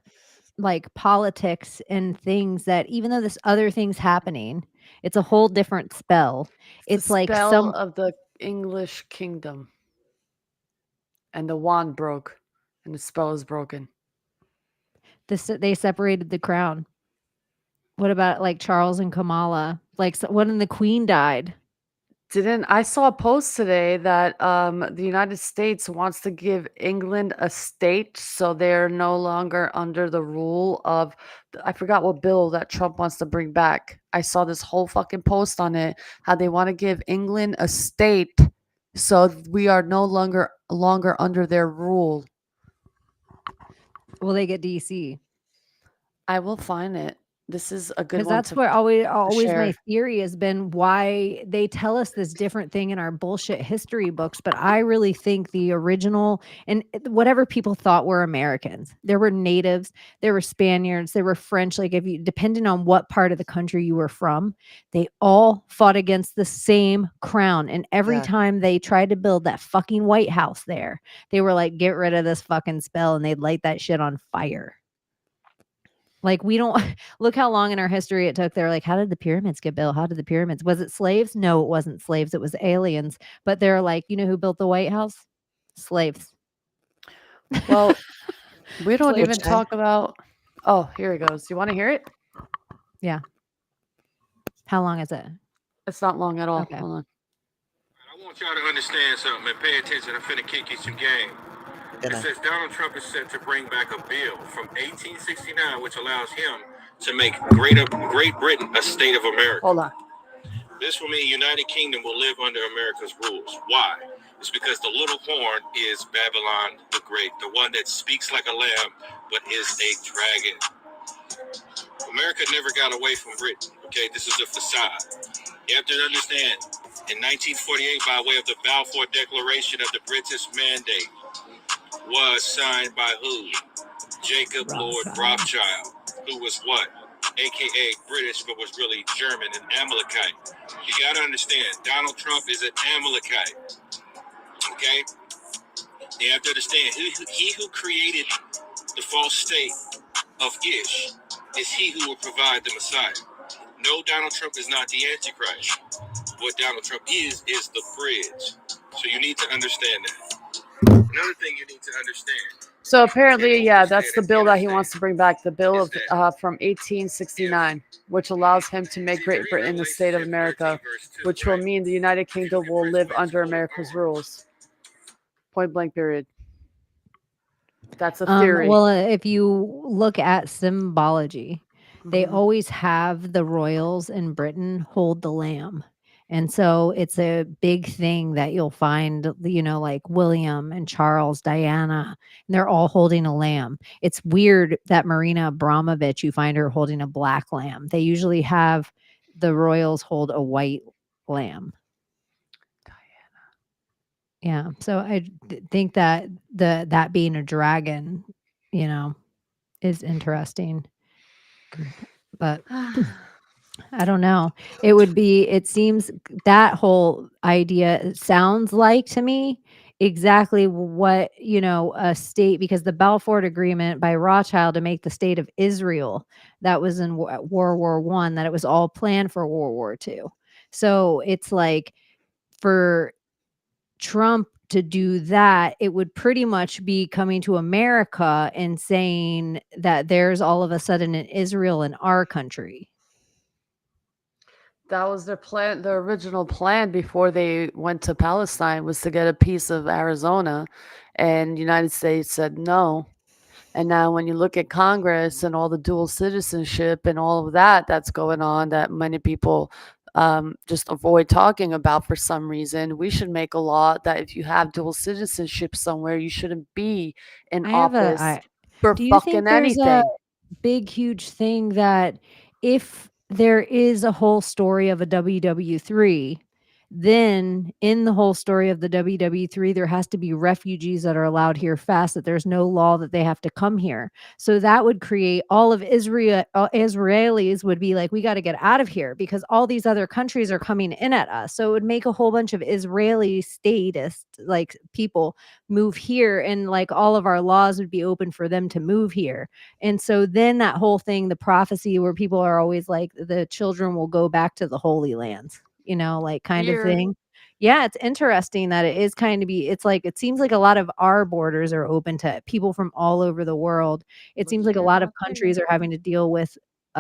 politics and things that even though this other thing's happening, it's a whole different spell. It's the like spell of the English kingdom. And the wand broke. And the spell is broken. they separated the crown. What about like Charles and Kamala? Like when the queen died? I saw a post today that the United States wants to give England a state, so they're no longer under the rule of, I forgot what bill that Trump wants to bring back. I saw this whole fucking post on it, how they want to give England a state, so we are no longer under their rule. Will they get DC? I will find it. This is a good Because one that's to where always my share. theory has been why they tell us this different thing in our bullshit history books. But I really think the original and whatever people thought were Americans, there were natives, there were Spaniards, there were French. Like if you, depending on what part of the country you were from, they all fought against the same crown. And every Yeah. time they tried to build that fucking White House there, they were like, get rid of this fucking spell, and they'd light that shit on fire. Like we don't look how long in our history it took. They're like, how did the pyramids get built? How did the pyramids? Was it slaves? No, it wasn't slaves. It was aliens. But they're like, you know who built the White House? Slaves. Well, we don't Slaves. even talk about. Oh, here it goes. You want to hear it? Yeah. How long is it? It's not long at all. Okay. Hold on. I want y'all to understand something and pay attention. I'm finna kick you some game. It says Donald Trump is set to bring back a bill from 1869, which allows him to make Great Britain a state of America. Hold on. This will mean United Kingdom will live under America's rules. Why? It's because the little horn is Babylon the Great, the one that speaks like a lamb but is a dragon. America never got away from Britain. Okay, this is a facade. You have to understand, in 1948, by way of the Balfour Declaration of the British Mandate, was signed by who? Jacob Lord Rothschild, who was what? AKA British, but was really German and Amalekite. You got to understand, Donald Trump is an Amalekite. Okay? You have to understand, he who created the false state of Ish is he who will provide the Messiah. No, Donald Trump is not the Antichrist. What Donald Trump is the bridge. So you need to understand that. Another thing you need to understand. So apparently, yeah, that's the bill that he wants to bring back. The bill of from 1869, which allows him to make Great Britain the state of America, which will mean the United Kingdom will live under America's rules. Point blank. Period. That's a theory. Well, if you look at symbology, they always have the royals in Britain hold the lamb. And so it's a big thing that you'll find, you know, like William and Charles, Diana, and they're all holding a lamb. It's weird that Marina Abramovich, you find her holding a black lamb. They usually have the royals hold a white lamb. Yeah, so I think that that being a dragon, you know, is interesting. But I don't know. It seems that whole idea sounds like to me exactly what, you know, a state, because the Balfour Agreement by Rothschild to make the state of Israel, that was in World War I, that it was all planned for World War II. So it's like for Trump to do that, it would pretty much be coming to America and saying that there's all of a sudden an Israel in our country. That was their plan. The original plan before they went to Palestine was to get a piece of Arizona, and the United States said no. And now when you look at Congress and all the dual citizenship and all of that that's going on, that many people just avoid talking about for some reason, we should make a law that if you have dual citizenship somewhere, you shouldn't be in office for do you think fucking there's anything. a big, huge thing that if there is a whole story of a WW3, then in the whole story of the WW3, there has to be refugees that are allowed here fast, that there's no law that they have to come here. So that would create all of Israel, Israelis would be like, we got to get out of here because all these other countries are coming in at us. So it would make a whole bunch of Israeli statists, like people, move here, and like all of our laws would be open for them to move here. And so then that whole thing, the prophecy where people are always like, the children will go back to the Holy Lands, you know, like kind of thing. Yeah, it's interesting that it is kind of it's like, it seems like a lot of our borders are open to people from all over the world. It seems like a lot of countries are having to deal with,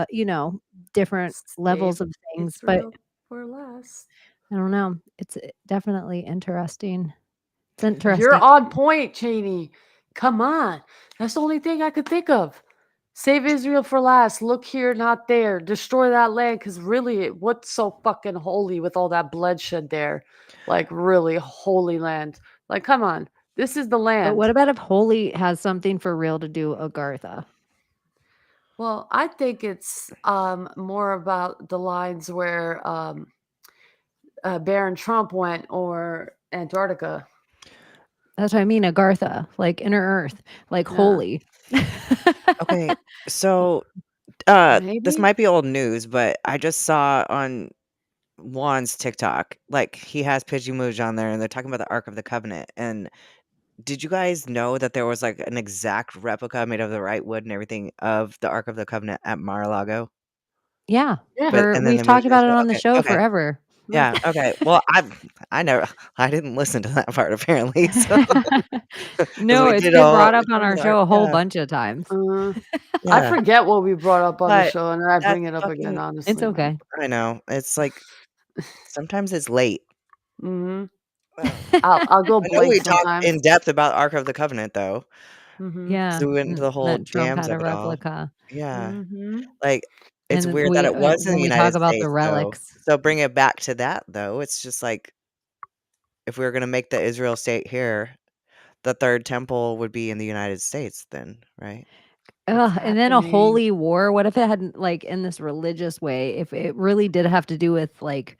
you know, different levels of things, but for less. I don't know. It's definitely interesting. It's interesting. You're on point, Chaney. Come on. That's the only thing I could think of. Save Israel for last. Look here, not there. Destroy that land, because really, what's so fucking holy with all that bloodshed there? Like, really holy land. Like, come on. This is the But land. what about if holy has something for real to do with Agartha? Well, I think it's more about the lines where Baron Trump went, or Antarctica. That's what I mean, Agartha, like inner earth, like Yeah. holy. Okay, so this Maybe. might be old news, but I just saw on Juan's TikTok, like he has Pidgey on there, and they're talking about the Ark of the Covenant. And did you guys know that there was like an exact replica made of the right wood and everything of the Ark of the Covenant at Mar-a-Lago? Yeah, Yeah. But and then we've they moved talked it to about it the on the okay, show okay. forever. Yeah, okay. Well, I didn't listen to that part apparently, so 'cause No, we it's did been all brought we up on talked our about the Ark show a whole yeah, bunch of times. I yeah. forget what we brought up on the But show, and then I that's bring it up again. fucking Honestly, It's okay. I know. It's like sometimes it's late. Mm-hmm. Well, I'll go I know blank we talked sometimes. in depth about Ark of the Covenant though. Mm-hmm. Yeah, So we went into the whole that Trump jams had a of it all. replica. Yeah. Mm-hmm. Like, it's And then weird that it was in the when we talk United about the States, though. relics. So bring it back to that, though. It's just like, if we were gonna make the Israel state here, the 3rd temple would be in the United States then, right? It's And then a happening. holy war. What if it hadn't, like, in this religious way, if it really did have to do with like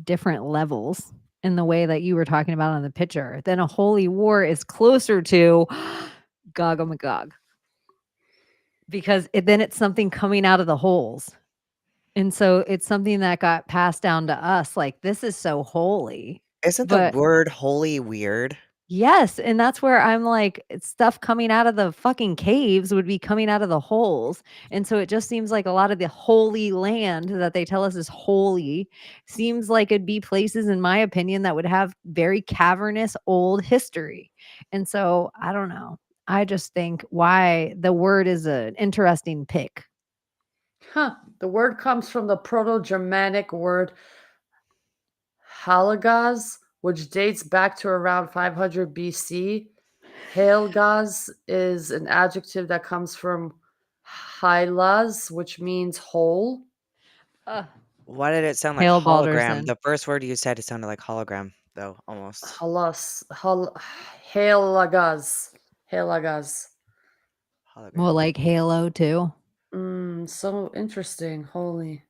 different levels in the way that you were talking about on the picture, then a holy war is closer to Gog and Magog, because then it's something coming out of the holes. And so it's something that got passed down to us. Like, this is so holy. Isn't the But word holy weird? yes, and that's where I'm like, it's stuff coming out of the fucking caves would be coming out of the holes. And so it just seems like a lot of the holy land that they tell us is holy seems like it'd be places, in my opinion, that would have very cavernous old history. And so I don't know. I just think why the word is an interesting pick. Huh. The word comes from the Proto-Germanic word halagaz, which dates back to around 500 BC. Halagaz is an adjective that comes from hylaz, which means whole. Why did it sound like Hail hologram? Balderson. The first word you said, it sounded like hologram, though, almost. Halagaz. Halagaz. Hologram. Well, like Halo too. So interesting. Holy.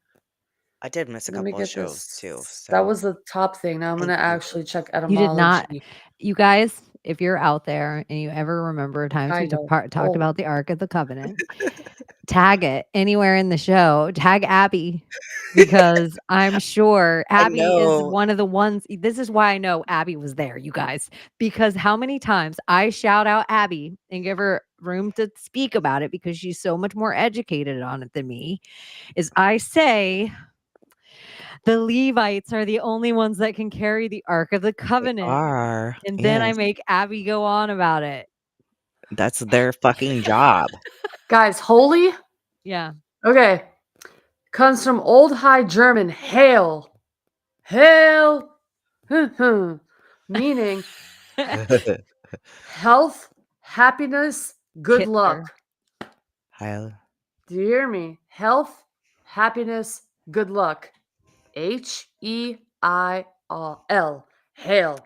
I did miss a Let me couple of get shows, this. too, That so was the top thing. Now I'm going thank to you. actually check You did not. etymology. You guys, if you're out there and you ever remember times I we know. talked Oh. about the Ark of the Covenant, tag it anywhere in the show. Tag Abbie, because I'm sure I Abbie is know. one of the ones. This is why I know Abbie was there, you guys, because how many times I shout out Abbie and give her room to speak about it because she's so much more educated on it than me, is I say the Levites are the only ones that can carry the Ark of the They Covenant. are. And then I Yes. make Abbie go on about it. That's their fucking job. Guys, holy? Yeah. Okay. Comes from Old High German, hail. Hail. Meaning health, happiness, good Kittler. luck. Heil. Do you hear me? Health, happiness, good luck. Heil. Hail.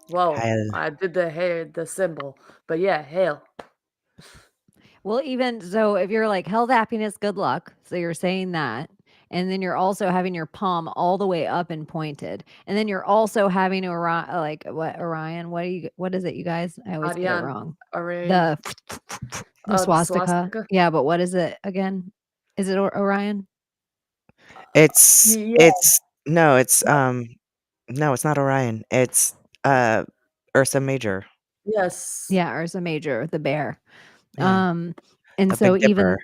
Whoa. Heil. I did the symbol. But yeah, hail. Well, even so, if you're like health, happiness, good luck, so you're saying that, and then you're also having your palm all the way up and pointed, and then you're also having Orion? What is it, you guys? I always get it Ariane. wrong. Orion. The The swastika. swastika? Yeah, but what is it again? Is it Orion? It's Yeah. no, it's not Orion. It's Ursa Major. Yes. Yeah, Ursa Major, the bear. Yeah. And The so Big Dipper.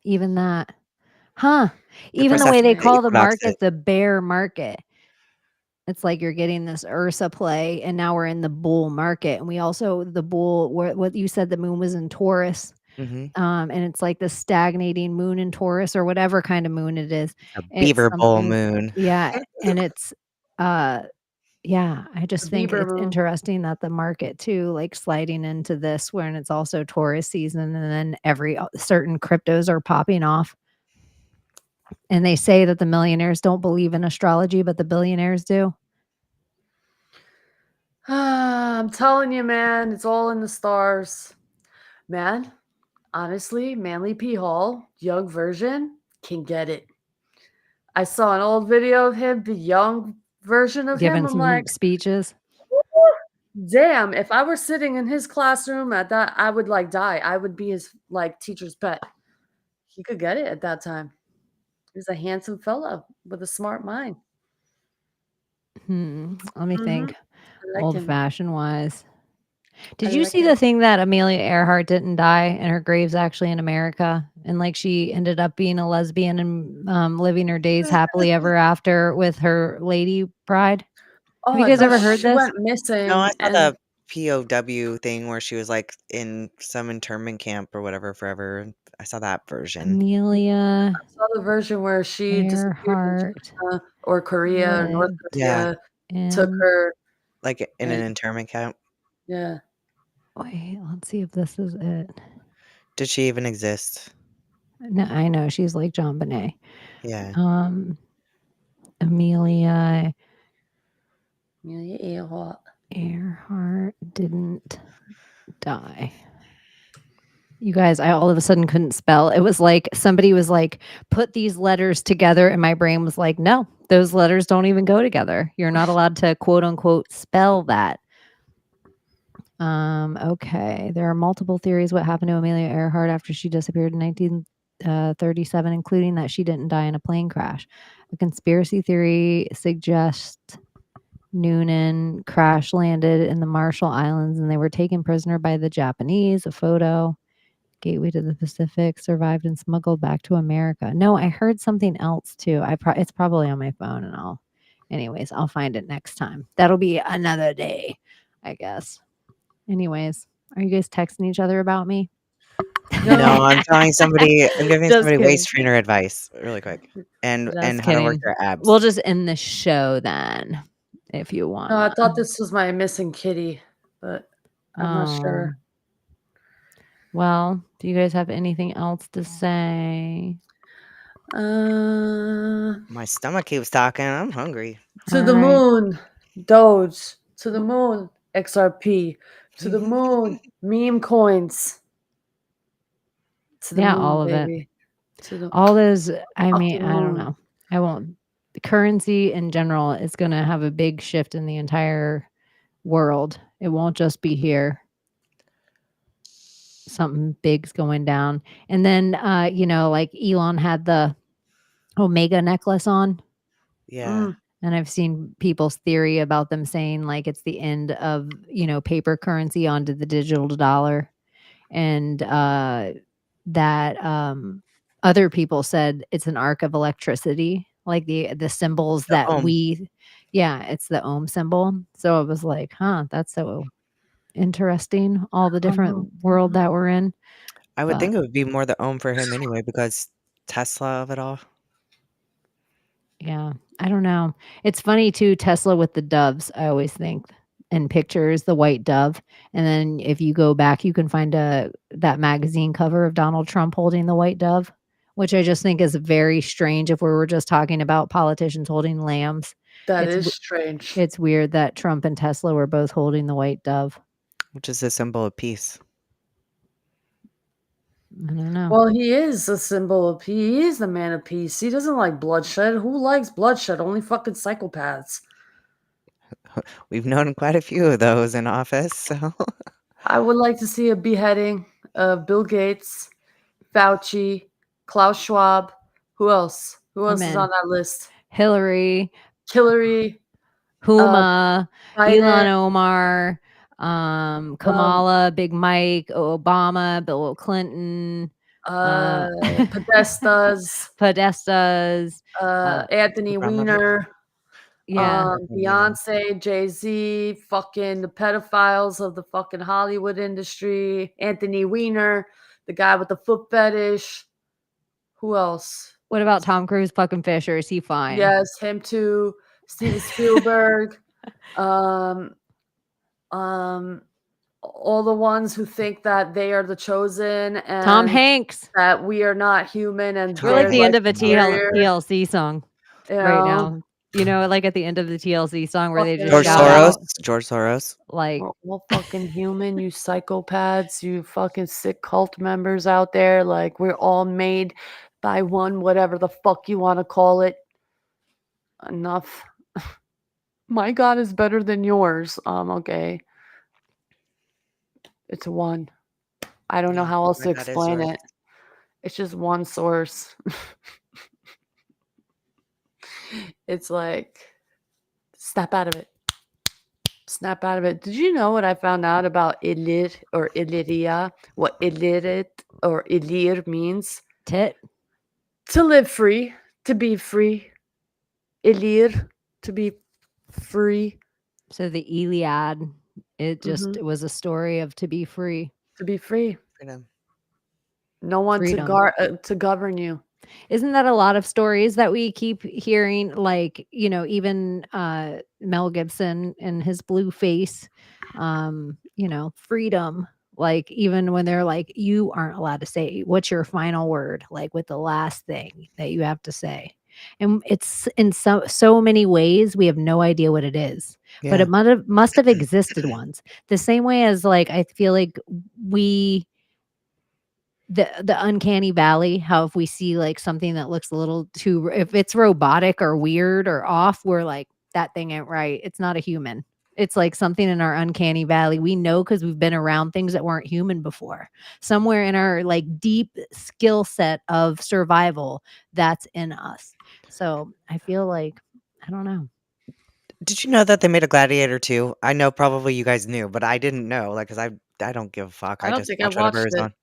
even that, huh? The Even the way they Procrastinate call the equinox market the bear market. It's like you're getting this Ursa play, and now we're in the bull market, and we also the bull. What you said, the moon was in Taurus, Mm-hmm. and it's like the stagnating moon in Taurus or whatever kind of moon it is. A It's beaver bull something, moon. yeah, and it's yeah. I just think Beaver it's moon. interesting that the market too, like sliding into this when it's also Taurus season, and then every certain cryptos are popping off. And they say that the millionaires don't believe in astrology, but the billionaires do. I'm telling you, man, it's all in the stars. Man, honestly, Manly P. Hall, young version, can get it. I saw an old video of him, the young version of Giving him. I'm some like, speeches. damn, if I were sitting in his classroom at that, I would like die. I would be his like teacher's pet. He could get it at that time. He's a handsome fellow with a smart mind. Let me think. I like Old him. fashioned wise. Did I you like see him. the thing that Amelia Earhart didn't die and her grave's actually in America? And like she ended up being a lesbian and living her days happily ever after with her lady bride. Oh, Have you I guys thought ever heard she this? went No, missing I saw and the POW thing where she was like in some internment camp or whatever forever. And I saw that version. Amelia I saw the version where she disappeared in Earhart China or Korea or North lived Yeah, Korea, took in. her. like in an And, internment camp. yeah. Wait, let's see if this is it. Did she even exist? No, I know she's like John Bonet. Yeah. Amelia Amelia Earhart. Earhart didn't die. You guys, I all of a sudden couldn't spell. It was like somebody was like, put these letters together, and my brain was like, no, those letters don't even go together. You're not allowed to quote unquote spell that. Okay. There are multiple theories what happened to Amelia Earhart after she disappeared in 1937, including that she didn't die in a plane crash. A conspiracy theory suggests Noonan crash landed in the Marshall Islands and they were taken prisoner by the Japanese. A photo. Gateway to the Pacific, survived and smuggled back to America. No, I heard something else too. It's probably on my phone and I'll find it next time. That'll be another day, I guess. Anyways, are you guys texting each other about me? No, I'm telling somebody. I'm giving Just somebody kidding. waist trainer advice really quick, and Just how to work kidding. their abs. We'll just end the show then, if you want. No, I thought this was my missing kitty, but I'm not sure. Well, do you guys have anything else to say? My stomach keeps talking. I'm hungry. To All the right. moon, Doge. To the moon, XRP. To the moon, meme coins. To the Yeah, moon, all of it. baby. To the All those, I Up mean, the I don't moon. know. I won't. The currency in general is going to have a big shift in the entire world. It won't just be here. Something big's going down. And then, like Elon had the Omega necklace on. Yeah. And I've seen people's theory about them saying like it's the end of, paper currency onto the digital dollar. And that other people said it's an arc of electricity, like the symbols The that ohm. it's the ohm symbol. So it was like, that's so interesting, all the different world that we're in. I would But think it would be more the ohm for him anyway, because Tesla of it all. yeah, I don't know. It's funny too, Tesla with the doves, I always think in pictures, the white dove. And then if you go back, you can find that magazine cover of Donald Trump holding the white dove, which I just think is very strange if we were just talking about politicians holding lambs. That is strange. It's weird that Trump and Tesla were both holding the white dove. Which is a symbol of peace. I don't know. Well, he is a symbol of peace. He is the man of peace. He doesn't like bloodshed. Who likes bloodshed? Only fucking psychopaths. We've known quite a few of those in office, so I would like to see a beheading of Bill Gates, Fauci, Klaus Schwab. Who else? Who else is on that list? Hillary, Hillary, Huma, Biden, Elon Omar, Kamala, Big Mike, Obama, Bill Clinton, Podestas, Anthony Weiner, Beyonce, Jay-Z, fucking the pedophiles of the fucking Hollywood industry, Anthony Weiner, the guy with the foot fetish. Who else? What about Tom Cruise fucking fish, or is he fine? Yes, him too. Steven Spielberg. All the ones who think that they are the chosen and Tom Hanks, that we are not human and we're like the end of a superior. TLC song right now. You know, like at the end of the TLC song where they just George shout Soros. out, George Soros. like, We're all fucking human, you psychopaths, you fucking sick cult members out there. Like, we're all made by one, whatever the fuck you want to call it. Enough. My God is better than yours. Okay. It's one. I don't know Yeah, how else my to God is explain yours. it. It's just one source. It's like, snap out of it. Snap out of it. Did you know what I found out about Ilir or Iliria? What Ilirit or Ilir means? tit. To live free, to be free. Ilir, to be free, So the Iliad, it just Mhm. was a story of to be free, to be free. Freedom. No one freedom. to govern you. Isn't that a lot of stories that we keep hearing? Like, you know, even Mel Gibson and his blue face, you know, freedom. Like, even when they're like, you aren't allowed to say what's your final word, like with the last thing that you have to say. And it's in so many ways we have no idea what it is, but Yeah. it must have existed once. The same way as like I feel like we the uncanny valley, how if we see like something that looks a little too, if it's robotic or weird or off, we're like, that thing ain't right, it's not a human. It's like something in our uncanny valley we know because we've been around things that weren't human before. Somewhere in our like deep skill set of survival, that's in us. So I feel like, I don't know. Did you know that they made a Gladiator 2? I know probably you guys knew, but I didn't know, like, cause I don't give a fuck. I I don't just think I watch whatever watched is it. on.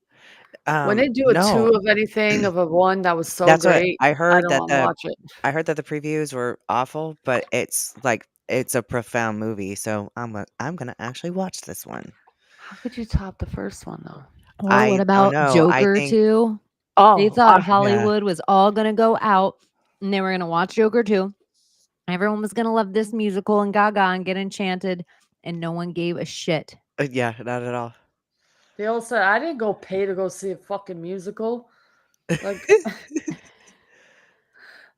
When they do a No. 2 of anything of a 1 that was so That's what great, I I heard don't that wanna watch it. the previews were awful, but it's like it's a profound movie, so I'm gonna actually watch this one. How could you top the first one, though? Or what I don't about know. I Joker think 2? They Oh, thought yeah. Hollywood was all gonna go out and they were gonna watch Joker 2. Everyone was gonna love this musical and gaga and get enchanted, and no one gave a shit. Yeah, not at all. they all said, "I didn't go pay to go see a fucking musical." Like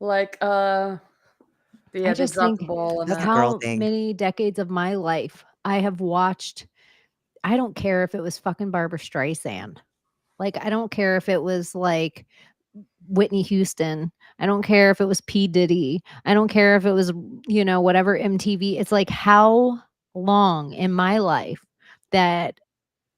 like, I yeah, they just dropped the think ball on That's a that. girl how thing. many decades of my life I have watched. I don't care if it was fucking Barbara Streisand. Like, I don't care if it was like Whitney Houston. I don't care if it was P. Diddy. I don't care if it was, you know, whatever MTV. It's like how long in my life that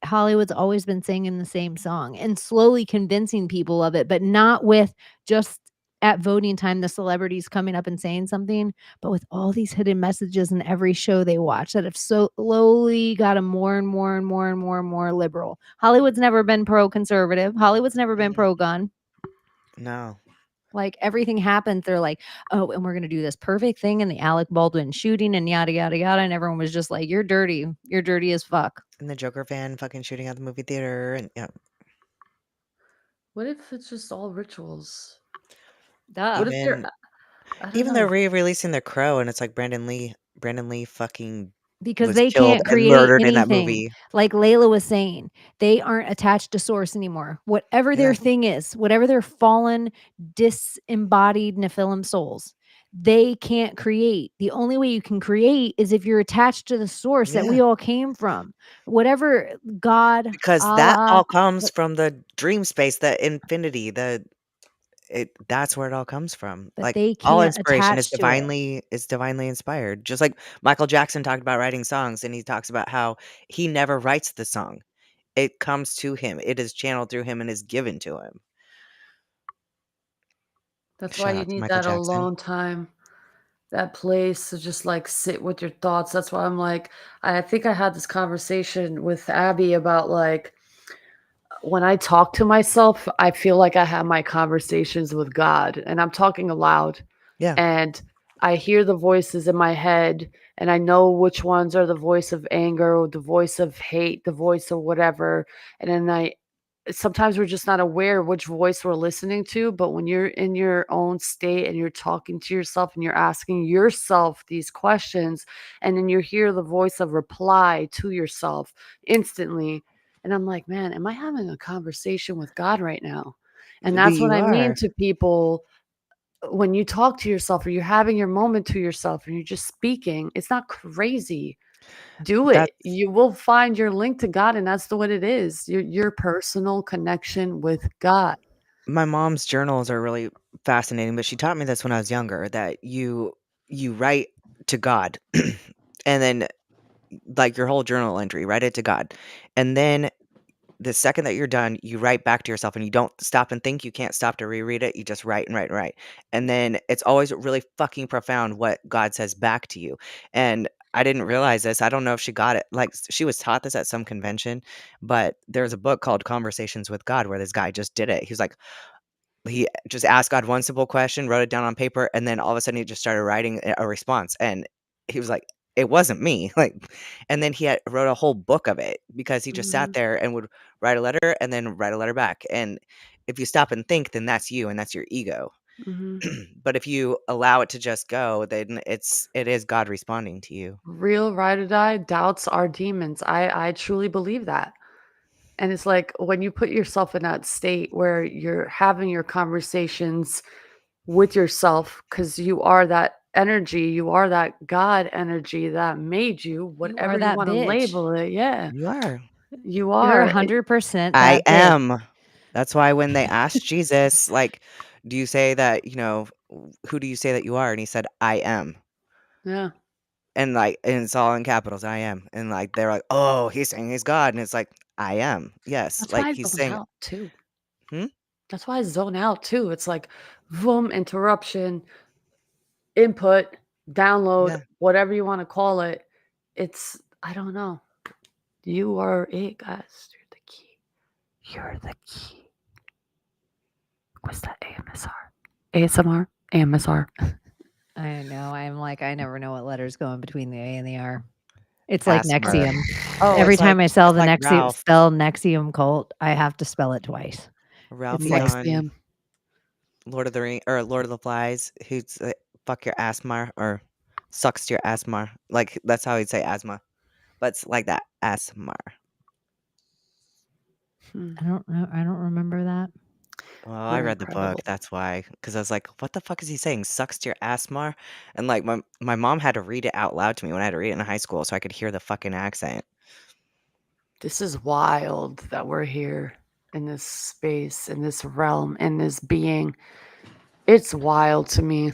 Hollywood's always been singing the same song and slowly convincing people of it, but not with just at voting time the celebrities coming up and saying something, but with all these hidden messages in every show they watch that have so slowly got them more and more and more and more and more liberal. Hollywood's never been pro-conservative. Hollywood's never been pro-gun. No. Like everything happens, they're like, oh, and we're gonna do this perfect thing in the Alec Baldwin shooting and yada yada yada, and everyone was just like, you're dirty as fuck. And the Joker fan fucking shooting at the movie theater and yeah. What if it's just all rituals? Duh. What if they're Even I don't even they're know. re-releasing The Crow and it's like Brandon Lee fucking Because was they killed can't and create murdered in that anything. movie. Like Layla was saying, they aren't attached to source anymore. Whatever their Yeah. thing is, whatever their fallen, disembodied Nephilim souls, they can't create. The only way you can create is if you're attached to the source that we Yeah. all came from. Whatever God, Because that Allah, all comes from the dream space, the infinity, that's where it all comes from. but Like they all can't inspiration is attach to it. divinely inspired. Just like Michael Jackson talked about writing songs and he talks about how he never writes the song. It comes to him. It is channeled through him and is given to him. That's why Shout you out to need Michael that Jackson. alone time, that place to just like sit with your thoughts. That's why I'm like, I think I had this conversation with Abbie about like when I talk to myself, I feel like I have my conversations with God and I'm talking aloud Yeah. and I hear the voices in my head and I know which ones are the voice of anger or the voice of hate, the voice of whatever. And then sometimes we're just not aware which voice we're listening to, but when you're in your own state and you're talking to yourself and you're asking yourself these questions and then you hear the voice of reply to yourself instantly, and I'm like, man, am I having a conversation with God right now? And that's what You I mean are. to people when you talk to yourself or you're having your moment to yourself and you're just speaking, it's not crazy. Do it. That's You will find your link to God, and that's what it is. Your personal connection with God. my mom's journals are really fascinating, but she taught me this when I was younger, that you write to God and then like your whole journal entry, write it to God. And then the second that you're done, you write back to yourself and you don't stop and think. You can't stop to reread it. You just write and write and write. And then it's always really fucking profound what God says back to you. And I didn't realize this. I don't know if she got it. Like she was taught this at some convention, but there's a book called Conversations with God where this guy just did it. He was like, he just asked God one simple question, wrote it down on paper, and then all of a sudden he just started writing a response. And he was like, it wasn't me. Like, and then he wrote a whole book of it because he just sat Mhm, there and would write a letter and then write a letter back. And if you stop and think, then that's you and that's your ego. mhm. But if you allow it to just go, then it is God responding to you. Real ride or die doubts are demons. I truly believe that. And it's like when you put yourself in that state where you're having your conversations with yourself, because you are that energy, you are that God energy that made you, You whatever are you that want to bitch. label it. Yeah, You are. you You're are. 100% I that bitch. am. That's why when they asked Jesus, like, do you say that, who do you say that you are? And he said, I am. Yeah. And like, and it's all in capitals, I am. And like, they're like, oh, he's saying he's God. And it's like, I am. Yes. That's why Like I he's zone saying, out too. hmm? That's why I zone out too. It's like, boom, interruption, input, download, Yeah. whatever you want to call it. It's, I don't know. You are it, guys. You're the key. You're the key. What's that AMSR? ASMR? AMSR. I know. I'm like, I never know what letters go in between the A and the R. It's like Asthma. Nexium. Oh, Every time I it's like Ralph. spell Nexium cult, I have to spell it twice. It's Ralphie like on Nexium. Lord of the Ring or Lord of the Flies, who's fuck your asthma or sucks to your asthma. Like that's how he'd say asthma. But it's like that. Asthma. Hmm. I don't know. I don't remember that. Well, I You're read the book, incredible. that's why. Because I was like, "What the fuck is he saying? Sucks to your asthma?" And, like, my mom had to read it out loud to me when I had to read it in high school so I could hear the fucking accent. This is wild that we're here in this space, in this realm, in this being. It's wild to me.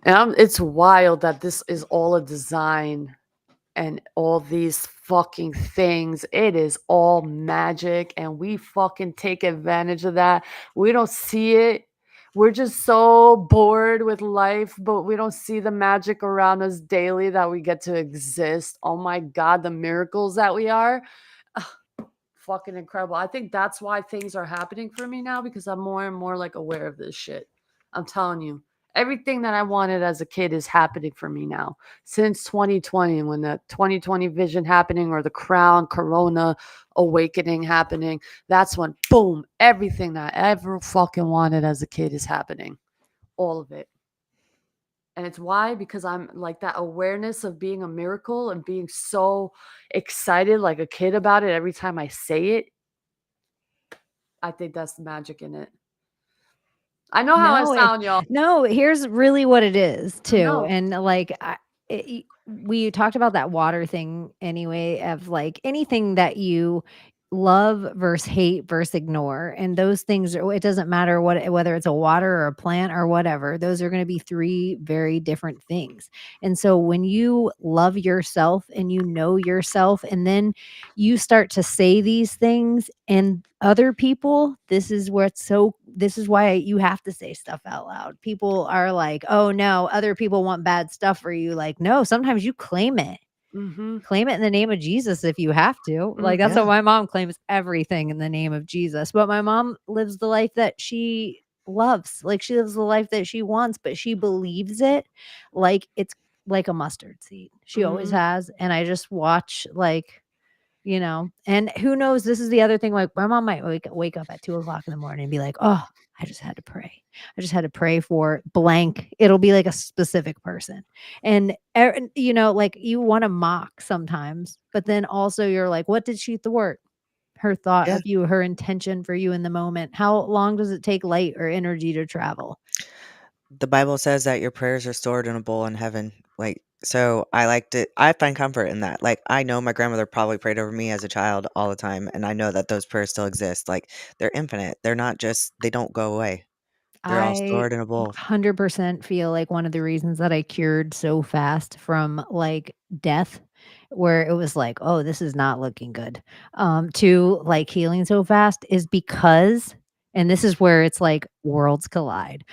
And it's wild that this is all a design and all these fucking things. It is all magic, and we fucking take advantage of that. We don't see it. We're just so bored with life, but we don't see the magic around us daily that we get to exist. Oh my God, the miracles that we are. Fucking incredible. I think that's why things are happening for me now, because I'm more and more like aware of this shit. I'm telling you, everything that I wanted as a kid is happening for me now. Since 2020, when the 2020 vision happening or the crown corona awakening happening, that's when boom, everything that I ever fucking wanted as a kid is happening. All of it. And it's why, because I'm like that awareness of being a miracle and being so excited like a kid about it every time I say it. I think that's the magic in it. I know how I No, sound, y'all. no, here's really what it is I too. know. And like we talked about that water thing anyway, of like anything that you love versus hate versus ignore. And those things it doesn't matter whether it's a water or a plant or whatever, those are going to be three very different things. And so when you love yourself and you know yourself, and then you start to say these things and other people, this is why you have to say stuff out loud. People are like, oh no, other people want bad stuff for you. Like, no, sometimes you claim it. Mm-hmm. Claim it in the name of Jesus if you have to. Like, that's Yeah. what my mom claims, everything in the name of Jesus. But my mom lives the life that she loves. Like, she lives the life that she wants, but she believes it like it's like a mustard seed. She always Mm-hmm. has. And I just watch, like, and who knows? This is the other thing. Like, my mom might wake up at 2 o'clock in the morning and be like, oh, I just had to pray. I just had to pray for blank. It'll be like a specific person. And, like, you want to mock sometimes, but then also you're like, what did she thwart? Her thought Yeah. of you, her intention for you in the moment. How long does it take light or energy to travel? The Bible says that your prayers are stored in a bowl in heaven. Like, so I liked it. I find comfort in that. Like, I know my grandmother probably prayed over me as a child all the time, and I know that those prayers still exist. Like, they're infinite. They're not just, they don't go away. They're all I stored in a bowl. 100% feel like one of the reasons that I cured so fast from, like, death, where it was like, "Oh, this is not looking good," to, like, healing so fast is because and this is where it's like worlds collide.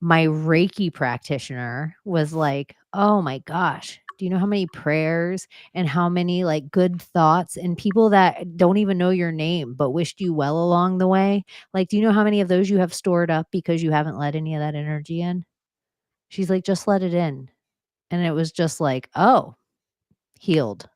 My Reiki practitioner was like, "Oh my gosh, do you know how many prayers and how many, like, good thoughts and people that don't even know your name but wished you well along the way? Like, do you know how many of those you have stored up because you haven't let any of that energy in?" She's like, "Just let it in." And it was just like, "Oh, healed."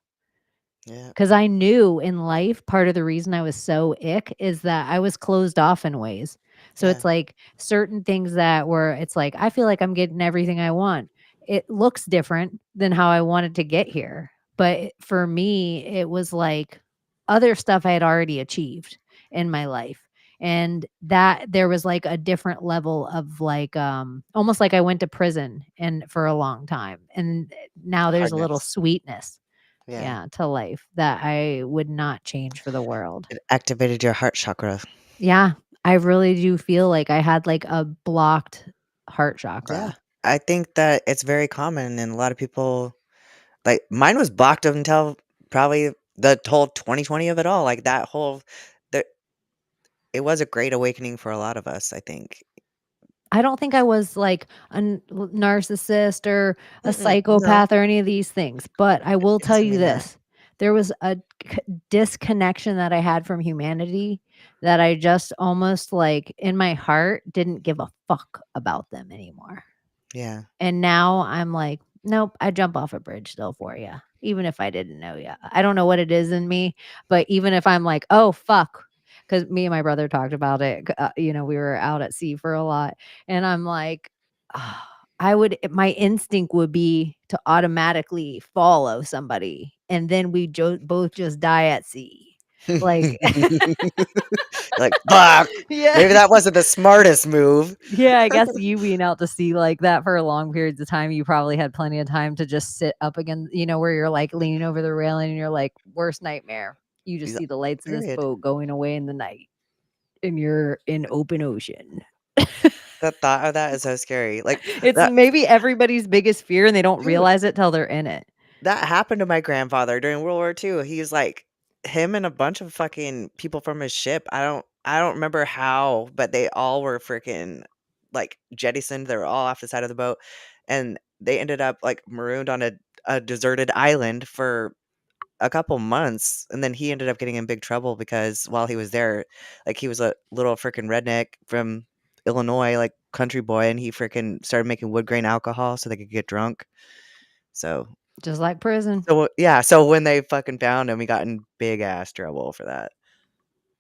Yeah. 'Cause I knew in life, part of the reason I was so ick is that I was closed off in ways. So Yeah. it's like certain things that were it's like, I feel like I'm getting everything I want. It looks different than how I wanted to get here. But for me, it was like other stuff I had already achieved in my life. And that there was like a different level of like almost like I went to prison and for a long time. And now there's a little Hardness. sweetness Yeah. yeah, to life that I would not change for the world. It activated your heart chakra. Yeah, I really do feel like I had, like, a blocked heart Yeah. chakra. I think that it's very common, and a lot of people, like, mine was blocked up until probably the whole 2020 of it all. Like, that whole, the, it was a great awakening for a lot of us, I think. I don't think I was, like, a narcissist or a No, psychopath or any of these things, but I will it tell doesn't you mean that. this, there was a disconnection that I had from humanity that I just almost, like, in my heart, didn't give a fuck about them anymore. Yeah. And now I'm like, "Nope, I'd jump off a bridge still for you, even if I didn't know you." I don't know what it is in me, but even if I'm like, "Oh, fuck," because me and my brother talked about it, we were out at sea for a lot, and I'm like, "Ah," my instinct would be to automatically follow somebody, and then we both just die at sea. Like You're like, "Fuck, yeah. maybe that wasn't the smartest move." Yeah, I guess you being out to sea like that for long periods of time, you probably had plenty of time to just sit up against, where you're like leaning over the railing and you're like, worst nightmare. You just He's like, see the lights of this period. boat going away in the night and you're in open ocean. The thought of that is so scary. Like, It's that maybe everybody's biggest fear and they don't dude, realize it till they're in it. that happened to my grandfather during World War II. He's like, him and a bunch of fucking people from his ship, I don't remember how, but they all were freaking, like, jettisoned. They were all off the side of the boat, and they ended up, like, marooned on a deserted island for a couple months, and then he ended up getting in big trouble because while he was there, like, he was a little freaking redneck from Illinois, like, country boy, and he freaking started making wood grain alcohol so they could get drunk. So Just like prison. yeah, so when they fucking found him, he got in big ass trouble for that.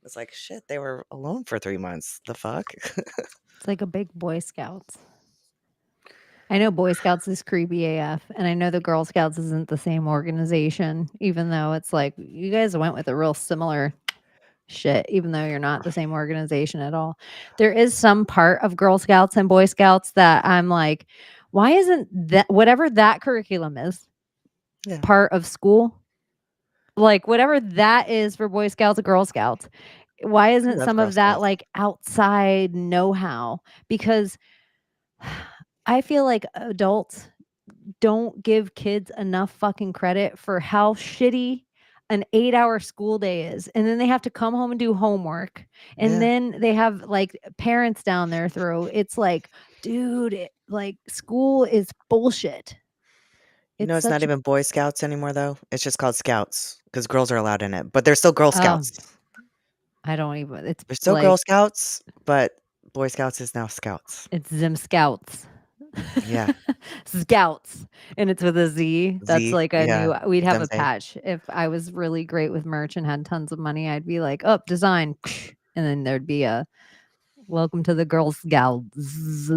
It's like, shit, they were alone for 3 months. The fuck? It's like a big Boy Scouts. I know Boy Scouts is creepy AF, and I know the Girl Scouts isn't the same organization, even though it's like you guys went with a real similar shit, even though you're not the same organization at all. There is some part of Girl Scouts and Boy Scouts that I'm like, why isn't that whatever that curriculum is Yeah, part of school? Like whatever that is for Boy Scouts and Girl Scouts, why I isn't love some Girl of that Scouts. like outside know-how? Because I feel like adults don't give kids enough fucking credit for how shitty an 8-hour school day is. And then they have to come home and do homework. And Yeah. then they have like parents down their throat. It's like, dude, like school is bullshit. You know, It's it's not such even Boy Scouts anymore, though. It's just called Scouts because girls are allowed in it, but they're still Girl oh, Scouts. I don't even it's They're still Girl like Scouts, but Boy Scouts is now Scouts. it's them scouts. Yeah. Scouts. And it's with a Z. That's Z. like a Yeah. new we'd have a Zemze. patch. If I was really great with merch and had tons of money, I'd be like, "Up, design." And then there'd be a welcome to the Girl Scouts.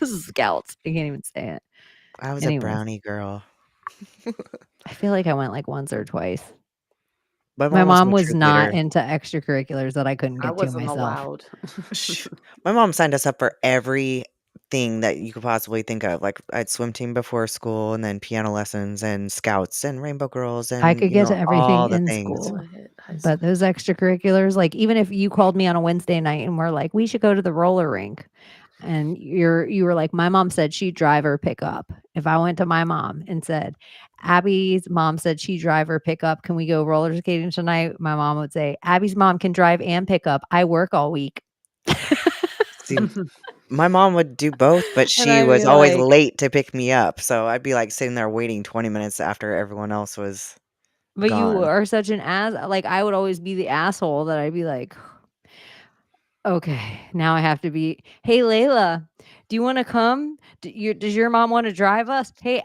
Scouts. I can't even say it. I was a Anyways, brownie girl. I feel like I went like once or twice. My My mom was mom my was troop not leader. into extracurriculars that I couldn't I get to wasn't myself. allowed. My mom signed us up for every thing that you could possibly think of. Like I had swim team before school, and then piano lessons, and scouts, and Rainbow Girls, I and could get to everything all the in things. Until I school. hit high But school. those extracurriculars, like even if you called me on a Wednesday night and we're like, we should go to the roller rink, and you were like, my mom said she'd drive or pick up. If I went to my mom and said, Abbie's mom said she'd drive or pick up, can we go roller skating tonight? My mom would say, Abbie's mom can drive and pick up. I work all week. See, my mom would do both, but And she I'd was be always like, late to pick me up, so I'd be, like, sitting there waiting 20 minutes after everyone else was but you gone. are such an ass. Like I would always be the asshole that I'd be like, okay, now I have to be, hey Layla, do you want to come? Does your mom want to drive us? Hey,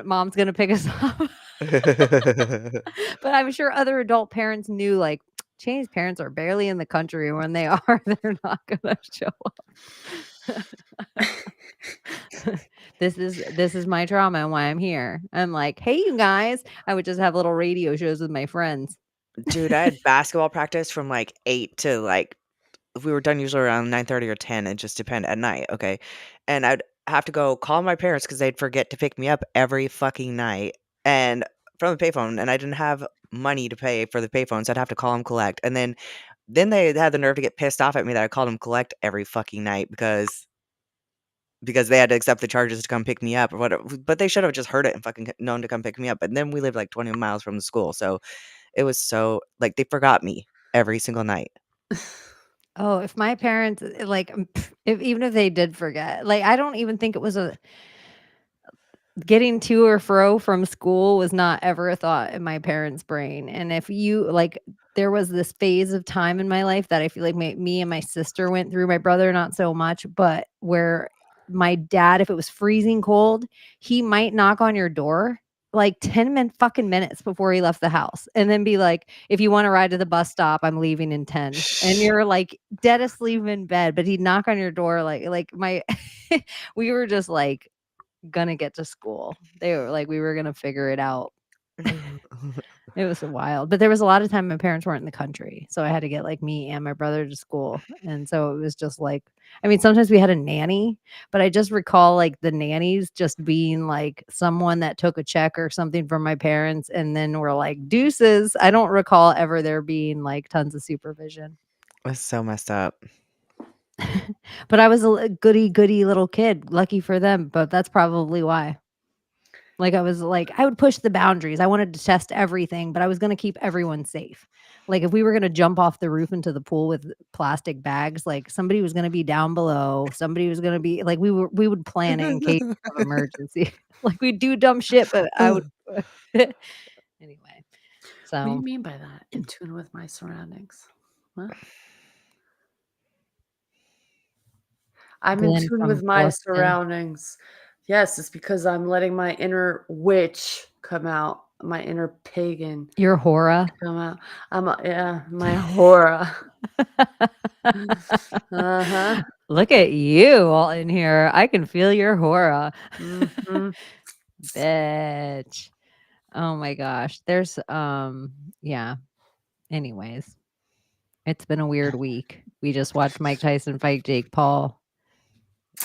mom's gonna pick us up. But I'm sure other adult parents knew, like, Chaney's parents are barely in the country. When they are, they're not gonna show up. This is my trauma and why I'm here. I'm like, hey, you guys. I would just have little radio shows with my friends. Dude, I had basketball practice from, like, 8 to, like, we were done usually around 9:30 or 10, it just depended at night, okay? And I'd have to go call my parents because 'cause they'd forget to pick me up every fucking night, and from the payphone, and I didn't have money to pay for the payphone, so I'd have to call them collect, and then they had the nerve to get pissed off at me that I called them collect every fucking night because they had to accept the charges to come pick me up or whatever, but they should have just heard it and fucking known to come pick me up, but then we lived, like, 20 miles from the school, so it was so like, they forgot me every single night. Oh, if my parents like, if even if they did forget, like, I don't even think it was a getting to or fro from school was not ever a thought in my parents' brain. And if you like, there was this phase of time in my life that I feel like me and my sister went through, my brother not so much, but where my dad, if it was freezing cold, he might knock on your door like 10 minutes before he left the house and then be like, if you want to ride to the bus stop, I'm leaving in 10. And you're like dead asleep in bed, but he'd knock on your door like my we were just like gonna get to school. They were like, we were gonna figure it out. It was wild. But there was a lot of time my parents weren't in the country. So I had to get like me and my brother to school. And so it was just like, I mean, sometimes we had a nanny, but I just recall like the nannies just being like someone that took a check or something from my parents and then were like deuces. I don't recall ever there being like tons of supervision. It's so messed up. But I was a goody little kid. Lucky for them, but that's probably why. Like I was like, I would push the boundaries. I wanted to test everything, but I was going to keep everyone safe. Like if we were going to jump off the roof into the pool with plastic bags, like somebody was going to be down below. Somebody was going to be like, we would plan it in case of emergency. Like we'd do dumb shit, but I would anyway. What do you So mean by that? In tune with my surroundings. What? I'm in Glenn tune from with my Boston. surroundings. Yes, it's because I'm letting my inner witch come out, my inner pagan Your horror. come out. My horror. Uh-huh. Look at you all in here. I can feel your horror. Mm-hmm. Bitch. Oh my gosh. There's yeah. Anyways, it's been a weird week. We just watched Mike Tyson fight Jake Paul.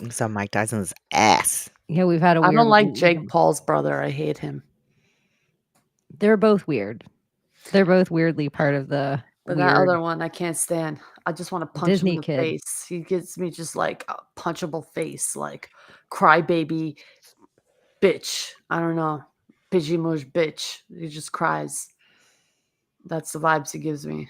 Saw Mike Tyson's ass. Yeah, we've had a I weird don't like week. Jake Paul's brother. I hate him. They're both weird. They're both weirdly part of the But weird that other one I can't stand. I just want to punch him Disney in the kid. face. He gives me just like a punchable face, like crybaby bitch. I don't know. Pidgey mush bitch. He just cries. That's the vibes he gives me.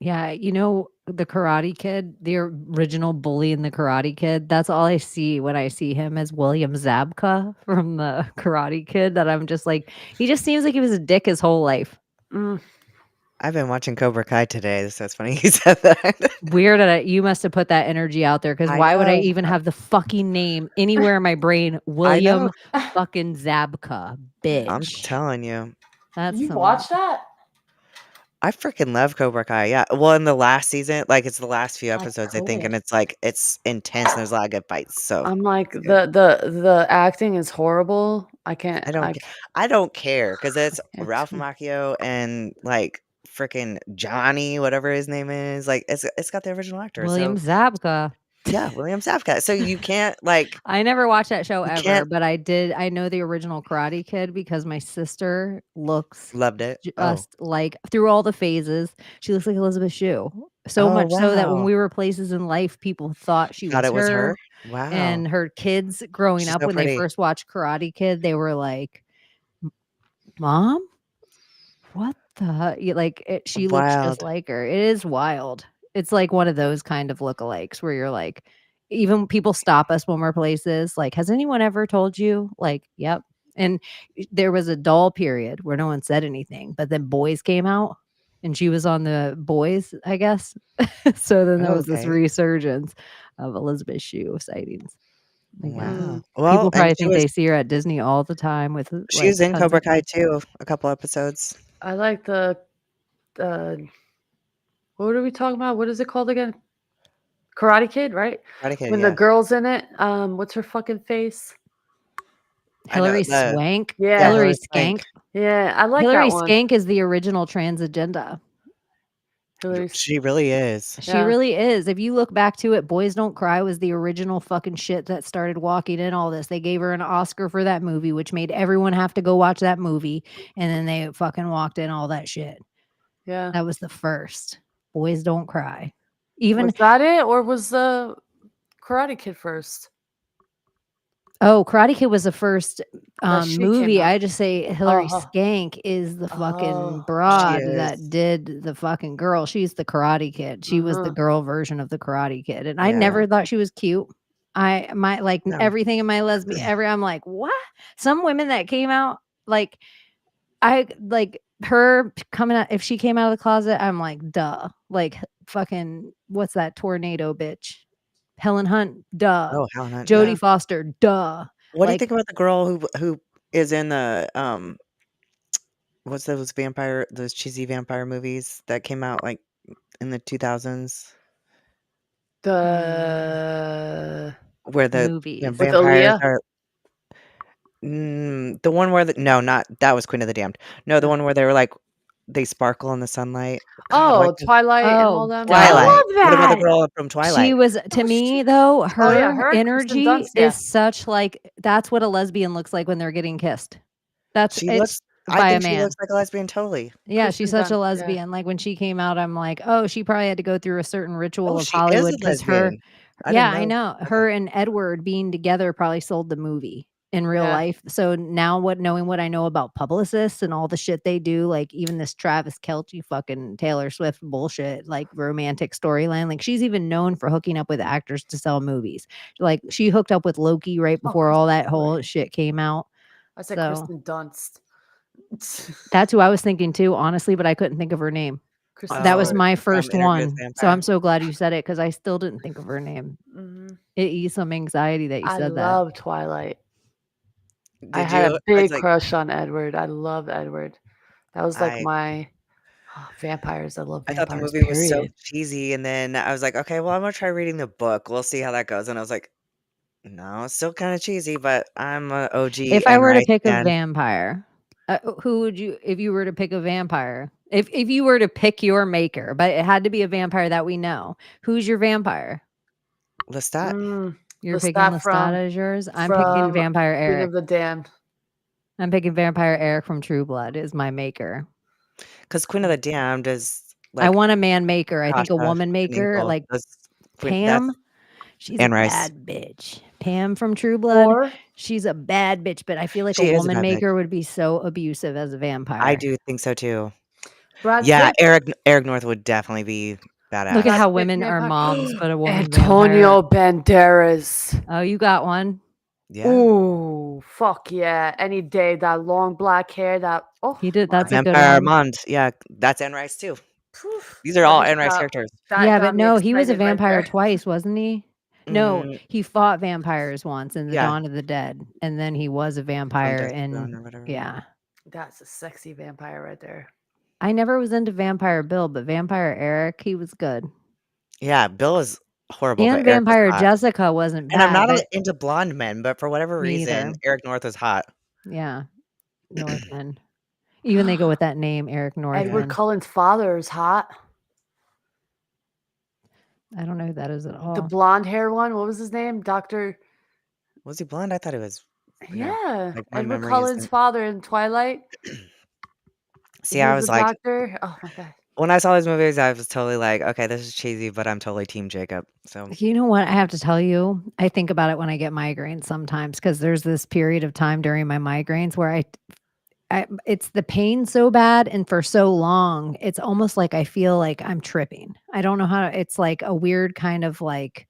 Yeah, you know the Karate Kid, the original bully in the Karate Kid. That's all I see when I see him as William Zabka from the Karate Kid. That I'm just like, he just seems like he was a dick his whole life. Mm. I've been watching Cobra Kai today, so it's funny you said that. Weird that you must have put that energy out there because I why would I know. even have the fucking name anywhere in my brain? William fucking Zabka, bitch. I'm telling you. That's You some- watch that? I freaking love Cobra Kai. Yeah. Well, in the last season, like it's the last few I episodes, I think, could. and it's like it's intense and there's a lot of good fights. So I'm like good. the acting is horrible. I can't. I don't care because it's can't Ralph do- Macchio and like freaking Johnny, whatever his name is. Like it's got the original actor. William So Zabka. Yeah, William Safka. So you can't like I never watched that show you ever, can't but I know the original Karate Kid because my sister looks loved it. Oh. just like through all the phases, she looks like Elizabeth Shue. So Oh, much so that when wow. we were places in life, people thought she Thought was it was her? her. Wow. And her kids growing She's up so when they pretty. first watched Karate Kid, they were like, "Mom, what the?" She looks just Wild. like her. It is wild. It's like one of those kind of lookalikes where you're like, even people stop us when we're places. Like, has anyone ever told you? Like, yep. And there was a dull period where no one said anything, but then Boys came out, and she was on the Boys, I guess. So then there was this Okay. resurgence of Elizabeth Shue sightings. Again. Wow. Well, People and probably think they see her at Disney all the time with she was in tons Cobra of Kai kids. too, a couple episodes. I like the what are we talking about? What is it called again? Karate Kid, right? Karate Kid, When yeah. the girl's in it, what's her fucking face? I know Hilary the Swank. Yeah. Hilary Hilary Swank. Skank. Yeah, I like Hilary that one. Skank is the original transagenda. Hilary. She really is. She Yeah. really is. If you look back to it, Boys Don't Cry was the original fucking shit that started walking in all this. They gave her an Oscar for that movie, which made everyone have to go watch that movie. And then they fucking walked in all that shit. Yeah. That was the first. Boys Don't Cry. Even Was that it, or was the Karate Kid first? Karate Kid was the first she came movie. out. I just say Hilary Uh-huh. Skank is the fucking Oh. broad She that is. did the fucking girl. She's the Karate Kid. She was the girl version of the Karate Kid, and I Yeah. never thought she was cute. No. Everything in my I'm like, what? Some women that came out like her coming out. If she came out of the closet, I'm like, duh. Like fucking what's that tornado bitch? Helen Hunt, duh. Oh, Helen Hunt, Jodie yeah. Foster, duh. What do you Like, think about the girl who is in the what's those cheesy vampire movies that came out like in the 2000s The where the movies. with vampires Aaliyah. are the one where no, not that was Queen of the Damned. No, the one where they were like they sparkle in the sunlight. God, why Oh, Twilight and all Oh, them. duh. I Twilight. love What about the that. girl from She Twilight? was to Oh, me shit. though, Oh, yeah, her her and Kristen energy Dunst, yeah. is such like that's what a lesbian looks like when they're getting kissed. That's She it's looks I by a think she man. looks like a lesbian totally. Yeah, Kristen she's such a Dunst, yeah. lesbian. Like when she came out, I'm like, oh, she probably had to go through a certain ritual Oh, of she is Hollywood a because her, lesbian. I yeah, didn't I know. know Okay. her and Edward being together probably sold the movie in real Yeah. life. So now knowing what I know about publicists and all the shit they do, like even this Travis Kelce fucking Taylor Swift bullshit, like romantic storyline, like she's even known for hooking up with actors to sell movies. Like she hooked up with Loki right before all that whole shit came out. I said So Kristen Dunst. that's who I was thinking too, honestly, but I couldn't think of her name. Kristen That was Stewart. my from first Interview with one. the So Vampire. I'm so glad you said it because I still didn't think of her name. Mhm. It eased some anxiety that you I said that. love Twilight. I Did had you? a I was big like, crush on Edward. I love Edward. That was like I my vampires. I love I thought the vampires. movie was so Period. cheesy, and then I was like, okay, well, I'm gonna try reading the book. We'll see how that goes. And I was like, no, it's still kind of cheesy, but I'm a OG If I Anne were to Rice pick a fan. vampire, who would you? If you were to pick a vampire, if you were to pick your maker, but it had to be a vampire that we know, who's your vampire? Lestat. You're Lestat picking Lestat from- as yours. I'm picking From Vampire Queen Eric. of the Damned. I'm picking Vampire Eric from True Blood is my maker. Because Queen of the Damned is I like want a man maker. I think a Tasha woman maker, Knievel. like That's Pam. She's Anne a Rice. bad bitch. Pam from True Blood. Or She's a bad bitch, but I feel like She a is a woman bad bitch. maker would be so abusive as a vampire. I do think so too. Brad Yeah, Pitt. Eric North would definitely be badass. Look at how Pitt women are vampire. moms, but a woman Antonio Banderas. Oh, you got one. Yeah. Ooh, fuck yeah. Any day. That long black hair. That He did. That's a good Vampire one. Armand. Yeah, that's Anne Rice too. Poof, These are all Anne Rice characters. Yeah, but no, he was a vampire twice, wasn't he? No, Mm, he fought vampires once in the Yeah. Dawn of the Dead, and then he was a from vampire. Dusk Till Dawn or And whatever. yeah, That's a sexy vampire right there. I never was into Vampire Bill, but Vampire Eric, he was good. Yeah, Bill is horrible, And but Eric was Vampire hot. Jessica wasn't And I'm bad, not but into blonde men, but for whatever me reason, either. Eric North is hot. Yeah, Northman. Even they go with that name, Eric Edward Northman. Cullen's father is hot. I don't know who that is at The all. blonde hair one. What was his name? Dr. Was he blonde? I thought it was. Yeah. Like my Edward memory Cullen's isn't. father in Twilight. See, He I was was a like, doctor. Oh my God. when I saw these movies, I was totally like, okay, this is cheesy, but I'm totally Team Jacob. So You know what? I have to tell you, I think about it when I get migraines sometimes because there's this period of time during my migraines where it's the pain so bad and for so long, it's almost like I feel like I'm tripping. I don't know how it's like a weird kind of like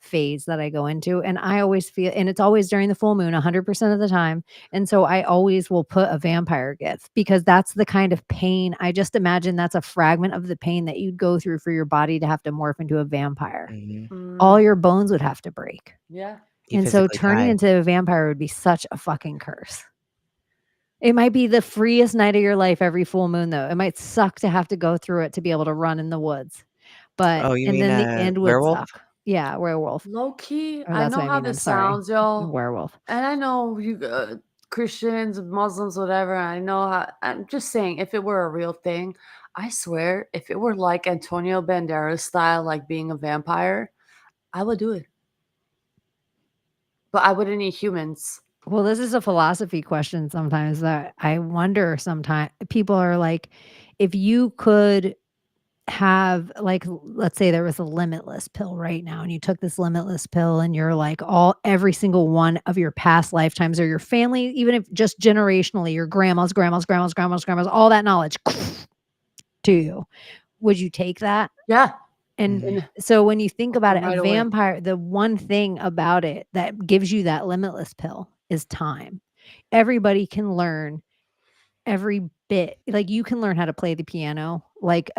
phase that I go into. And I always feel, and it's always during the full moon 100% of the time. And so I always will put a vampire gif because that's the kind of pain. I just imagine that's a fragment of the pain that you'd go through for your body to have to morph into a vampire. All Mm, your bones would have to break. yeah. you And so physically turning die. into a vampire would be such a fucking curse. It might be the freest night of your life every full moon, though. It might suck to have to go through it to be able to run in the woods. But Oh, you and mean then the end would werewolf? suck. Yeah, werewolf. Low key, Or I that's know what I how mean. I'm this sorry. sounds, y'all. Werewolf. And I know you Christians, Muslims, whatever. I know how. I'm just saying, if it were a real thing, I swear, if it were like Antonio Banderas style, like being a vampire, I would do it. But I wouldn't eat humans. Well, this is a philosophy question sometimes that I wonder sometimes. People are like, if you could have like let's say there was a limitless pill right now and you took this limitless pill and you're like every single one of your past lifetimes or your family, even if just generationally, your grandmas, all that knowledge to you, would you take that? Yeah. And And so when you think about it, right a away. vampire, the one thing about it that gives you that limitless pill is time. Everybody can learn every bit. Like you can learn how to play the piano, like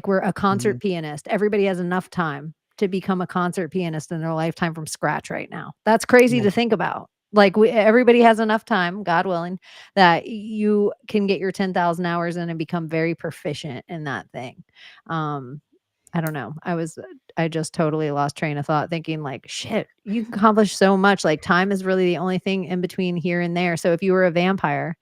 we're a concert pianist. Everybody has enough time to become a concert pianist in their lifetime from scratch right now. That's crazy Yeah. to think about. Like everybody has enough time, God willing, that you can get your 10,000 hours in and become very proficient in that thing. I don't know. I just totally lost train of thought thinking like, shit, you can accomplish so much. Like time is really the only thing in between here and there. So if you were a vampire,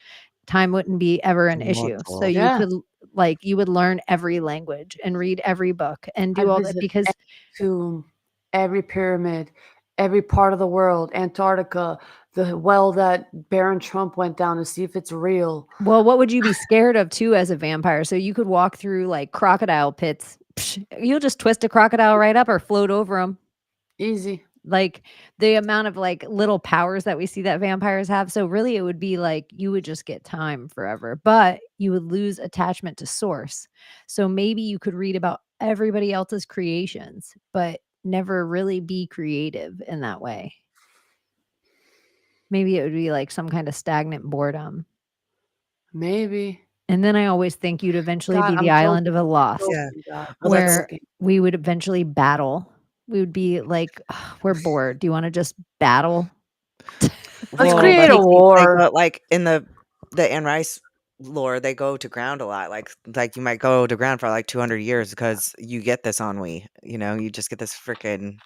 time wouldn't be ever an issue. So Immortal. you Yeah. could you would learn every language and read every book and do I'd all that visit because every tomb, every pyramid, every part of the world, Antarctica, the well that Baron Trump went down to see if it's real. well, what would you be scared of too as a vampire? So you could walk through like crocodile pits. You'll just twist a crocodile right up or float over them. Easy. Like the amount of like little powers that we see that vampires have. So really it would be like you would just get time forever, but you would lose attachment to source. So maybe you could read about everybody else's creations, but never really be creative in that way. Maybe it would be like some kind of stagnant boredom. Maybe. And then I always think you'd eventually God, be the I'm island of joking. the lost. Yeah. God. Well, that's Where we would eventually battle. We would be like, "Ugh, we're bored. Do you want to just battle?" Let's well, create but a they war. go, like in the Anne Rice lore, they go to ground a lot. Like you might go to ground for like 200 years because you get this ennui. You know, you just get this freaking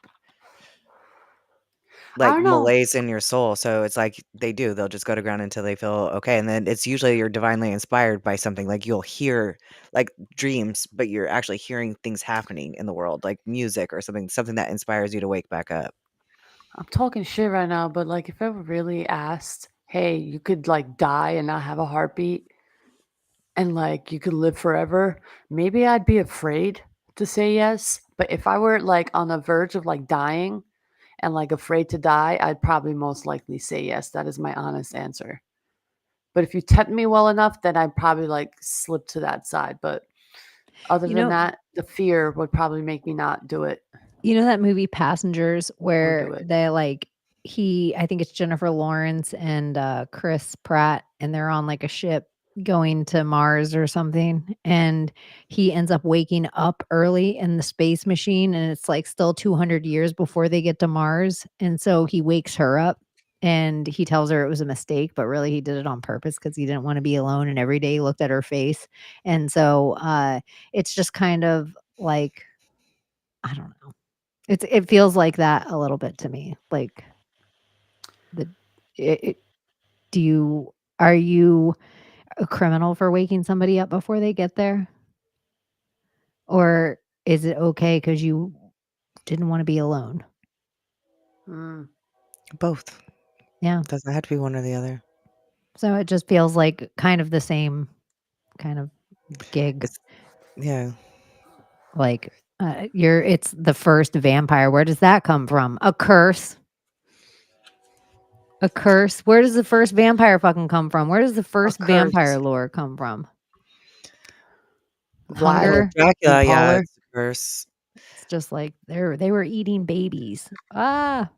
I like don't know. malaise in your soul. So it's like they'll just go to ground until they feel okay. And then it's usually you're divinely inspired by something. Like you'll hear like dreams, but you're actually hearing things happening in the world, like music or something that inspires you to wake back up. I'm talking shit right now, but like if I were really asked, hey, you could like die and not have a heartbeat and like you could live forever, maybe I'd be afraid to say yes. But if I were like on the verge of like dying and like afraid to die, I'd probably most likely say yes. That is my honest answer. But if you tempt me well enough, then I'd probably like slip to that side. But other You than know, that, the fear would probably make me not do it. you know that movie Passengers where do it. they like I think it's Jennifer Lawrence and Chris Pratt and they're on like a ship going to Mars or something and he ends up waking up early in the space machine and it's like still 200 years before they get to Mars and so he wakes her up and he tells her it was a mistake but really he did it on purpose because he didn't want to be alone and every day he looked at her face and so it's just kind of like I don't know. It feels like that a little bit to me. Like the it are you a criminal for waking somebody up before they get there? Or is it okay because you didn't want to be alone. Mm. Both. Yeah. Doesn't have to be one or the other. So it just feels like kind of the same kind of gig. It's yeah. Like it's the first vampire. Where does that come from? A curse. A curse. Where does the first vampire fucking come from? Where does the first vampire curse. lore come from? Vlad. Hunger. Dracula, yeah, Impaler? it's a curse. It's just like they were eating babies. Ah.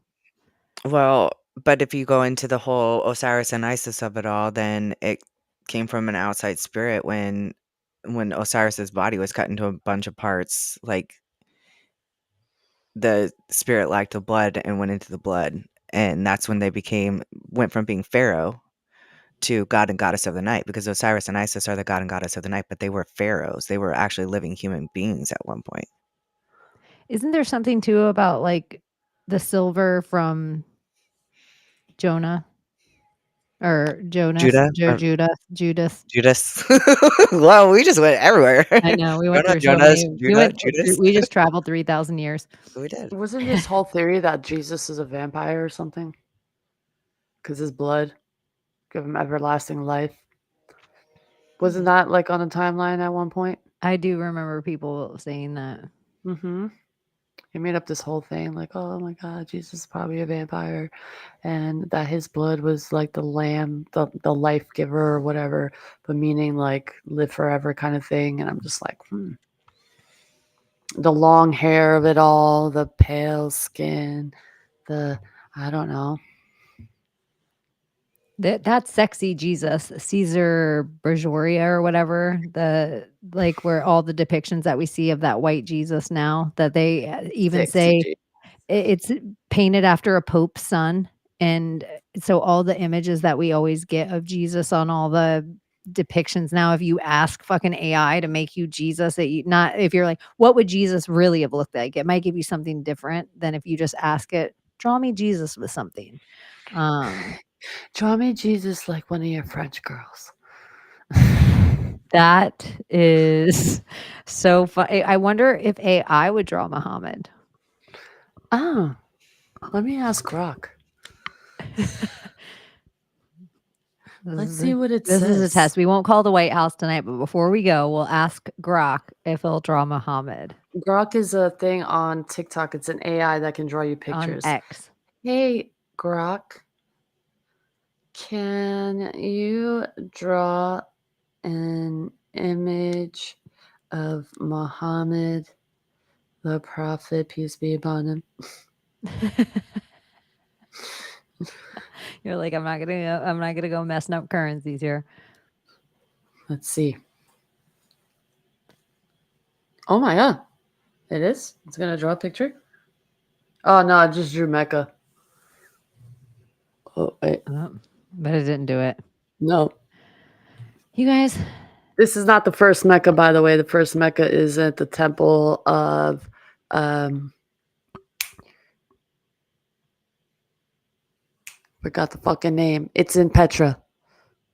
Well, but if you go into the whole Osiris and Isis of it all, then it came from an outside spirit when Osiris's body was cut into a bunch of parts, like the spirit lacked the blood and went into the blood, and that's when they went from being pharaoh to god and goddess of the night, because Osiris and Isis are the god and goddess of the night, but they were pharaohs. They were actually living human beings at one point. Isn't there something too about like the silver from Jonah or Jonas? Judah? Judas. Judas. Well, we just went everywhere. I know we went Jonah, through so Jonas, many. Judah, Judas. We just traveled 3,000 years. We did. Wasn't this whole theory that Jesus is a vampire or something? Because his blood give him everlasting life. Wasn't that like on a timeline at one point? I do remember people saying that. Mm-hmm. He made up this whole thing like, oh my God, Jesus is probably a vampire, and that his blood was like the lamb, the life giver or whatever, but meaning like live forever kind of thing. And I'm just like, the long hair of it all, the pale skin, I don't know. That sexy Jesus, Caesar Borgia or whatever, like where all the depictions that we see of that white Jesus now, that they even say it's painted after a pope's son. And so all the images that we always get of Jesus on all the depictions now, if you ask fucking AI to make you Jesus, if you're like, what would Jesus really have looked like? It might give you something different than if you just ask it, draw me Jesus with something. Draw me Jesus like one of your French girls. That is so funny. I wonder if AI would draw Muhammad. Oh, let me ask Grok. Let's see what it says. This is a test. We won't call the White House tonight, but before we go, we'll ask Grok if he'll draw Muhammad. Grok is a thing on TikTok. It's an AI that can draw you pictures. On X. Hey, Grok, can you draw an image of Muhammad, the Prophet, peace be upon him? You're like, I'm not gonna go messing up currencies here. Let's see. Oh my God. It is? It's gonna draw a picture? Oh no, I just drew Mecca. Oh wait. But it didn't do it. No. You guys. This is not the first Mecca, by the way. The first Mecca is at the temple of forgot the fucking name. It's in Petra.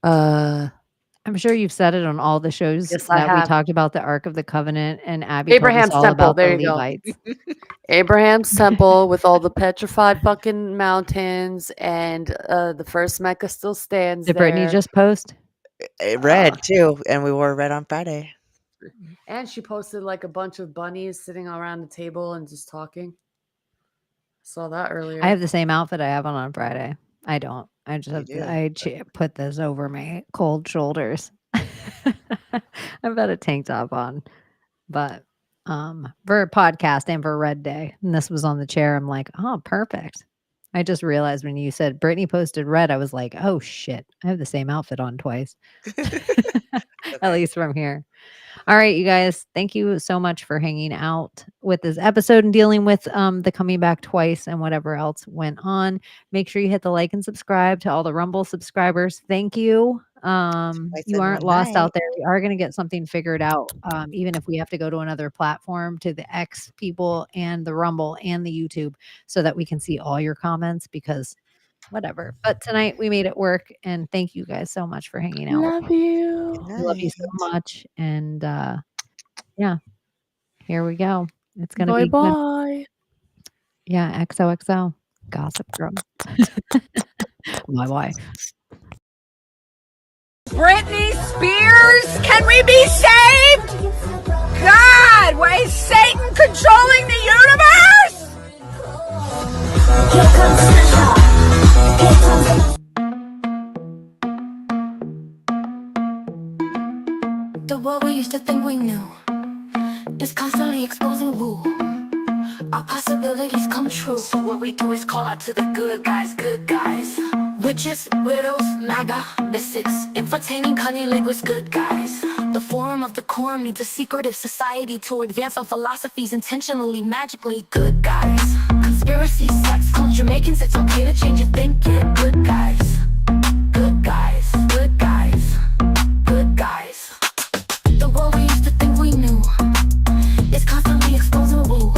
I'm sure you've said it on all the shows Yes, that I we have. talked about the Ark of the Covenant, and Abbie Abraham's told us all temple. about There the you go. Levites. Abraham's temple with all the petrified fucking mountains, and the first Mecca still stands Did there. Brittany just post? Red too, and we wore red on Friday. And she posted like a bunch of bunnies sitting around the table and just talking. Saw that earlier. I have the same outfit I have on Friday. I don't. I just You have do. I put this over my cold shoulders. I've got a tank top on, but for a podcast and for Red Day, and this was on the chair. I'm like, oh, perfect. I just realized when you said Brittany posted red, I was like, oh shit, I have the same outfit on twice. At least from here. All right, you guys, thank you so much for hanging out with this episode and dealing with the coming back twice and whatever else went on. Make sure you hit the like and subscribe to all the Rumble subscribers. Thank you. You aren't lost out there. We are going to get something figured out, even if we have to go to another platform, to the X people and the Rumble and the YouTube, so that we can see all your comments, because whatever. But tonight we made it work, and thank you guys so much for hanging out. Love you. I love you so much. And yeah, here we go. It's gonna be good. Bye. Yeah, XOXO. Gossip Girl. My wife. Britney Spears, can we be saved? God, why is Satan controlling the universe? The world we used to think we knew is constantly exposing who our possibilities come true. So what we do is call out to the good guys, good guys. Witches, widows, MAGA, mystics, entertaining cunning linguists, good guys. The forum of the quorum needs a secretive society to advance our philosophies intentionally, magically, good guys. Conspiracy, sex, culture, making it's okay to change your thinking, good guys. Good guys, good guys, good guys. The world we used to think we knew is constantly exposing woo.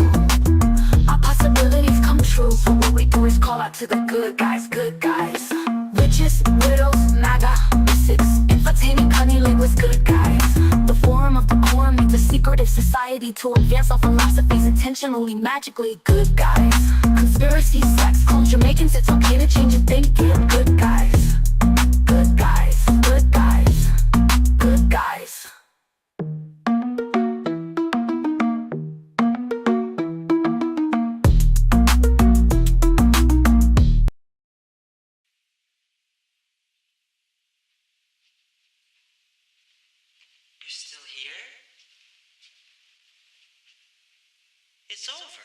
Our possibilities come true. So what we do is call out to the good guys, good guys. Witches, widows, MAGA, mystics, entertaining cunning linguists, good guys. The forum of the quorum needs a secretive society to advance our philosophies intentionally, magically, good guys. Conspiracy, sex, culture, making it's okay to change your thinking, good guys. Good guys, good guys, good guys. You're still here? It's over.